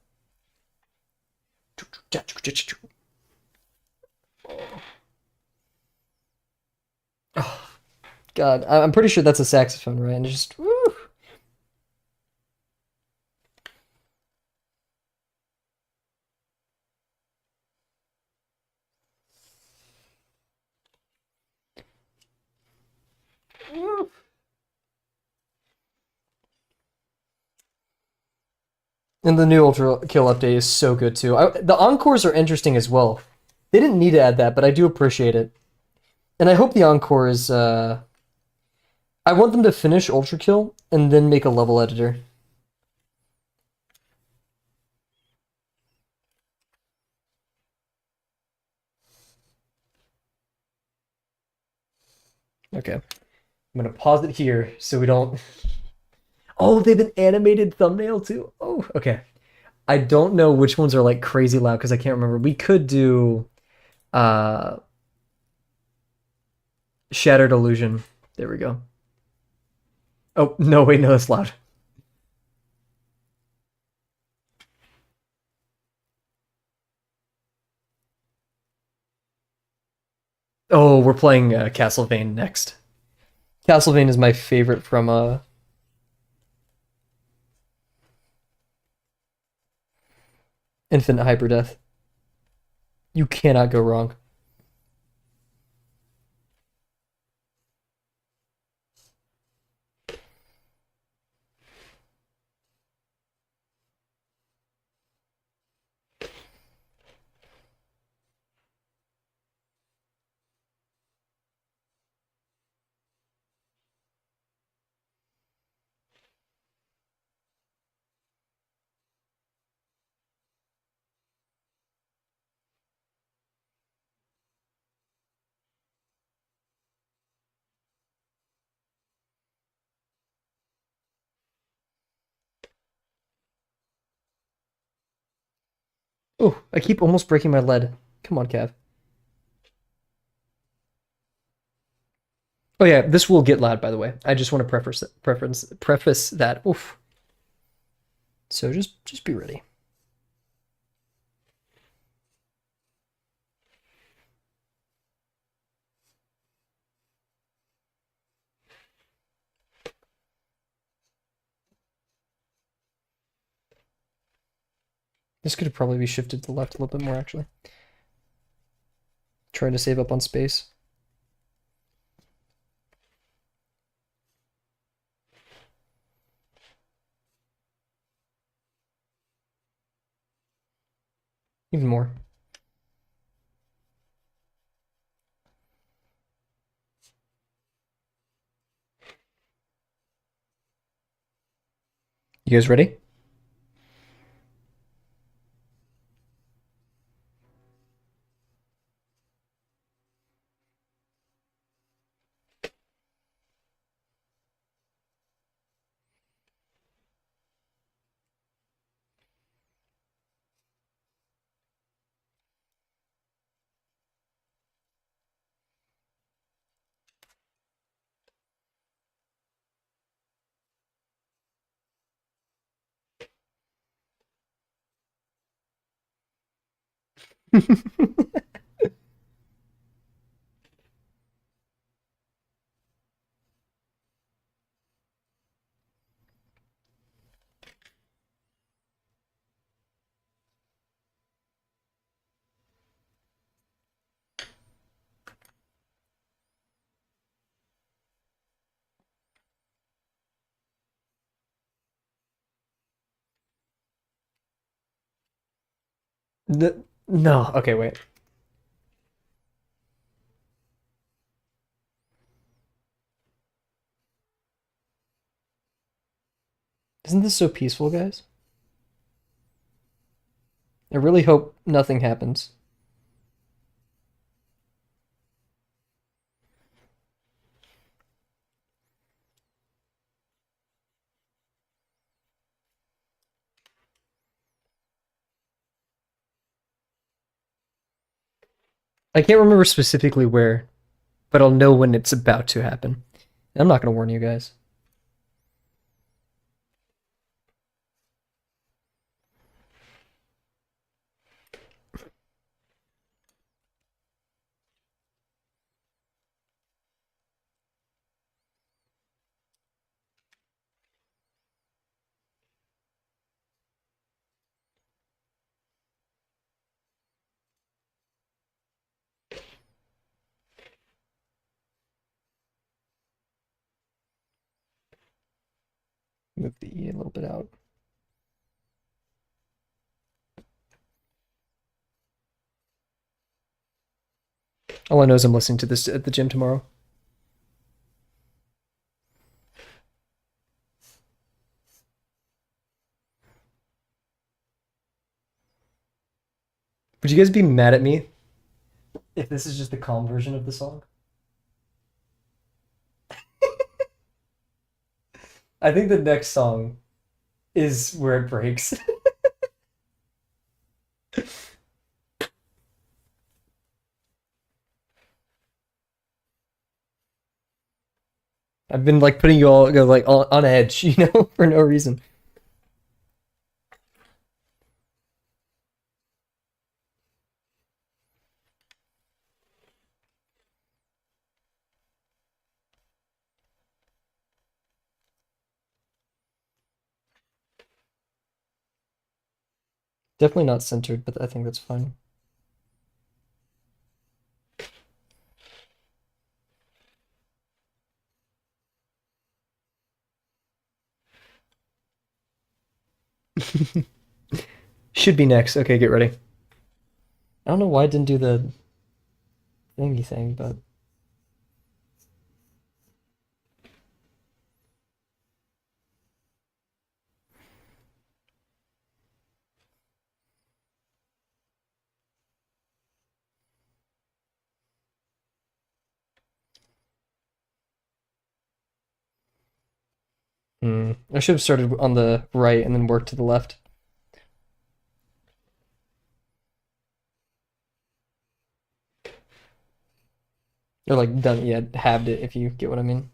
Oh, God, I'm pretty sure that's a saxophone, right? And just, woo. And the new Ultra Kill update is so good too. The encores are interesting as well. They didn't need to add that, but I do appreciate it. And I hope the encore is. I want them to finish Ultra Kill and then make a level editor. Okay. I'm gonna pause it here so we don't. Oh, they have an animated thumbnail too. Oh, okay. I don't know which ones are like crazy loud because I can't remember. We could do uh Shattered Illusion. There we go. Oh, no, wait, no, that's loud. Oh, we're playing Castlevania next. Castlevania is my favorite from Infinite Hyperdeath. You cannot go wrong. Oh, I keep almost breaking my lead. Come on, Cav. Oh yeah, this will get loud, by the way. I just want to preface that. Oof. So just be ready. This could probably be shifted to the left a little bit more, actually. Trying to save up on space. Even more. You guys ready? No, okay, wait. Isn't this so peaceful, guys? I really hope nothing happens. I can't remember specifically where, but I'll know when it's about to happen. I'm not going to warn you guys. Move the E a little bit out. All I know is I'm listening to this at the gym tomorrow. Would you guys be mad at me if this is just the calm version of the song? I think the next song is where it breaks. I've been like putting you all like on edge, you know, for no reason. Definitely not centered, but I think that's fine. Should be next. Okay, get ready. I don't know why I didn't do the thingy thing, but I should have started on the right and then worked to the left. Or like done, yeah, halved it if you get what I mean.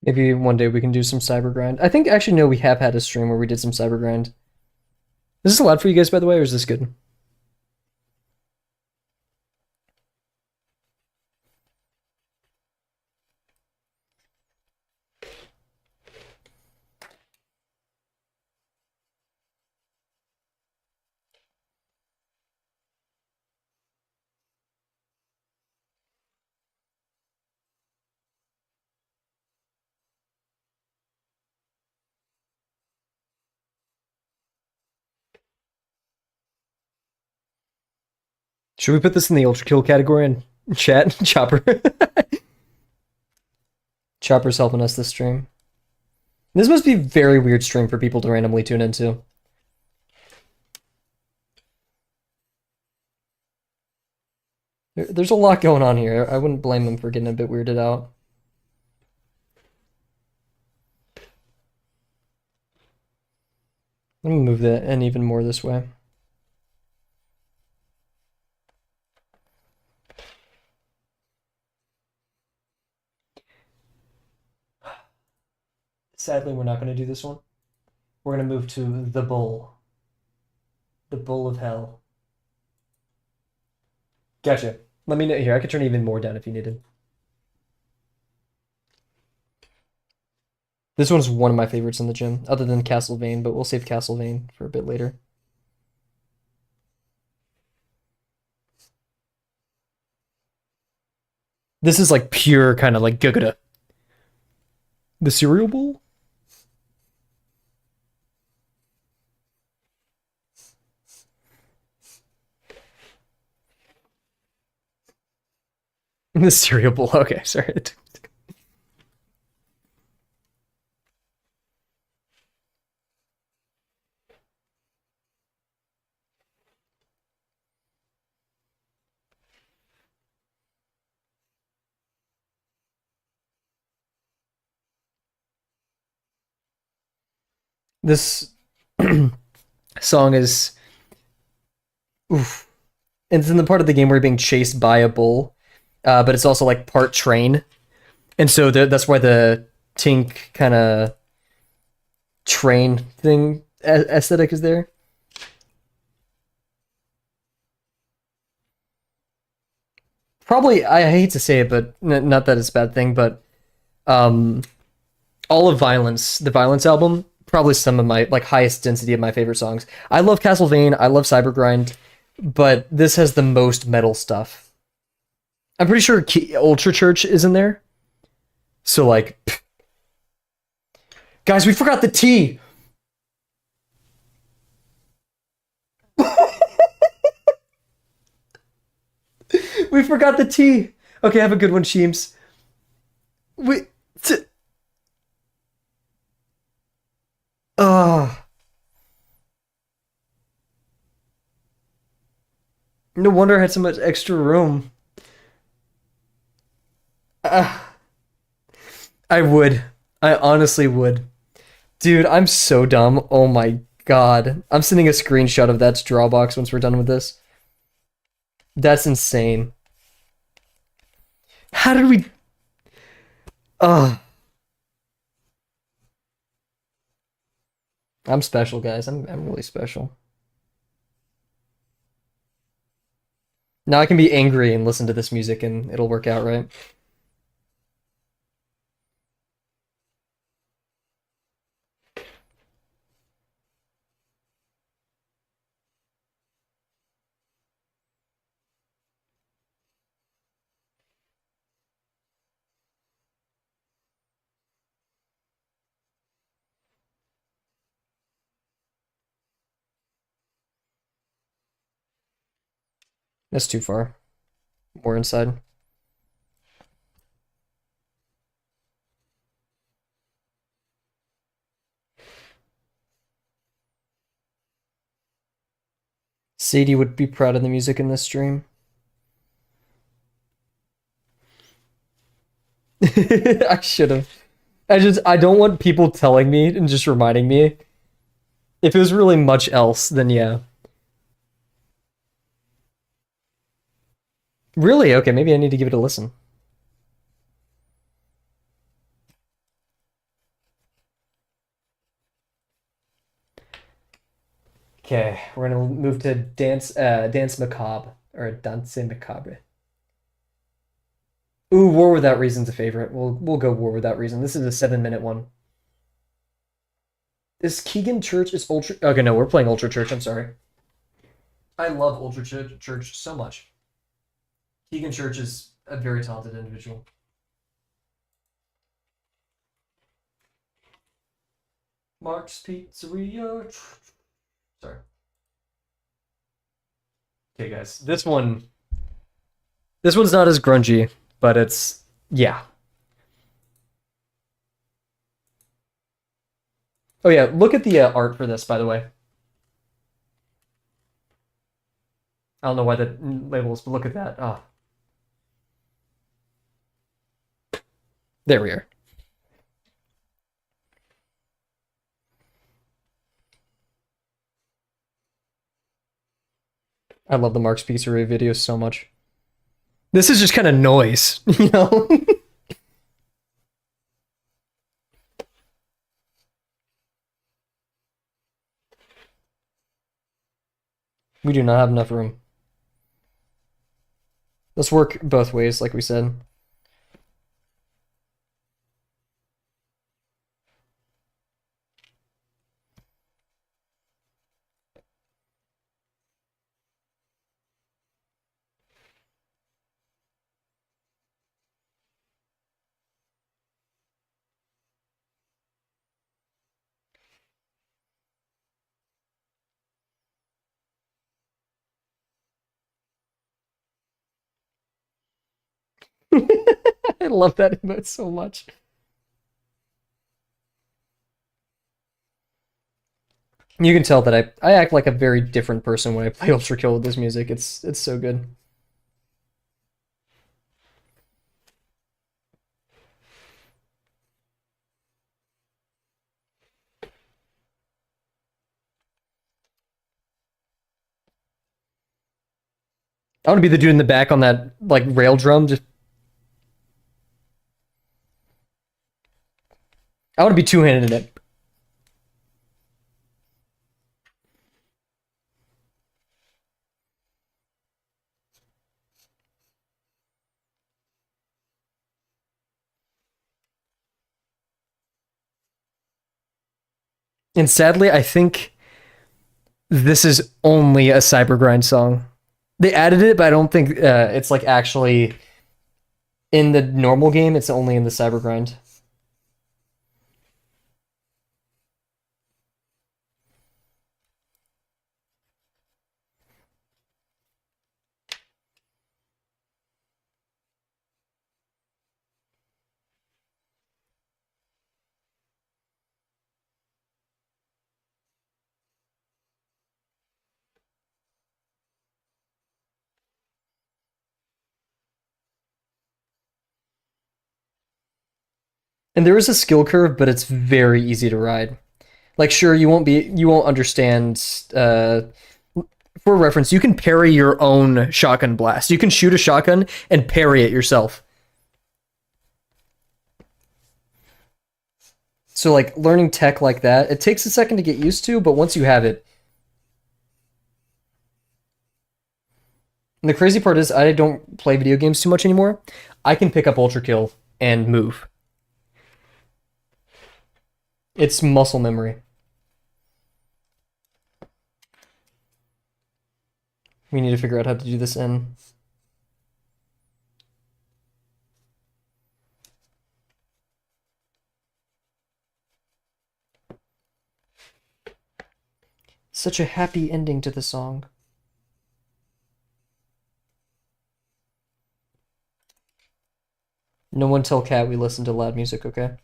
Maybe one day we can do some cyber grind. I think actually no, we have had a stream where we did some cyber grind. Is this allowed for you guys, by the way, or is this good? Should we put this in the ultra kill category in chat? Chopper. Chopper's helping us this stream. This must be a very weird stream for people to randomly tune into. There's a lot going on here. I wouldn't blame them for getting a bit weirded out. Let me move that and even more this way. Sadly, we're not going to do this one. We're going to move to the bull. The bull of hell. Gotcha. Let me know here. I could turn even more down if you needed. This one's one of my favorites in the gym, other than Castlevania, but we'll save Castlevania for a bit later. This is like pure kind of like Gugada. The cereal bowl? The cereal bowl. Okay, sorry. This song is oof. And it's in the part of the game where you're being chased by a bull, but it's also like part train, and so that's why the Tink kind of train thing aesthetic is there. Probably, I hate to say it, but not that it's a bad thing, but um, all of Violence, the Violence album, probably some of my like highest density of my favorite songs. I love Castlevania, I love Cybergrind, but this has the most metal stuff. I'm pretty sure Ultra Church is in there. So like, guys, we forgot the T. We forgot the T. Okay, have a good one, Sheems. We. Ah. No wonder I had so much extra room. Uh, I would. I honestly would. Dude, I'm so dumb. Oh my god. I'm sending a screenshot of that to Drawabox once we're done with this. That's insane. How did we... Ugh. I'm special, guys. I'm really special. Now I can be angry and listen to this music and it'll work out, right? That's too far. More inside. Sadie would be proud of the music in this stream. I should have. I don't want people telling me and just reminding me. If it was really much else, then yeah. Really? Okay, maybe I need to give it a listen. Okay, we're gonna move to Dance Macabre or Danse Macabre. Ooh, War Without Reason's a favorite. We'll go War Without Reason. This is a 7-minute one. Is Keegan Church is Ultra? Okay, no, we're playing Ultra Church. I'm sorry. I love Ultra Church so much. Keegan Church is a very talented individual. Mark's Pizzeria. Sorry. Okay, guys. This one's not as grungy, but it's yeah. Oh yeah, look at the art for this, by the way. I don't know why that labels, but look at that. Ah, there we are. I love the Mark's Pizzeria videos so much. This is just kind of noise, you know? We do not have enough room. Let's work both ways, like we said. I love that emote so much. You can tell that I act like a very different person when I play Ultra Kill with this music. It's so good. I want to be the dude in the back on that like rail drum. Just I want to be two-handed in it. And sadly, I think this is only a Cybergrind song. They added it, but I don't think it's like actually in the normal game. It's only in the Cybergrind. And there is a skill curve, but it's very easy to ride. Like, sure, you won't understand. For reference, you can parry your own shotgun blast. You can shoot a shotgun and parry it yourself. So, like, learning tech like that, it takes a second to get used to, but once you have it. And the crazy part is, I don't play video games too much anymore. I can pick up Ultra Kill and move. It's muscle memory. We need to figure out how to do this in. Such a happy ending to the song. No one tell Cat we listen to loud music, okay?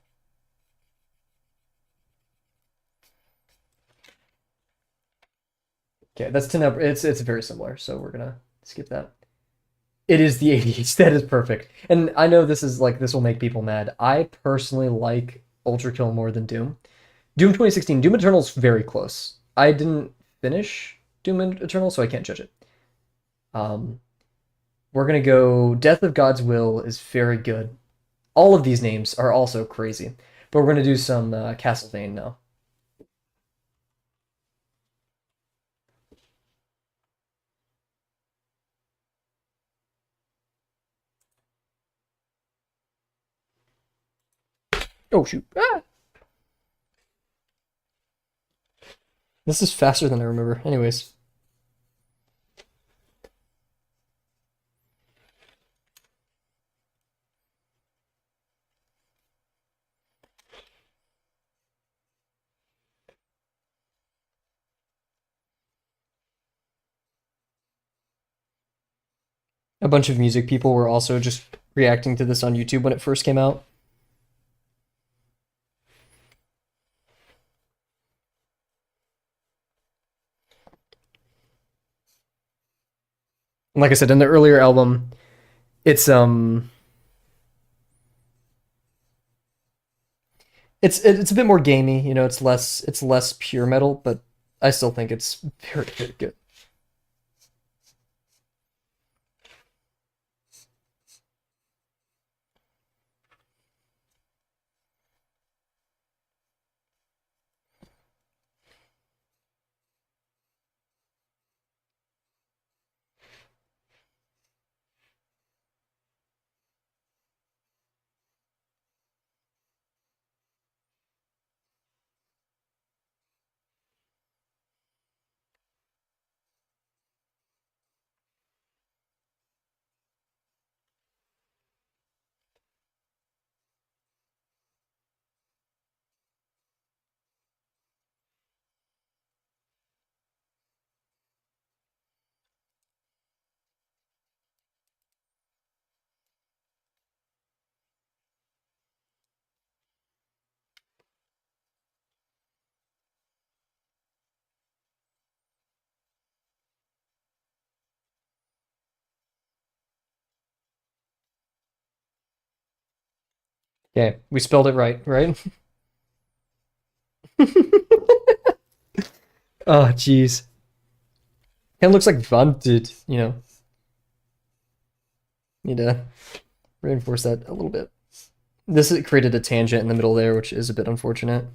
Okay, that's 10 up. It's very similar, so we're gonna skip that. It is the 80s. That is perfect. And I know this will make people mad. I personally like Ultra Kill more than Doom. Doom 2016, Doom Eternal's very close. I didn't finish Doom Eternal, so I can't judge it. Um, we're gonna go Death of God's Will is very good. All of these names are also crazy, but we're gonna do some Castlevania now. Oh shoot. Ah! This is faster than I remember. Anyways. A bunch of music people were also just reacting to this on YouTube when it first came out. And like I said, in the earlier album, it's it's a bit more gamey, you know, it's less pure metal, but I still think it's very, very good. Okay, we spelled it right, right? Oh, jeez. It looks like vaunted, you know. Need to reinforce that a little bit. This created a tangent in the middle there, which is a bit unfortunate.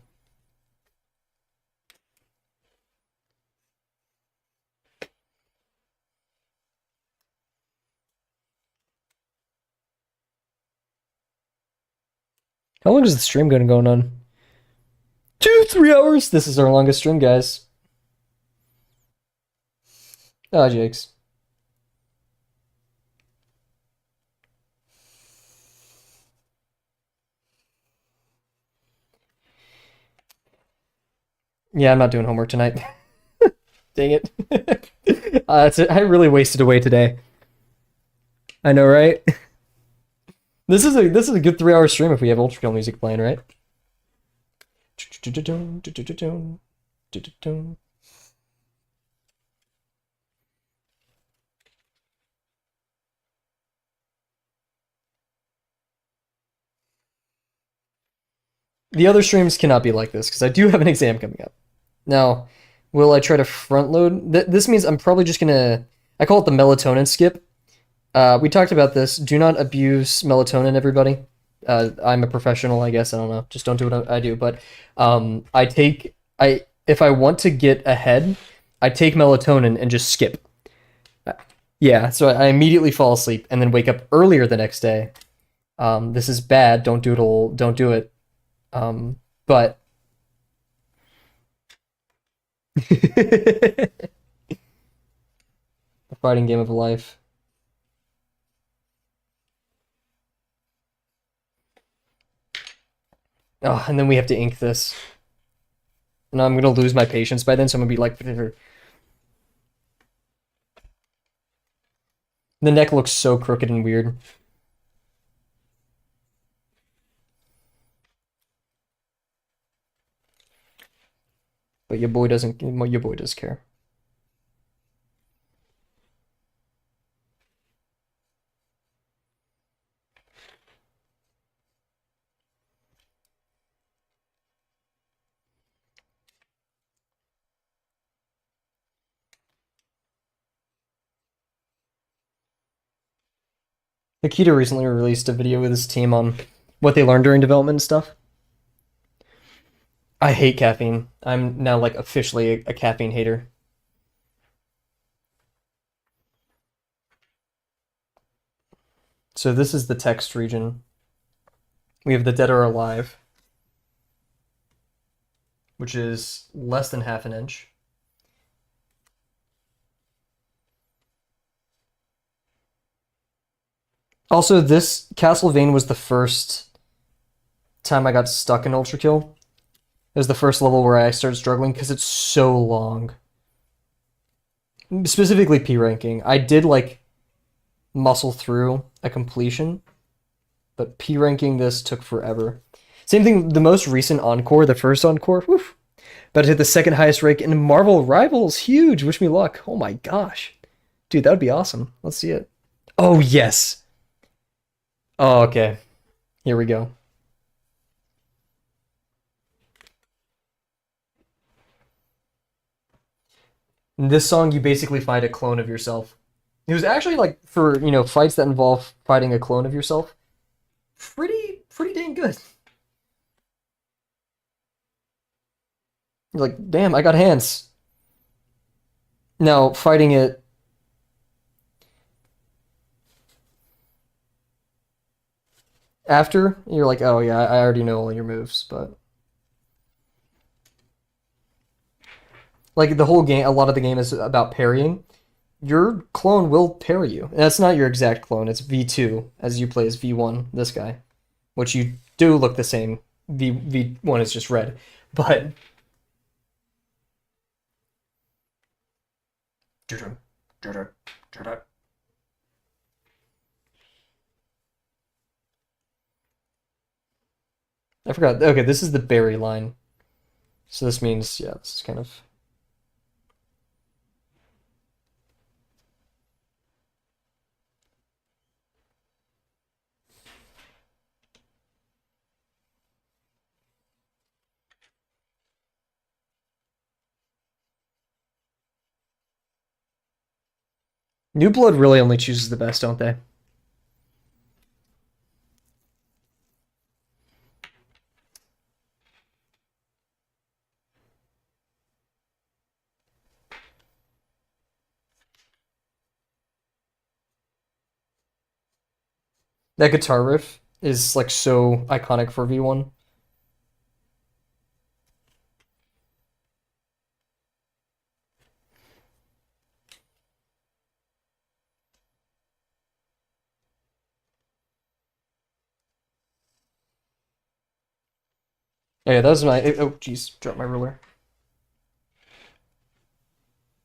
How long is the stream going on? 3 hours? This is our longest stream, guys. Ah, Jakes. Yeah, I'm not doing homework tonight. Dang it. I really wasted away today. I know, right? This is a good 3 hour stream if we have Ultra Kill music playing, right? The other streams cannot be like this because I do have an exam coming up. Now, will I try to front load? This means I'm probably just gonna. I call it the melatonin skip. We talked about this. Do not abuse melatonin, everybody. I'm a professional, I guess. I don't know. Just don't do what I do. But I if I want to get ahead, I take melatonin and just skip. Yeah, so I immediately fall asleep and then wake up earlier the next day. This is bad. Don't do it all. Don't do it. But the fighting game of life. Oh, and then we have to ink this. And I'm gonna lose my patience by then, so I'm gonna be like, the neck looks so crooked and weird. But your boy doesn't. Your boy does care. Akita recently released a video with his team on what they learned during development and stuff. I hate caffeine. I'm now like officially a caffeine hater. So this is the text region. We have the dead or alive. which is less than half an inch. Also, this Castle Vein was the first time I got stuck in Ultra Kill. It was the first level where I started struggling because it's so long. Specifically P ranking. I did like muscle through a completion, but P ranking this took forever. Same thing, the most recent Encore, the first Encore, whew, about to hit the second highest rank in Marvel Rivals. Huge. Wish me luck. Oh my gosh. Dude, that would be awesome. Let's see it. Oh, yes. Oh, okay. Here we go. In this song, you basically fight a clone of yourself. It was actually like for, fights that involve fighting a clone of yourself. Pretty dang good. You're like, damn, I got hands. Now, fighting it after, you're like, oh yeah, I already know all your moves, but like the whole game, a lot of the game is about parrying. Your clone will parry you. And that's not your exact clone, it's V2, as you play as V1, this guy. Which you do look the same. V1 is just red. But I forgot. Okay, this is the berry line. So this means, yeah, this is kind of. New Blood really only chooses the best, don't they? That guitar riff is like so iconic for V1. Oh, yeah, that was my. Oh, jeez, dropped my ruler.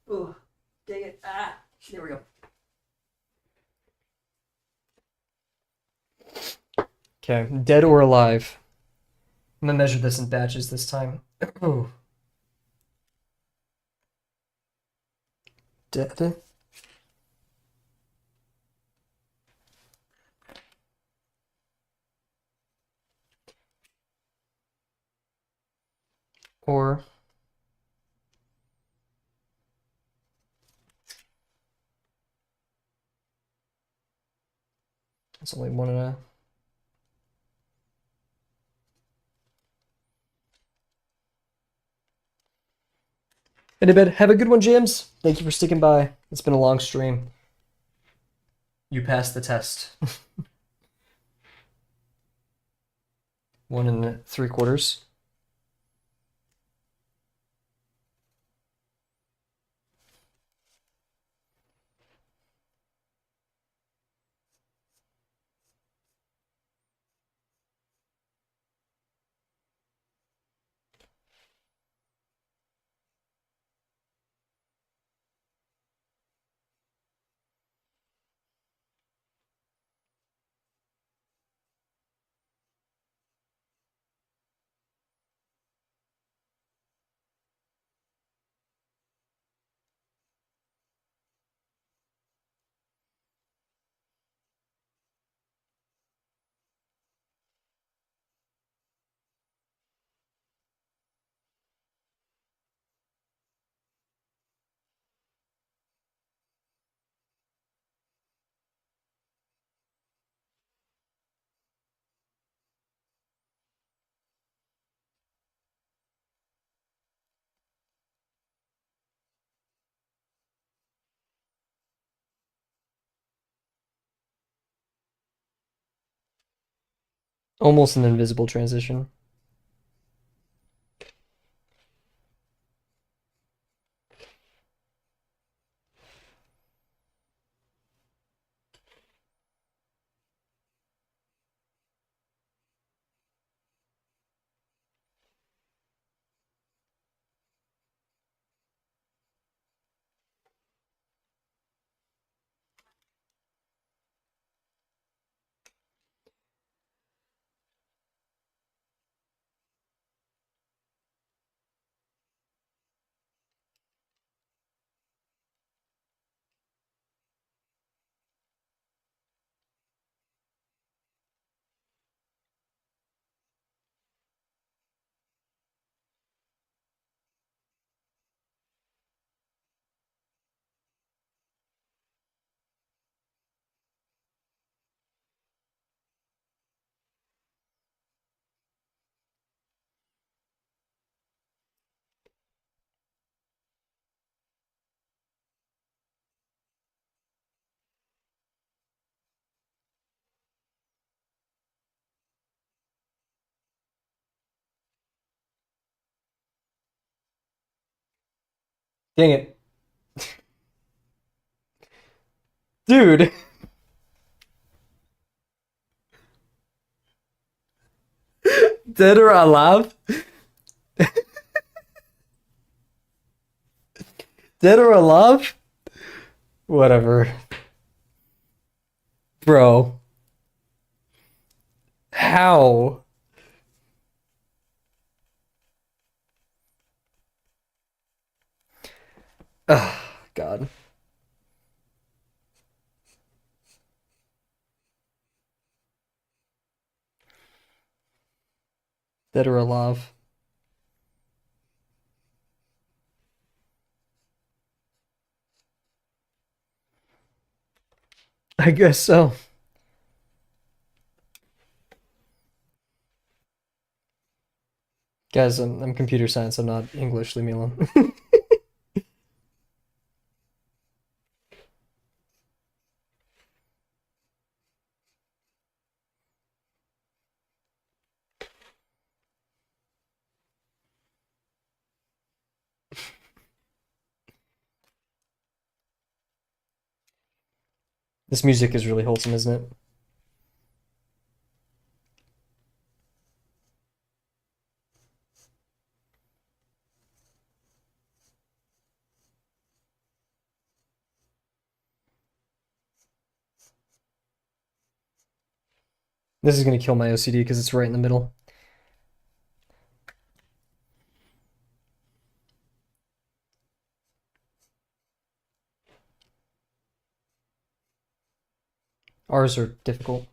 Oh, dang it. Ah, there we go. Okay, dead or alive. I'm gonna measure this in batches this time. Oh, dead or it's only one and a. And to bed. Have a good one, James. Thank you for sticking by. It's been a long stream. You passed the test. 1 3/4. Almost an invisible transition. Dang it. Dude. Dead or alive? Dead or alive? Whatever. Bro. How? Ugh, God. Dead or alive? I guess so. Guys, I'm computer science, I'm not English, leave me alone. This music is really wholesome, isn't it? This is gonna kill my OCD because it's right in the middle. Ours are difficult.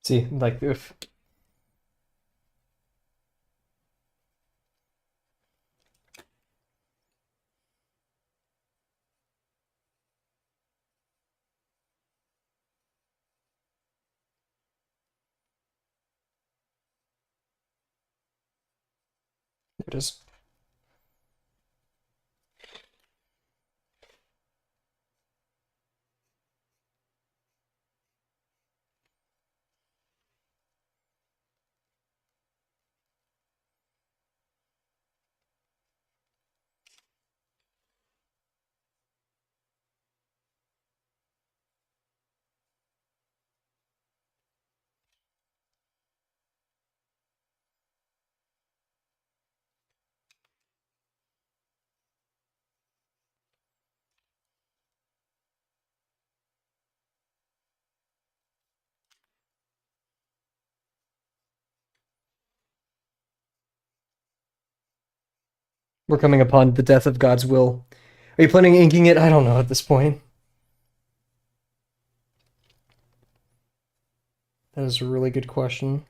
See, like, oof. There it is. We're coming upon the death of God's will. Are you planning on inking it? I don't know at this point. That is a really good question.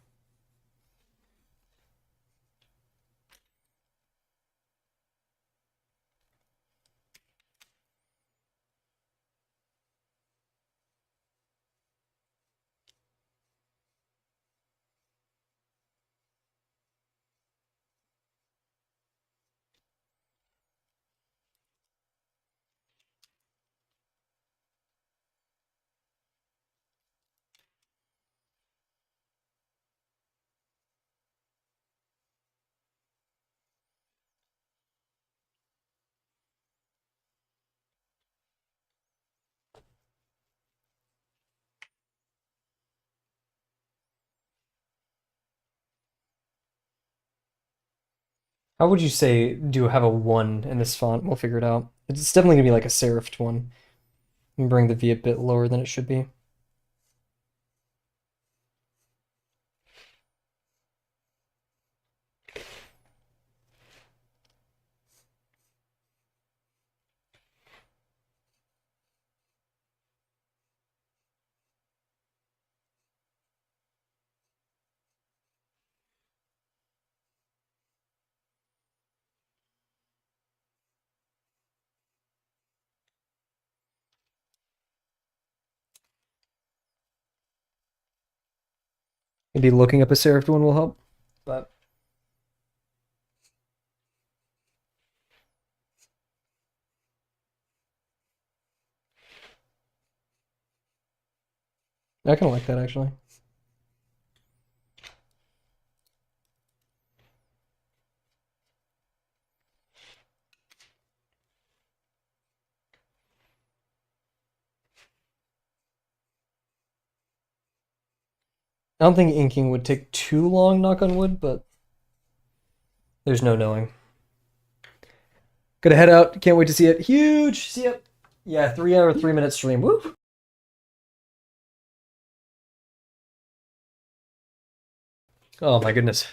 How would you say do have a 1 in this font? We'll figure it out. It's definitely gonna be like a serifed one. And bring the V a bit lower than it should be. Maybe looking up a serifed one will help. But I kind of like that actually. I don't think inking would take too long, knock on wood, but there's no knowing. Gonna head out. Can't wait to see it. Huge. See ya. Yeah, 3 hour, 3 minute stream. Woo! Oh my goodness.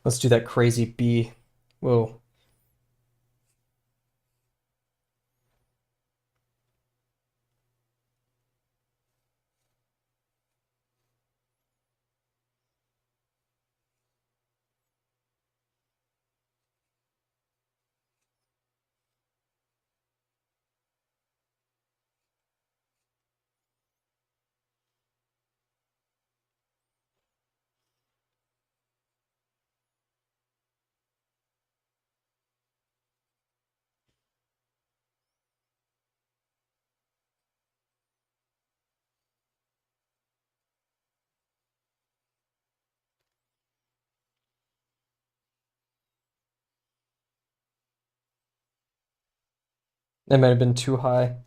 Let's do that crazy B. Whoa. That might have been too high.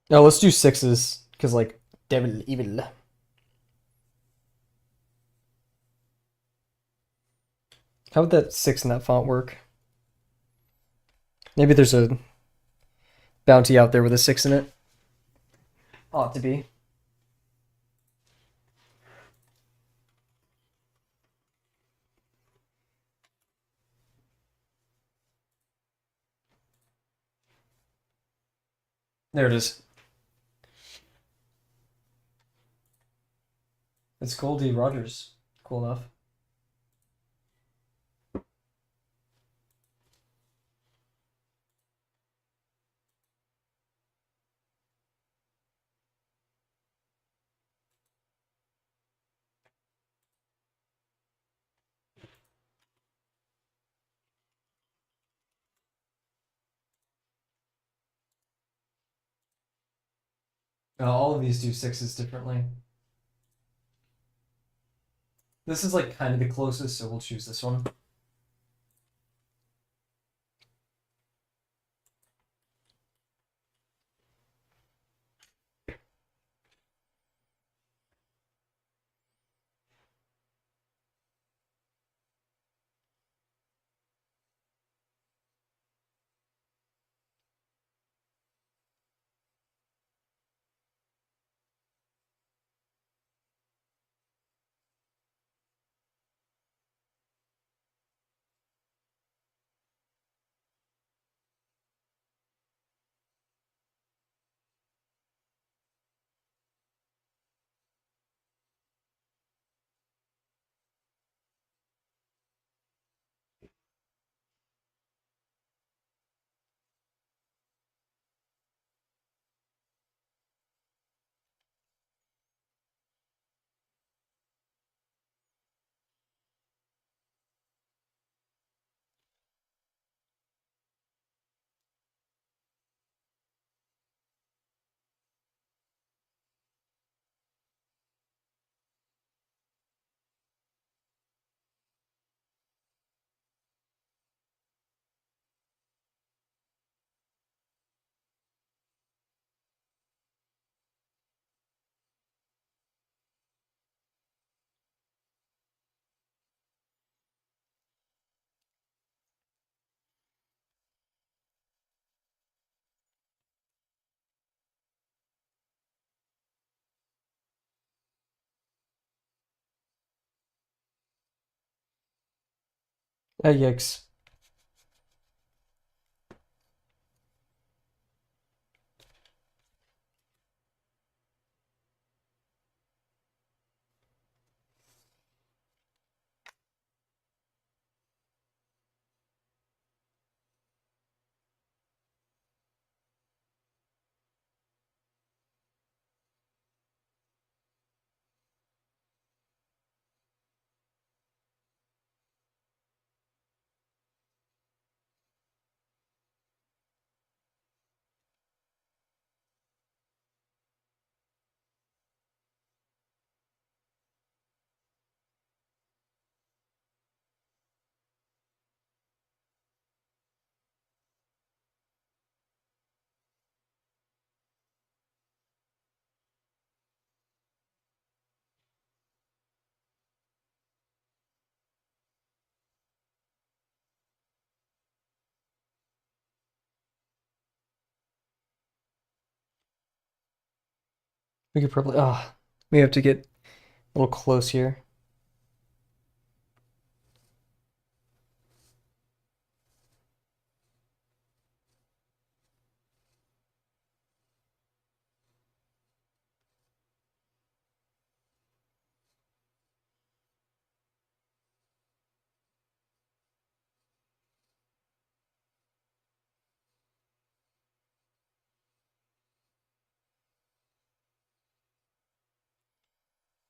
No, let's do sixes, because like devil evil. How would that six in that font work? Maybe there's a bounty out there with a six in it. Ought to be. There it is. It's Goldie Rogers. Cool enough. All of these do sixes differently. This is like kind of the closest, so we'll choose this one. Yikes. We could probably, we have to get a little close here.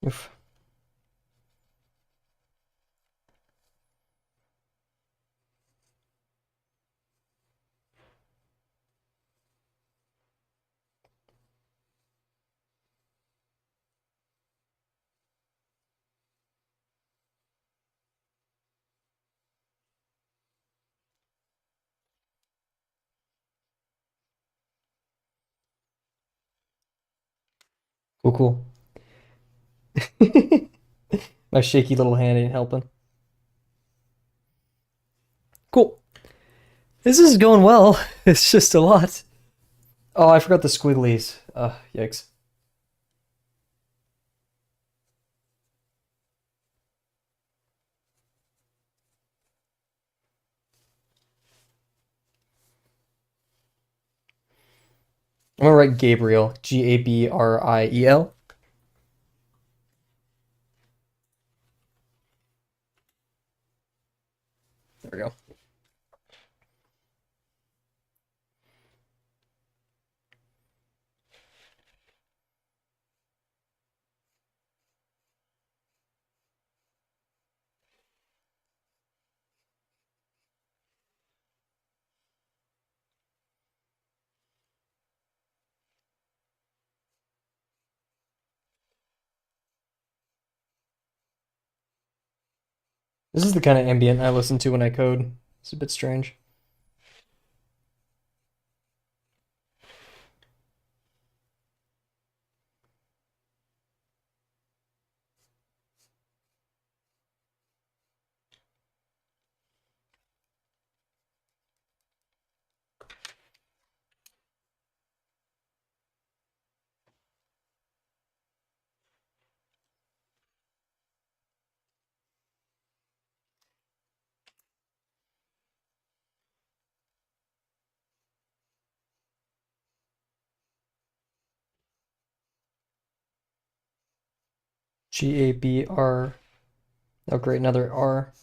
Oof. Cool, cool. My shaky little hand ain't helping. Cool. This is going well. It's just a lot. Oh, I forgot the squigglies. Yikes. I'm gonna write Gabriel. Gabriel. There we go. This is the kind of ambient I listen to when I code. It's a bit strange. Gabr. Oh, great, another R.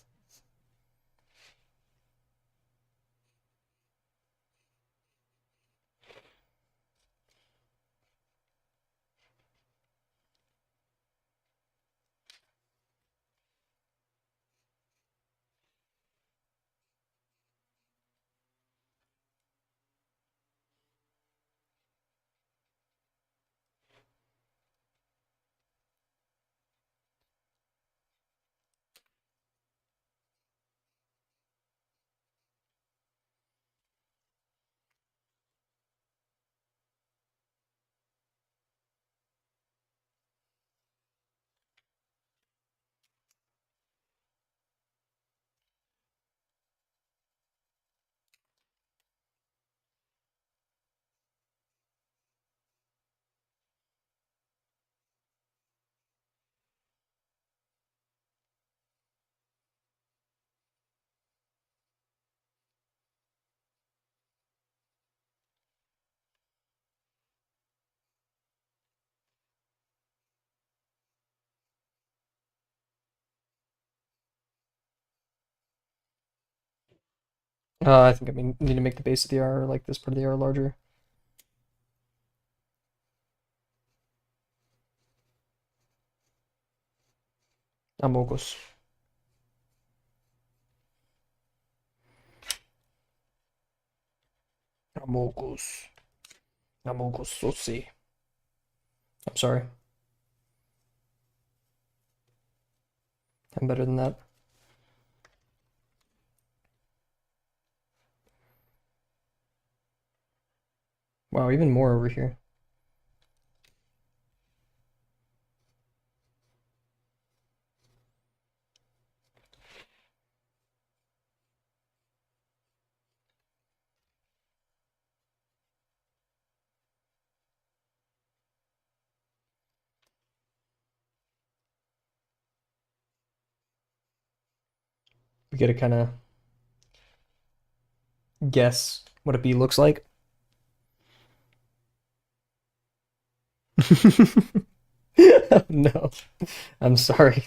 I think need to make the base of the R, like this part of the R, larger. Amogus. Amogus. Amogus Sosi. I'm sorry. I'm better than that. Wow, even more over here. We get to kind of guess what a bee looks like. No, I'm sorry.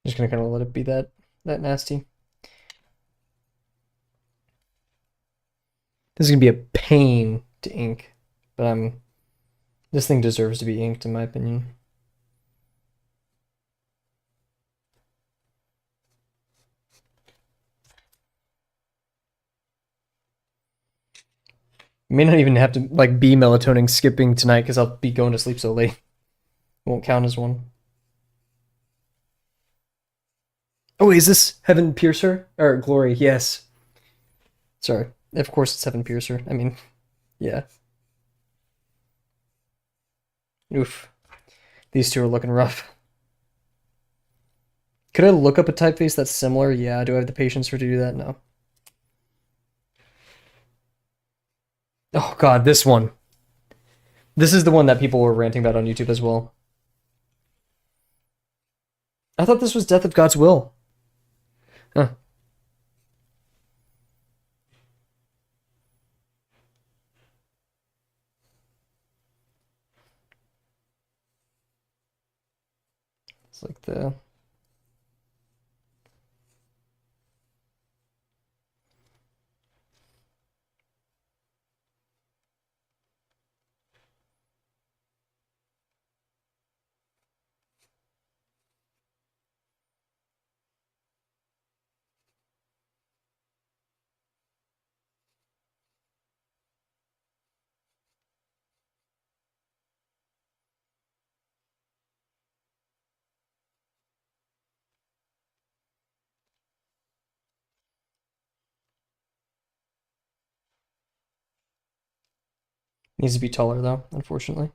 Just gonna kind of let it be that nasty. This is gonna be a pain to ink, but this thing deserves to be inked in my opinion. May not even have to like be melatonin skipping tonight because I'll be going to sleep so late. Won't count as one. Oh, is this Heaven Piercer or Glory? Yes. Sorry. Of course it's Heaven Piercer. I mean, yeah. Oof. These two are looking rough. Could I look up a typeface that's similar? Yeah. Do I have the patience for to do that? No. Oh God, this one. This is the one that people were ranting about on YouTube as well. I thought this was Death of God's Will. Huh. It's like the needs to be taller though, unfortunately.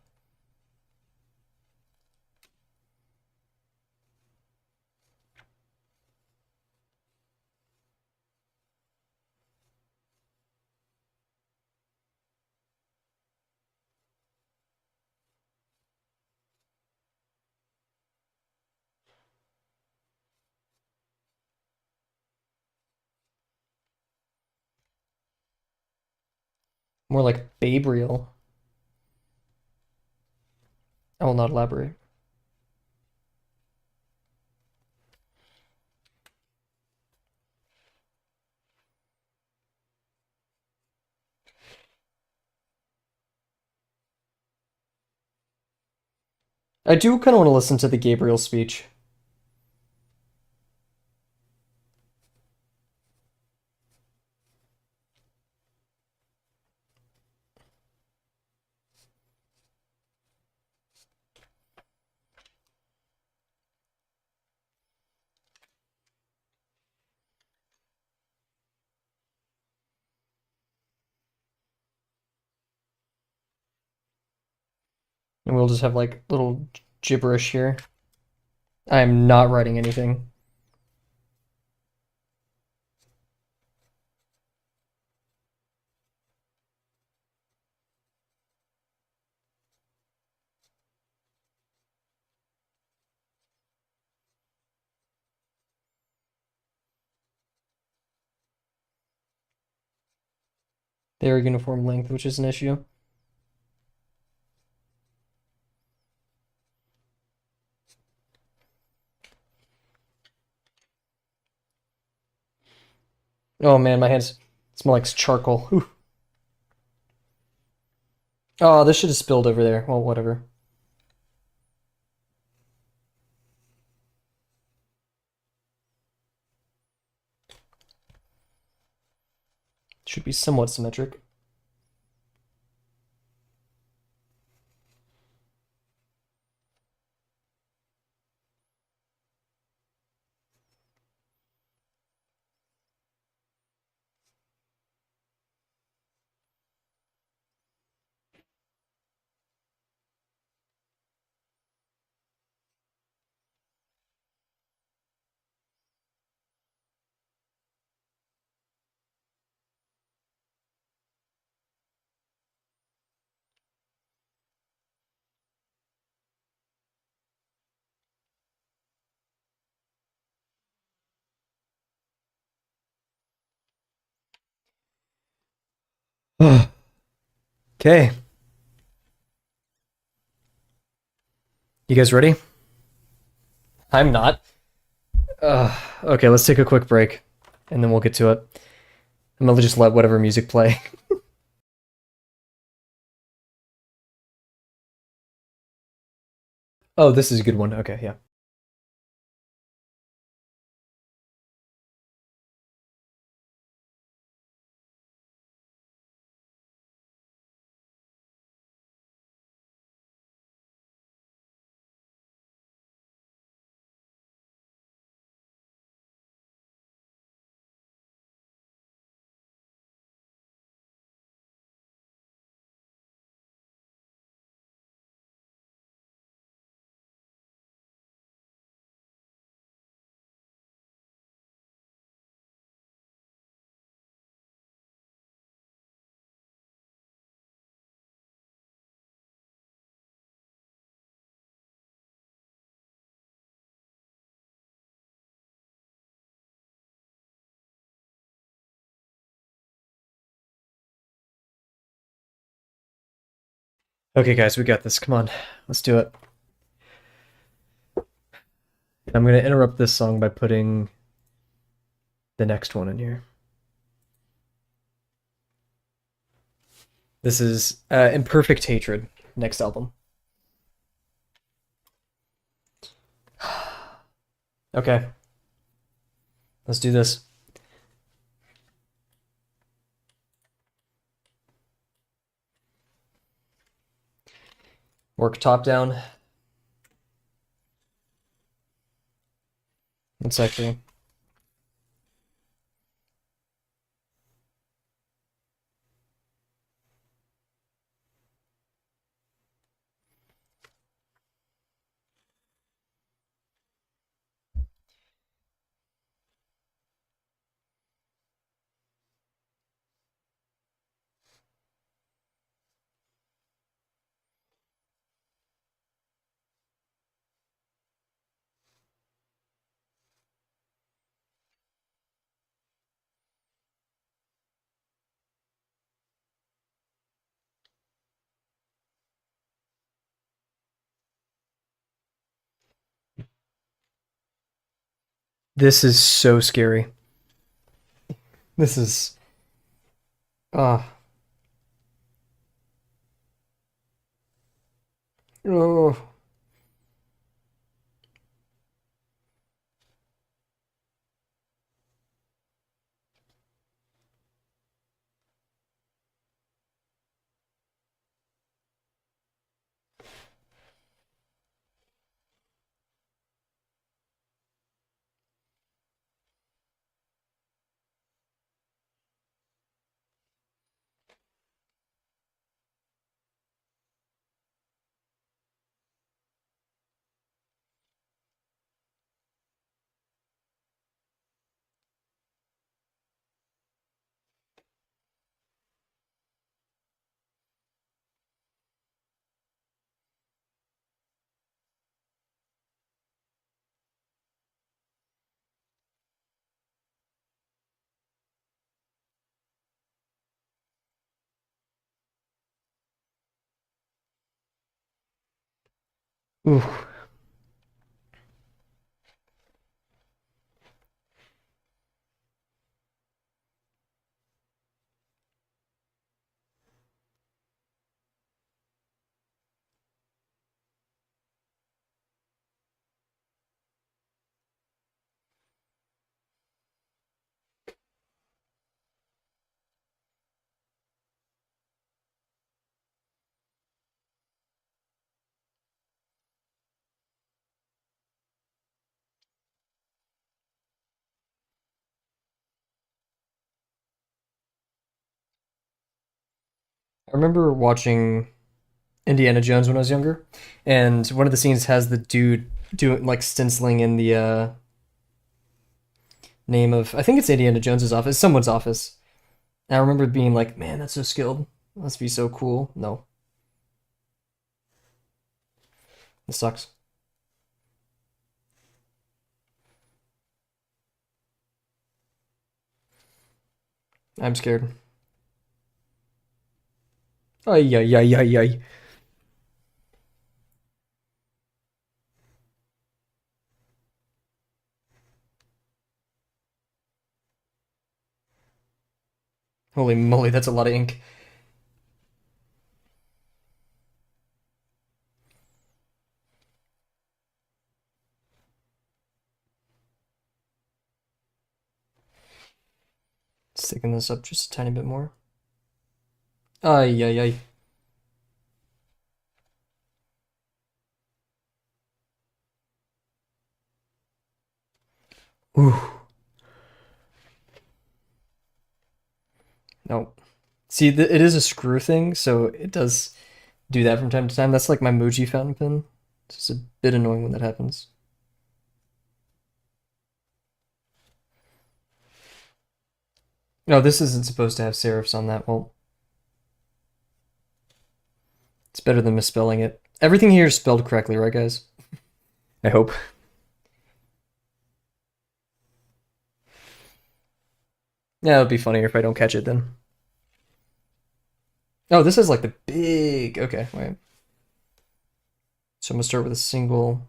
More like Babriel. I will not elaborate. I do kind of want to listen to the Gabriel speech. And we'll just have like little gibberish here. I am not writing anything. They are uniform length, which is an issue. Oh man, my hands smell like charcoal. Whew. Oh, this should have spilled over there. Well, whatever. Should be somewhat symmetric. Okay. You guys ready? I'm not. Okay, let's take a quick break and then we'll get to it. I'm gonna just let whatever music play. Oh, this is a good one. Okay, yeah. Okay, guys, we got this. Come on, let's do it. I'm gonna interrupt this song by putting the next one in here. This is Imperfect Hatred, next album. Okay, let's do this. Work top down. Let's actually. This is so scary. This is. Ah. Oh. Ooh. I remember watching Indiana Jones when I was younger, and one of the scenes has the dude doing like stenciling in the name of, I think it's Indiana Jones's office, someone's office. And I remember being like, man, that's so skilled. Must be so cool. No, this sucks. I'm scared. Ay, ay, ay, ay, ay. Holy moly, that's a lot of ink. Sticking this up just a tiny bit more. Ay, ay, ay. Ooh. No. See, it is a screw thing, so it does do that from time to time. That's like my Muji fountain pen. It's just a bit annoying when that happens. No, this isn't supposed to have serifs on that. Well, it's better than misspelling it. Everything here is spelled correctly, right, guys? I hope. Yeah, it'll be funnier if I don't catch it then. Oh, this is like the big. Okay, wait. So I'm gonna start with a single.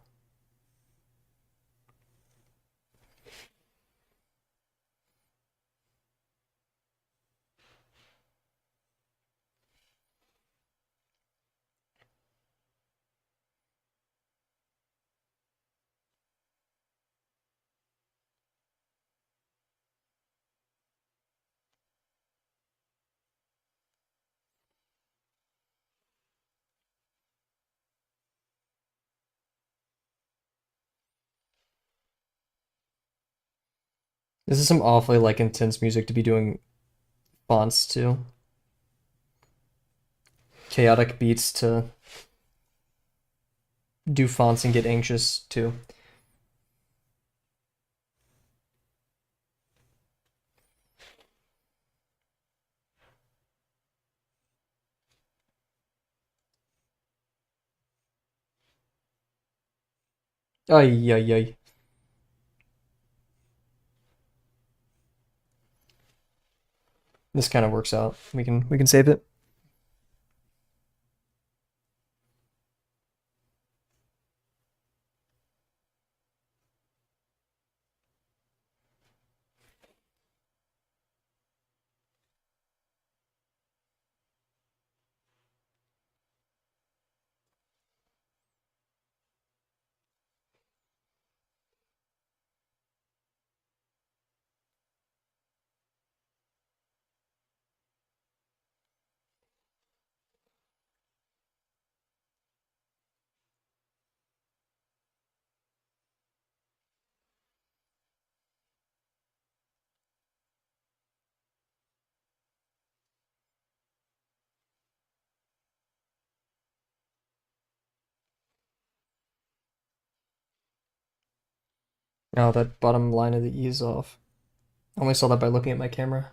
This is some awfully like intense music to be doing fonts to. Chaotic beats to do fonts and get anxious too. Ay, ay, ay. This kind of works out. We can save it. Now that bottom line of the E is off. I only saw that by looking at my camera.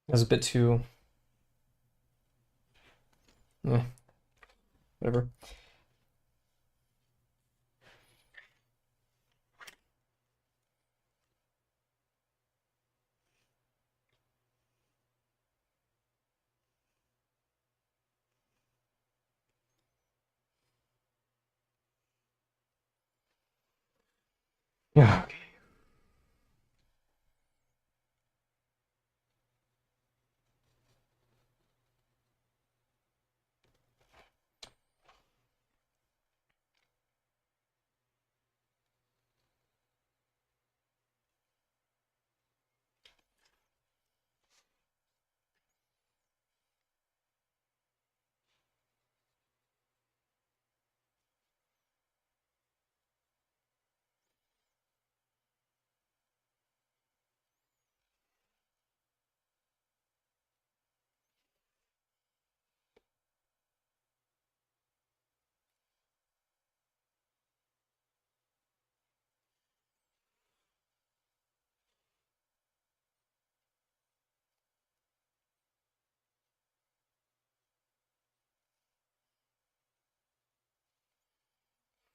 It was a bit too. Eh, whatever. Yeah. Okay.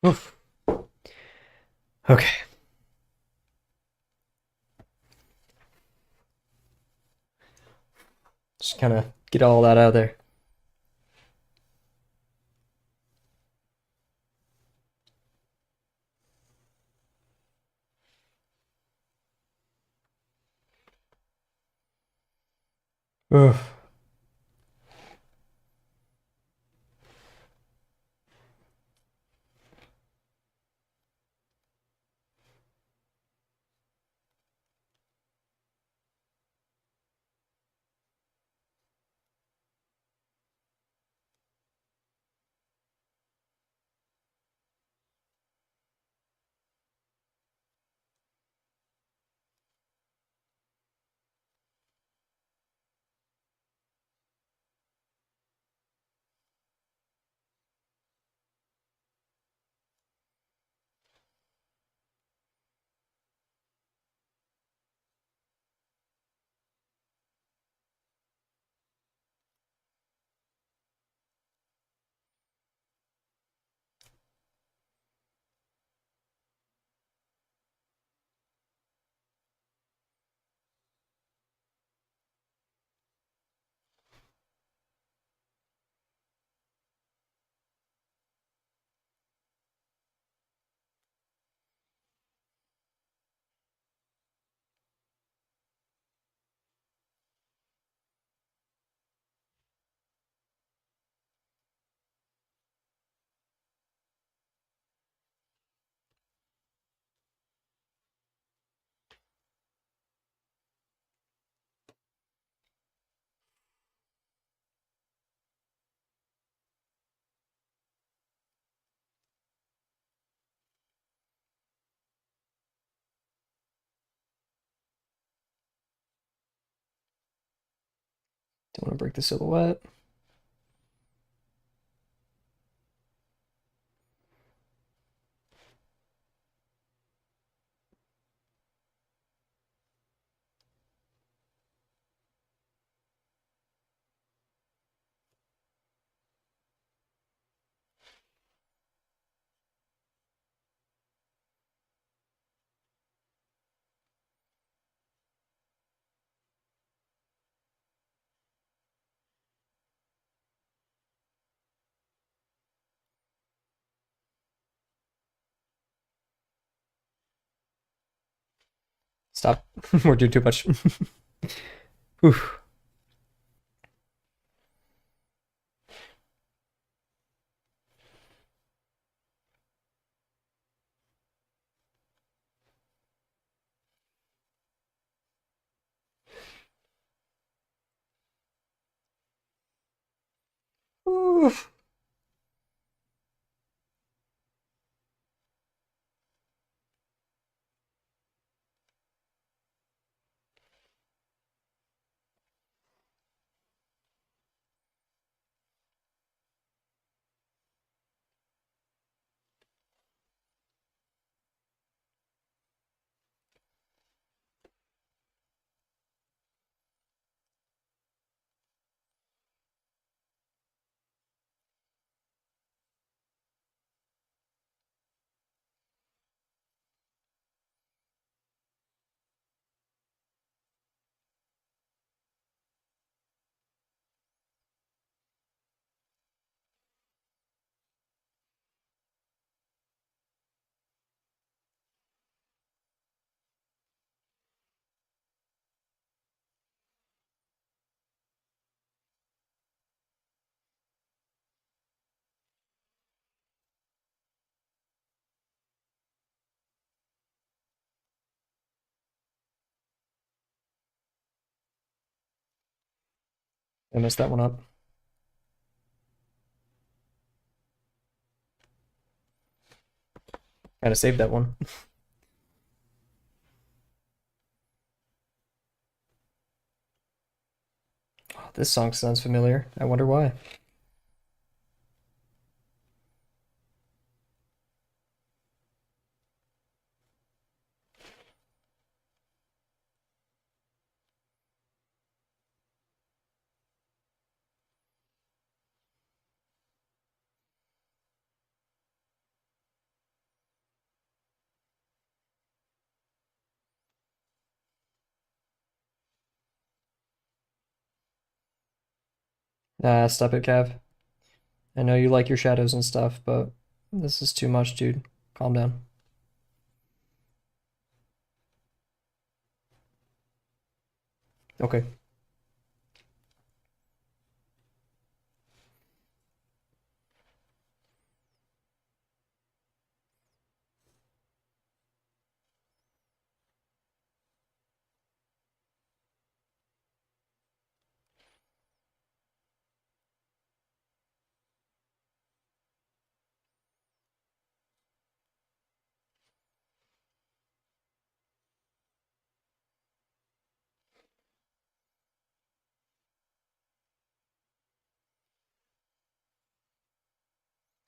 Oof. Okay. Just kind of get all that out of there. Oof. Don't want to break the silhouette. Stop. We're doing too much. Oof. Oof. I messed that one up. Kind of saved that one. Oh, this song sounds familiar. I wonder why. Nah, stop it, Cav. I know you like your shadows and stuff, but this is too much, dude. Calm down. Okay.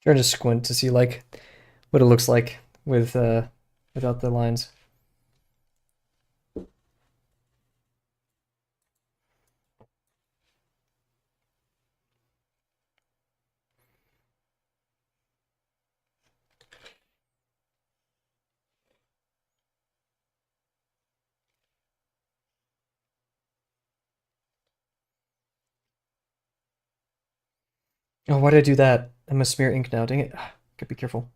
Trying to squint to see like what it looks like with without the lines. Oh, why did I do that? I'm gonna smear ink now. Dang it. Gotta be careful.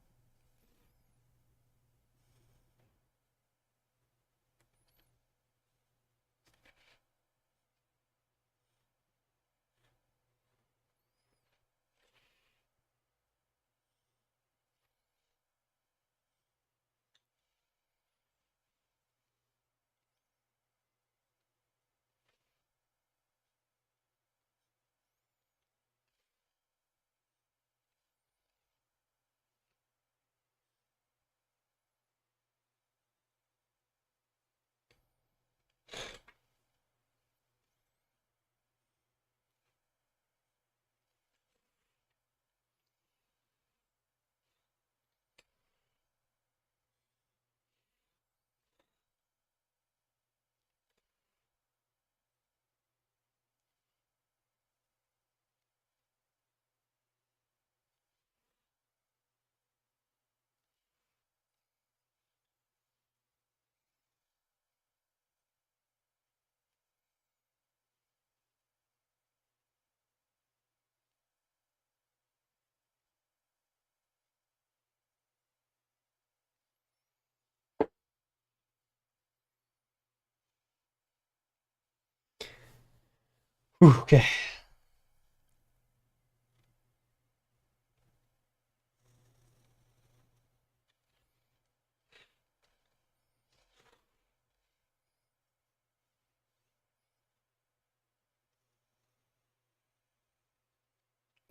Ooh, okay.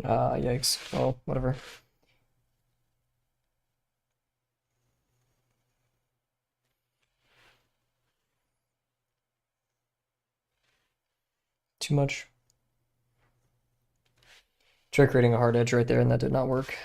Yikes. Oh, whatever. Too much. Try creating a hard edge right there, and that did not work.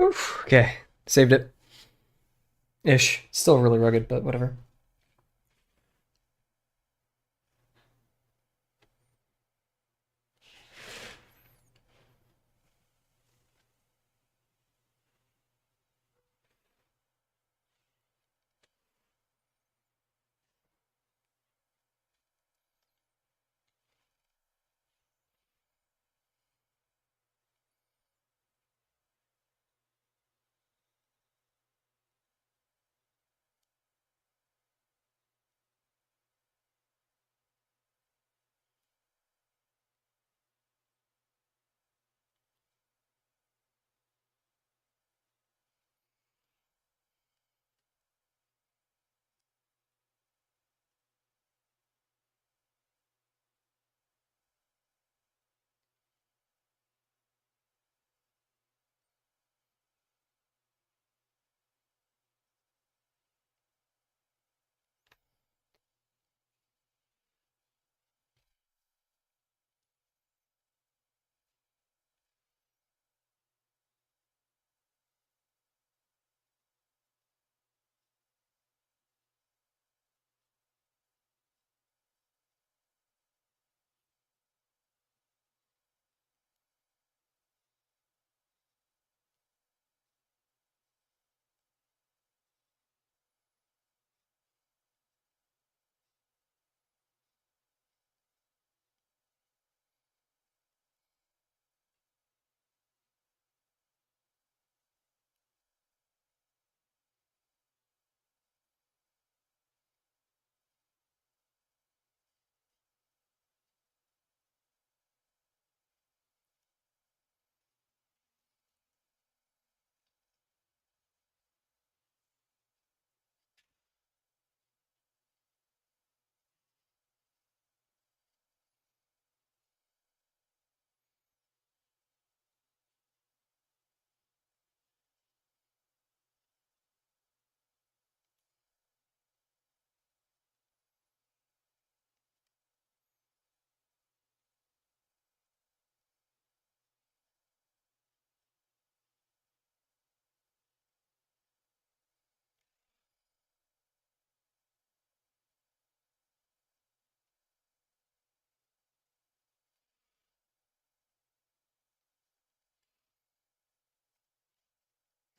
Oof. Okay. Saved it. Ish. Still really rugged, but whatever.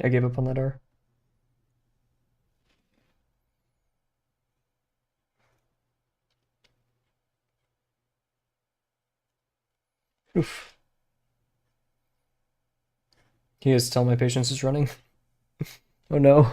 I gave up on that R. Oof. Can you guys tell my patience is running? Oh no.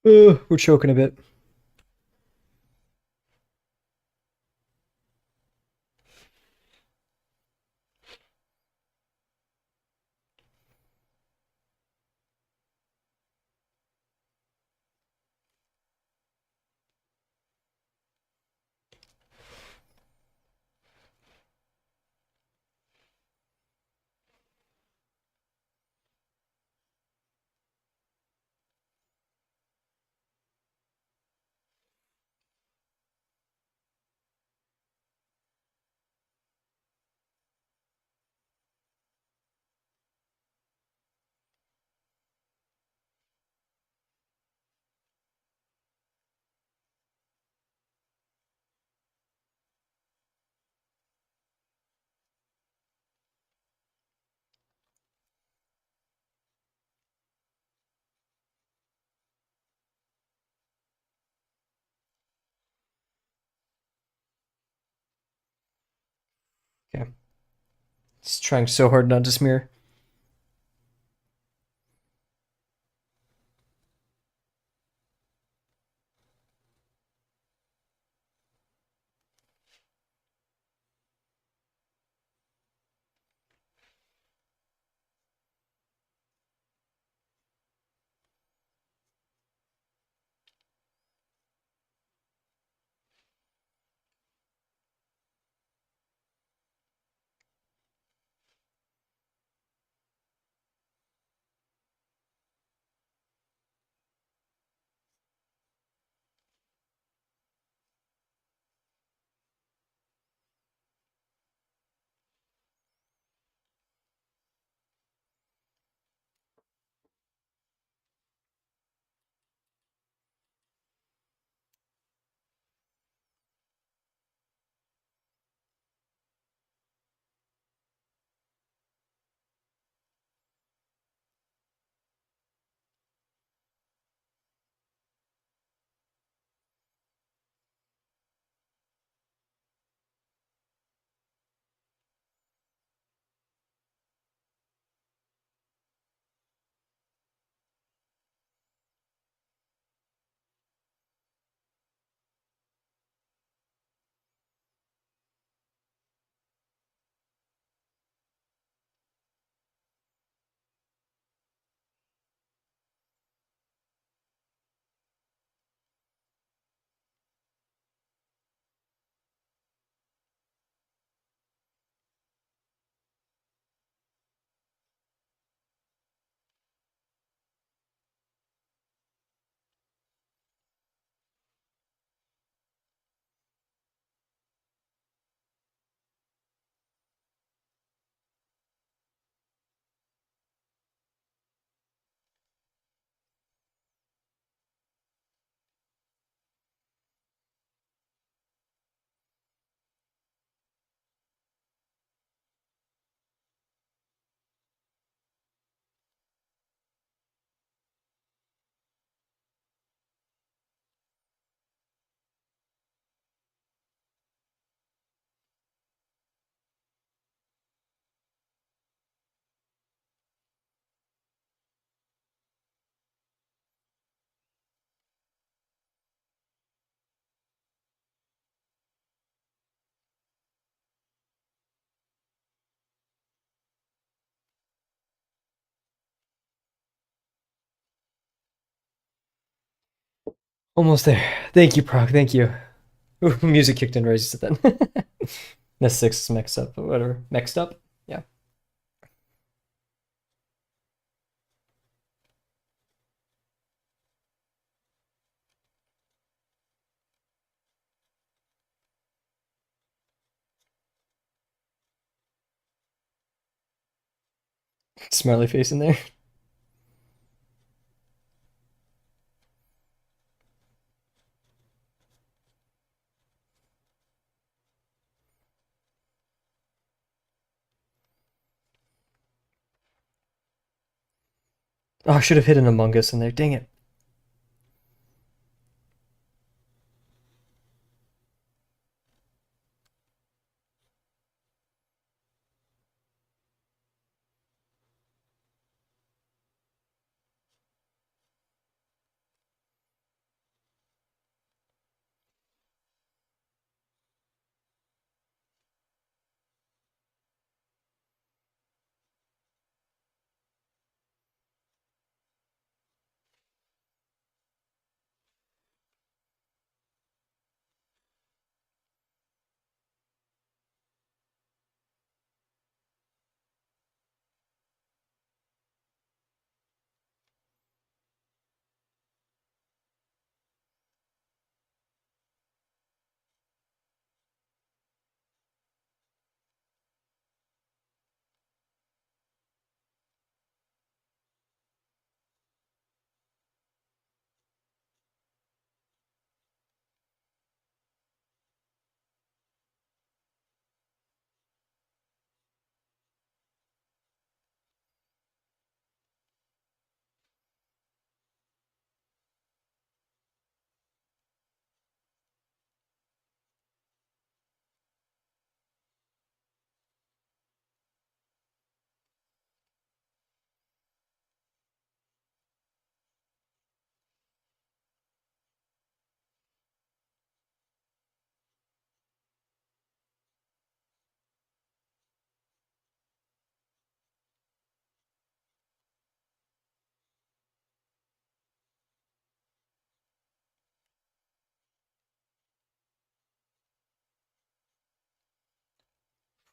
We're choking a bit. Okay. Just trying so hard not to smear. Almost there. Thank you, Proc. Thank you. Ooh, music kicked in right as you said that. The six is mixed up, but whatever. Mixed up? Yeah. Smiley face in there. Oh, I should have hit an Among Us in there. Dang it.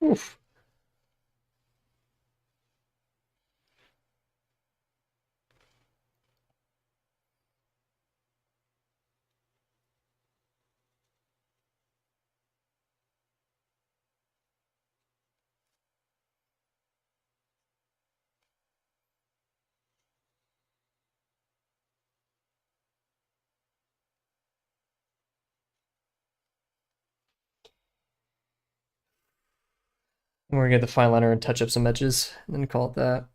Oof. We're gonna get the fine liner and touch up some edges, and then call it that.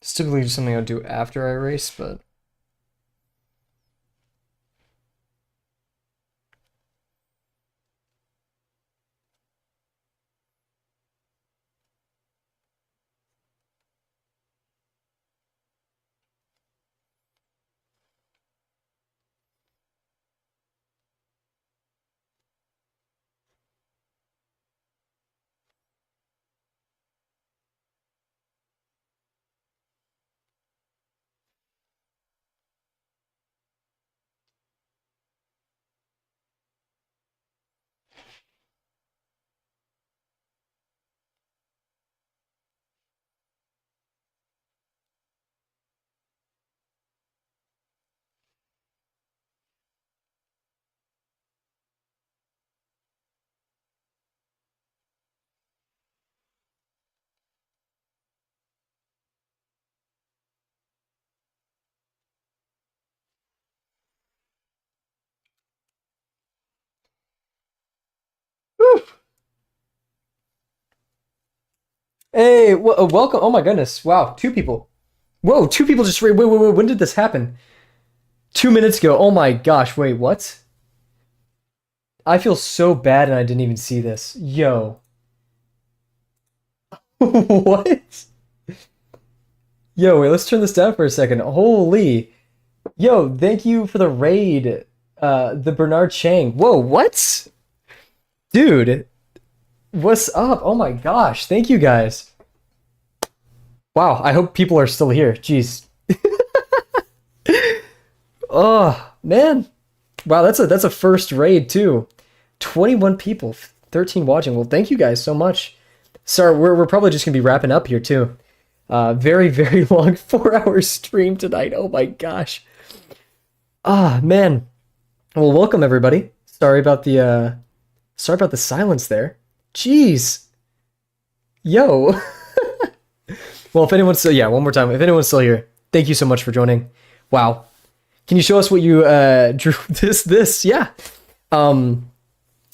It's typically just something I'll do after I race, but Hey, welcome. Oh my goodness. Wow, two people. Whoa, two people just wait. When did this happen? 2 minutes ago. Oh my gosh. Wait, what? I feel so bad and I didn't even see this. Yo. What? Yo, wait, let's turn this down for a second. Holy. Yo, thank you for the raid. The Bernard Chang. Whoa, what? Dude, what's up? Oh my gosh. Thank you guys. Wow, I hope people are still here. Jeez. Oh, man. Wow, that's a first raid too. 21 people, 13 watching. Well, thank you guys so much. Sorry, we're probably just gonna be wrapping up here too. Very long 4 hour stream tonight. Oh my gosh. Ah, man. Well, welcome everybody. Sorry about the silence there. Jeez. Yo. Well, if anyone's still, yeah, one more time. If anyone's still here, thank you so much for joining. Wow. Can you show us what you drew? Yeah. Um,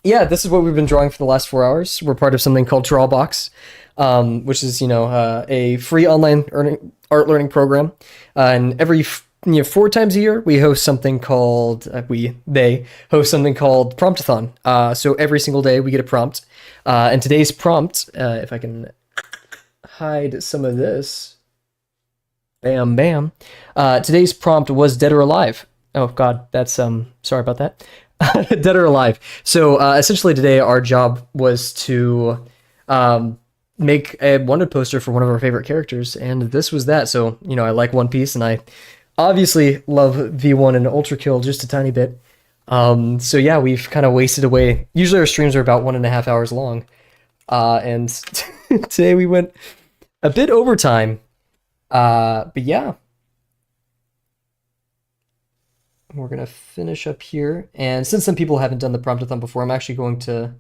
yeah, this is what we've been drawing for the last 4 hours. We're part of something called Drawabox, which is a free online art learning program. And every 4 times a year we host something called they host something called Promptathon. So every single day we get a prompt. And today's prompt, if I can hide some of this. Bam, bam. Today's prompt was dead or alive. Oh God, that's sorry about that. Dead or alive. So essentially today our job was to make a wanted poster for one of our favorite characters, and this was that. So I like One Piece, and I obviously love V1 and Ultra Kill just a tiny bit. So yeah, we've kind of wasted away. Usually our streams are about 1.5 hours long, and today we went a bit overtime. But yeah, we're gonna finish up here. And since some people haven't done the Promptathon before, I'm actually going to,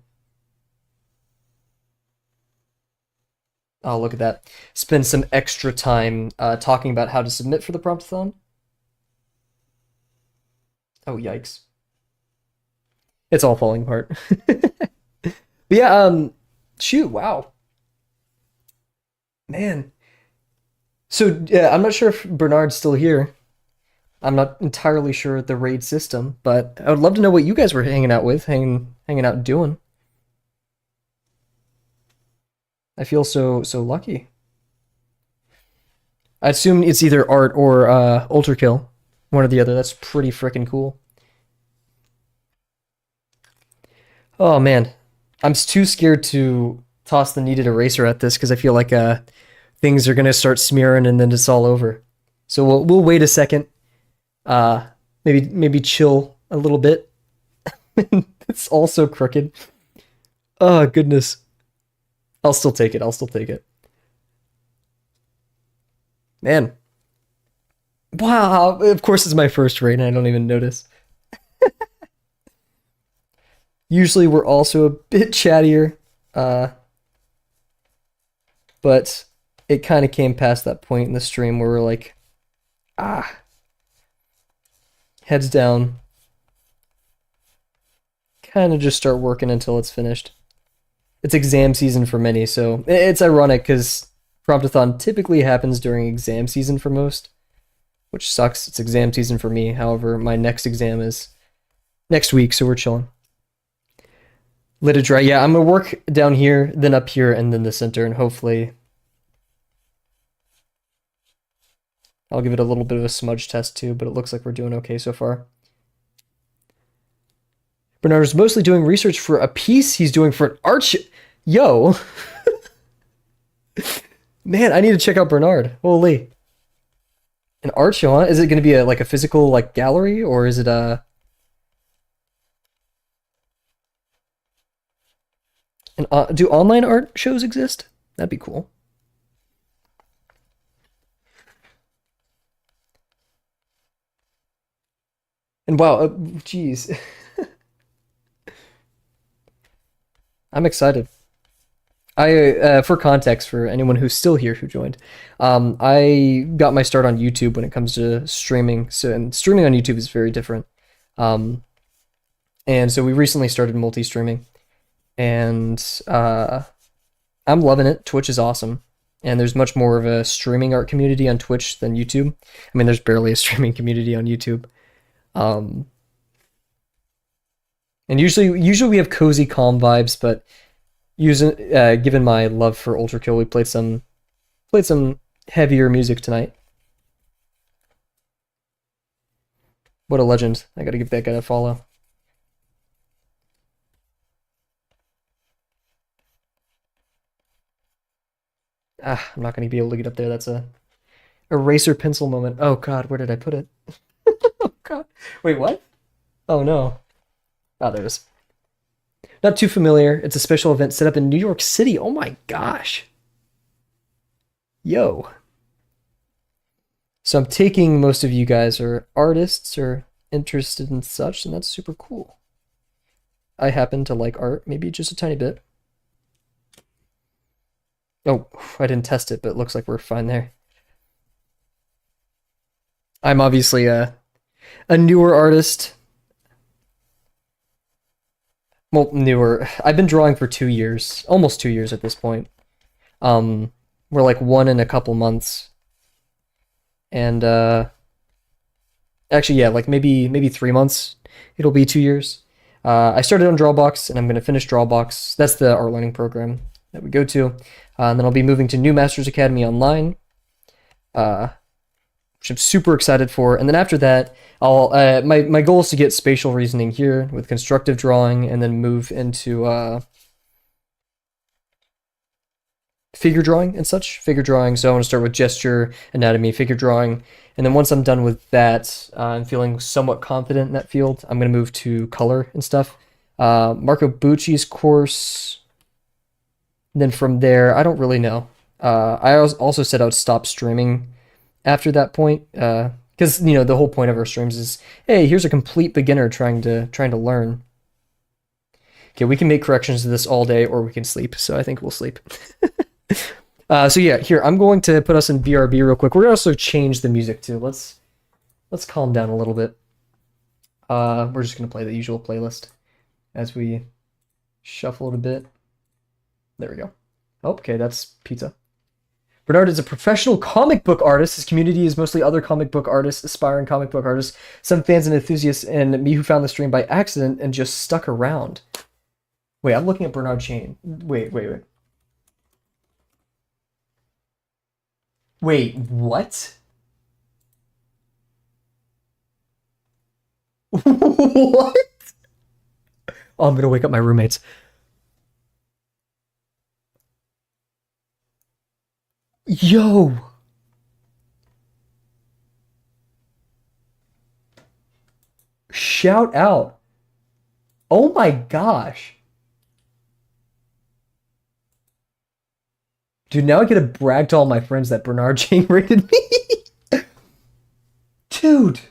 oh, look at that, spend some extra time talking about how to submit for the Promptathon. Oh, yikes. It's all falling apart. But yeah, shoot, wow. Man. So yeah, I'm not sure if Bernard's still here. I'm not entirely sure the raid system, but I would love to know what you guys were hanging out with, hanging out and doing. I feel so lucky. I assume it's either art or Ultra Kill, one or the other. That's pretty freaking cool. Oh man, I'm too scared to toss the kneaded eraser at this because I feel like things are gonna start smearing and then it's all over. So we'll wait a second. Maybe chill a little bit. It's all so crooked. Oh goodness. I'll still take it. I'll still take it. Man. Wow. Of course it's my first raid and I don't even notice. Usually we're also a bit chattier. But it kind of came past that point in the stream where we're like, heads down. Kind of just start working until it's finished. It's exam season for many, so it's ironic because Promptathon typically happens during exam season for most, which sucks. It's exam season for me. However, my next exam is next week, so we're chilling. Let it dry. Yeah, I'm gonna work down here, then up here, and then the center, and hopefully I'll give it a little bit of a smudge test too, but it looks like we're doing okay so far. Bernard is mostly doing research for a piece he's doing for an art Yo! Man, I need to check out Bernard. Holy. An art show, huh? Is it going to be like a physical like gallery, or is it a... do online art shows exist? That'd be cool. And wow, geez. I'm excited. For context, for anyone who's still here who joined, I got my start on YouTube when it comes to streaming. So, and streaming on YouTube is very different. And so we recently started multi-streaming, and I'm loving it. Twitch is awesome. and there's much more of a streaming art community on Twitch than YouTube. I mean, there's barely a streaming community on YouTube. Um, and usually we have cozy, calm vibes, but given my love for Ultra Kill, we played some heavier music tonight. What a legend! I gotta give that guy a follow. Ah, I'm not gonna be able to get up there. That's a eraser pencil moment. Oh God, where did I put it? Oh God, wait, what? Oh no. Oh, there it is. Not too familiar. It's a special event set up in New York City. Oh my gosh. Yo. So I'm taking most of you guys are artists or interested in such, and that's super cool. I happen to like art, maybe just a tiny bit. Oh, I didn't test it, but it looks like we're fine there. I'm obviously a newer artist. Well, newer. I've been drawing for 2 years, almost 2 years at this point. We're like one in a couple months. And actually, yeah, like maybe 3 months. It'll be 2 years. I started on Drawabox, and I'm gonna finish Drawabox. That's the art learning program that we go to, and then I'll be moving to New Masters Academy Online, which I'm super excited for. And then after that, I'll my goal is to get spatial reasoning here with constructive drawing, and then move into figure drawing and such. Figure drawing. So I want to start with gesture, anatomy, figure drawing, and then once I'm done with that, I'm feeling somewhat confident in that field. I'm gonna move to color and stuff. Marco Bucci's course. And then from there, I don't really know. I also said I would stop streaming after that point, because the whole point of our streams is, hey, here's a complete beginner trying to learn. Okay, we can make corrections to this all day, or we can sleep. So I think we'll sleep. So yeah, here I'm going to put us in BRB real quick. We're gonna also change the music too. Let's calm down a little bit. We're just gonna play the usual playlist as we shuffle it a bit. There we go. Okay, that's pizza. Bernard is a professional comic book artist. His community is mostly other comic book artists, aspiring comic book artists, some fans and enthusiasts, and me who found the stream by accident and just stuck around. Wait, I'm looking at Bernard Chain. Wait. Wait, what? What? Oh, I'm gonna wake up my roommates. Yo! Shout out. Oh my gosh. Dude, now I get to brag to all my friends that Bernard Chain rated me. Dude.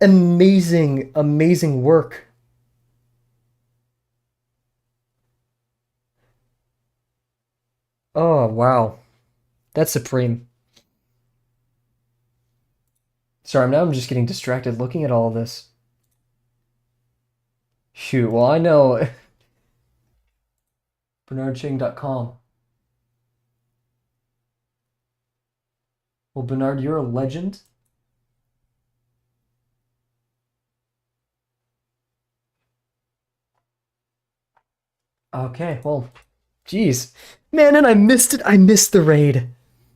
Amazing, amazing work. Oh, wow. That's supreme. Sorry, now I'm just getting distracted looking at all of this. Shoot, well, I know. BernardChing.com. Well, Bernard, you're a legend. Okay, well, geez. Man, and I missed it. I missed the raid.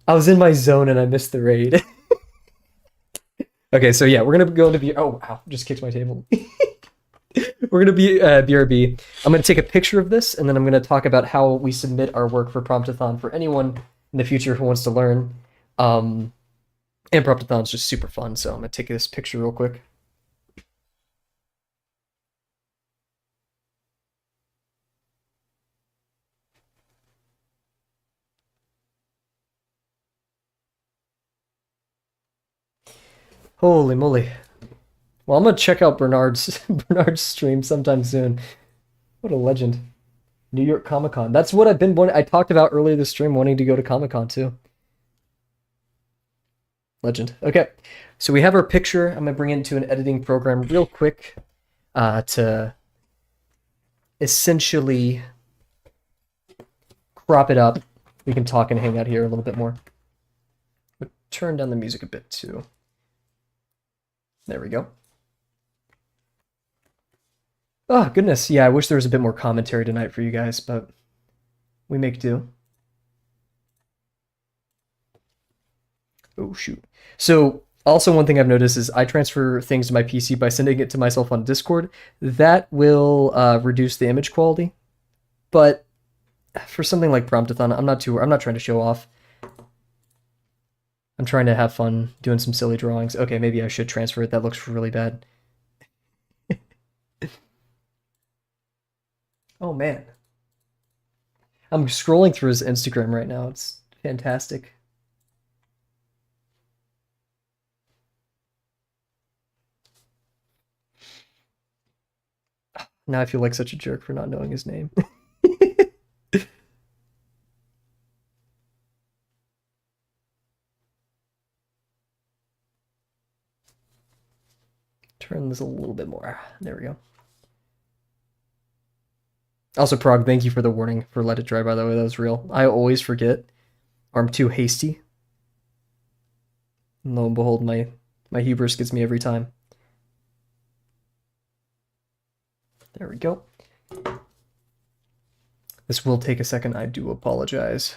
I was in my zone and I missed the raid. Okay, so yeah, we're gonna go to oh, ow, just kicked my table. We're gonna be BRB. I'm gonna take a picture of this, and then I'm gonna talk about how we submit our work for Promptathon for anyone in the future who wants to learn. And Promptathon's just super fun, so I'm gonna take this picture real quick. Holy moly. Well, I'm gonna check out Bernard's stream sometime soon. What a legend. New York Comic Con. That's what I've been wanting. I talked about earlier this stream, wanting to go to Comic Con too. Legend. Okay, so we have our picture. I'm gonna bring it into an editing program real quick to essentially prop it up. We can talk and hang out here a little bit more. But turn down the music a bit too. There we go. Oh, goodness. Yeah, I wish there was a bit more commentary tonight for you guys, but we make do. Oh, shoot. So, also one thing I've noticed is I transfer things to my PC by sending it to myself on Discord. That will reduce the image quality. But for something like Promptathon, I'm not trying to show off. I'm trying to have fun doing some silly drawings. Okay, maybe I should transfer it. That looks really bad. Oh, man. I'm scrolling through his Instagram right now. It's fantastic. Now I feel like such a jerk for not knowing his name. Turn this a little bit more. There we go. Also, Prague, thank you for the warning for Let It Dry, by the way. That was real. I always forget. Or I'm too hasty. And lo and behold, my hubris gets me every time. There we go. This will take a second. I do apologize.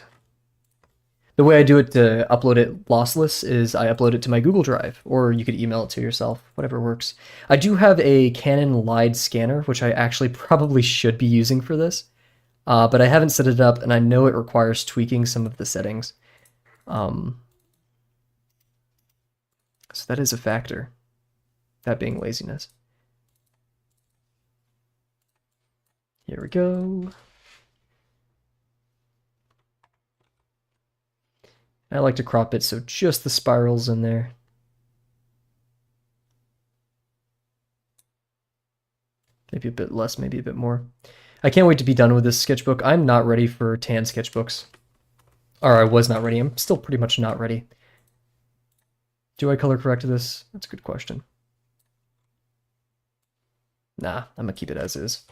The way I do it to upload it lossless is I upload it to my Google Drive, or you could email it to yourself, whatever works. I do have a Canon LIDE scanner, which I actually probably should be using for this, but I haven't set it up, and I know it requires tweaking some of the settings. So that is a factor, that being laziness. Here we go. I like to crop it so just the spiral's in there. Maybe a bit less, maybe a bit more. I can't wait to be done with this sketchbook. I'm not ready for tan sketchbooks. Or I was not ready. I'm still pretty much not ready. Do I color correct this? That's a good question. Nah, I'm gonna keep it as is.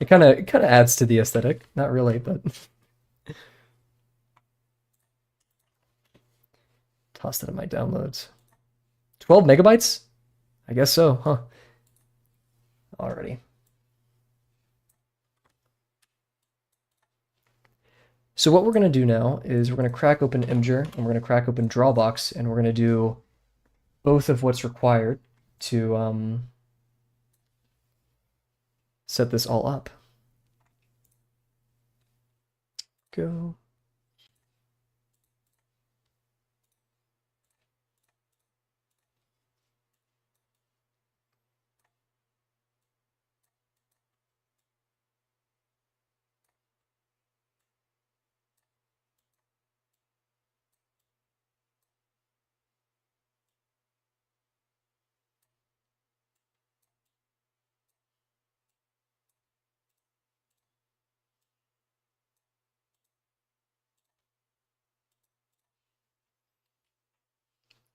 It kind of adds to the aesthetic. Not really, but... Toss that in my downloads. 12 megabytes? I guess so, huh? Alrighty. So what we're going to do now is we're going to crack open Imgur, and we're going to crack open Drawabox, and we're going to do both of what's required to set this all up. Go.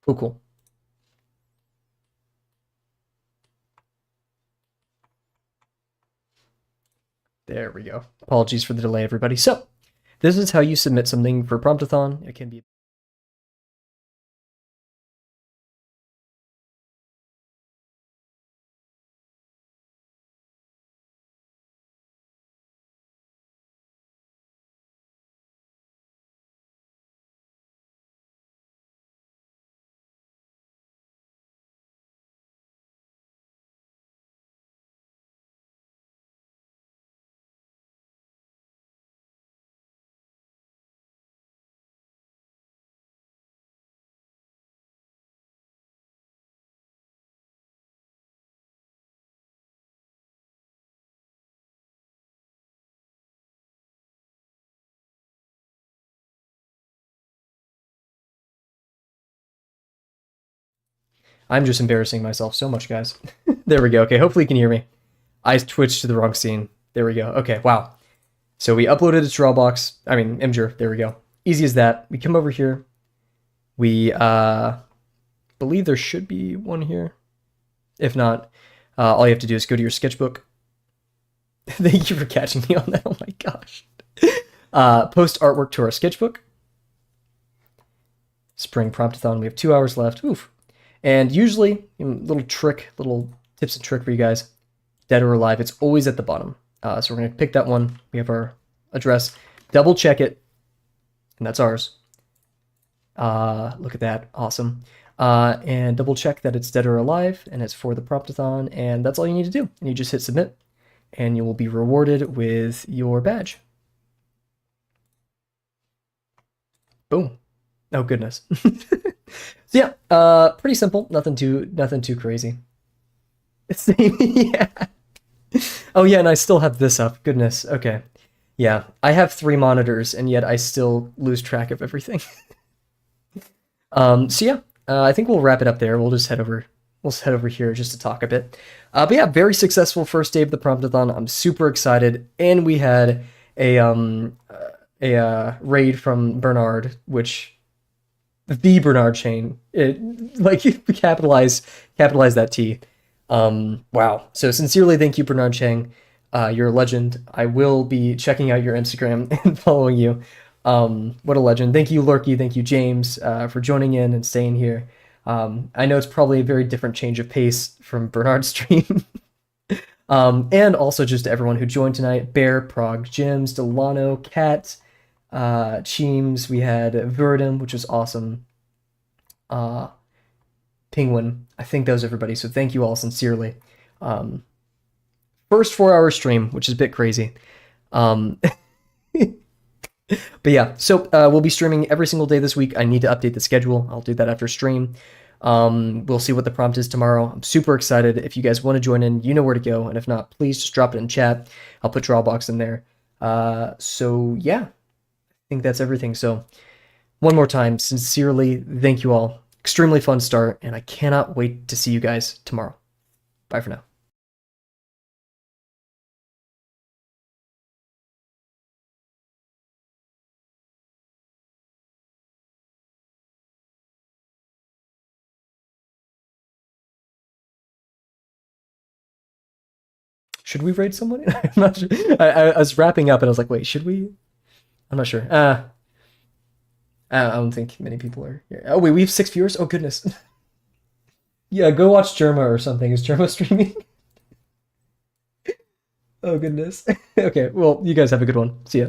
Cool, cool. There we go. Apologies for the delay, everybody. So, this is how you submit something for Promptathon. It can be... I'm just embarrassing myself so much, guys. There we go. Okay, hopefully you can hear me. I twitched to the wrong scene. There we go. Okay, wow. So we uploaded a Drawbox. Imgur. There we go. Easy as that. We come over here. We believe there should be one here. If not, all you have to do is go to your sketchbook. Thank you for catching me on that. Oh my gosh. Post artwork to our sketchbook. Spring Promptathon. We have 2 hours left. Oof. And usually, little tips and trick for you guys. Dead or alive, it's always at the bottom. So we're going to pick that one. We have our address. Double check it. And that's ours. Look at that. Awesome. And double check that it's dead or alive, and it's for the Promptathon, and that's all you need to do. And you just hit submit, and you will be rewarded with your badge. Boom. Oh goodness. So yeah, pretty simple. Nothing too crazy. Yeah. Oh yeah, and I still have this up. Goodness. Okay. Yeah, I have 3 monitors, and yet I still lose track of everything. So yeah, I think we'll wrap it up there. We'll just head over here just to talk a bit. But yeah, very successful first day of the Promptathon. I'm super excited, and we had a raid from Bernard, which the Bernard chain. It like capitalize that T. Wow. So sincerely, thank you, Bernard Chang. You're a legend. I will be checking out your Instagram and following you. What a legend. Thank you, Lurky. Thank you, James, for joining in and staying here. I know it's probably a very different change of pace from Bernard's stream. And also just to everyone who joined tonight, Bear, Prague, Jims, Delano, Kat, Cheems, we had Verdum, which was awesome. Penguin. I think that was everybody, so thank you all sincerely. First 4-hour stream, which is a bit crazy. But yeah, so we'll be streaming every single day this week. I need to update the schedule. I'll do that after stream. We'll see what the prompt is tomorrow. I'm super excited. If you guys want to join in, you know where to go. And if not, please just drop it in chat. I'll put Drawabox in there. So yeah, I think that's everything. So one more time, sincerely, thank you all. Extremely fun start, and I cannot wait to see you guys tomorrow. Bye for now. Should we raid someone? I'm not sure. I was wrapping up and I was like, wait, should we? I'm not sure. I don't think many people are here. Oh, wait, we have 6 viewers? Oh, goodness. Yeah, go watch Germa or something. Is Germa streaming? Oh, goodness. Okay, well, you guys have a good one. See ya.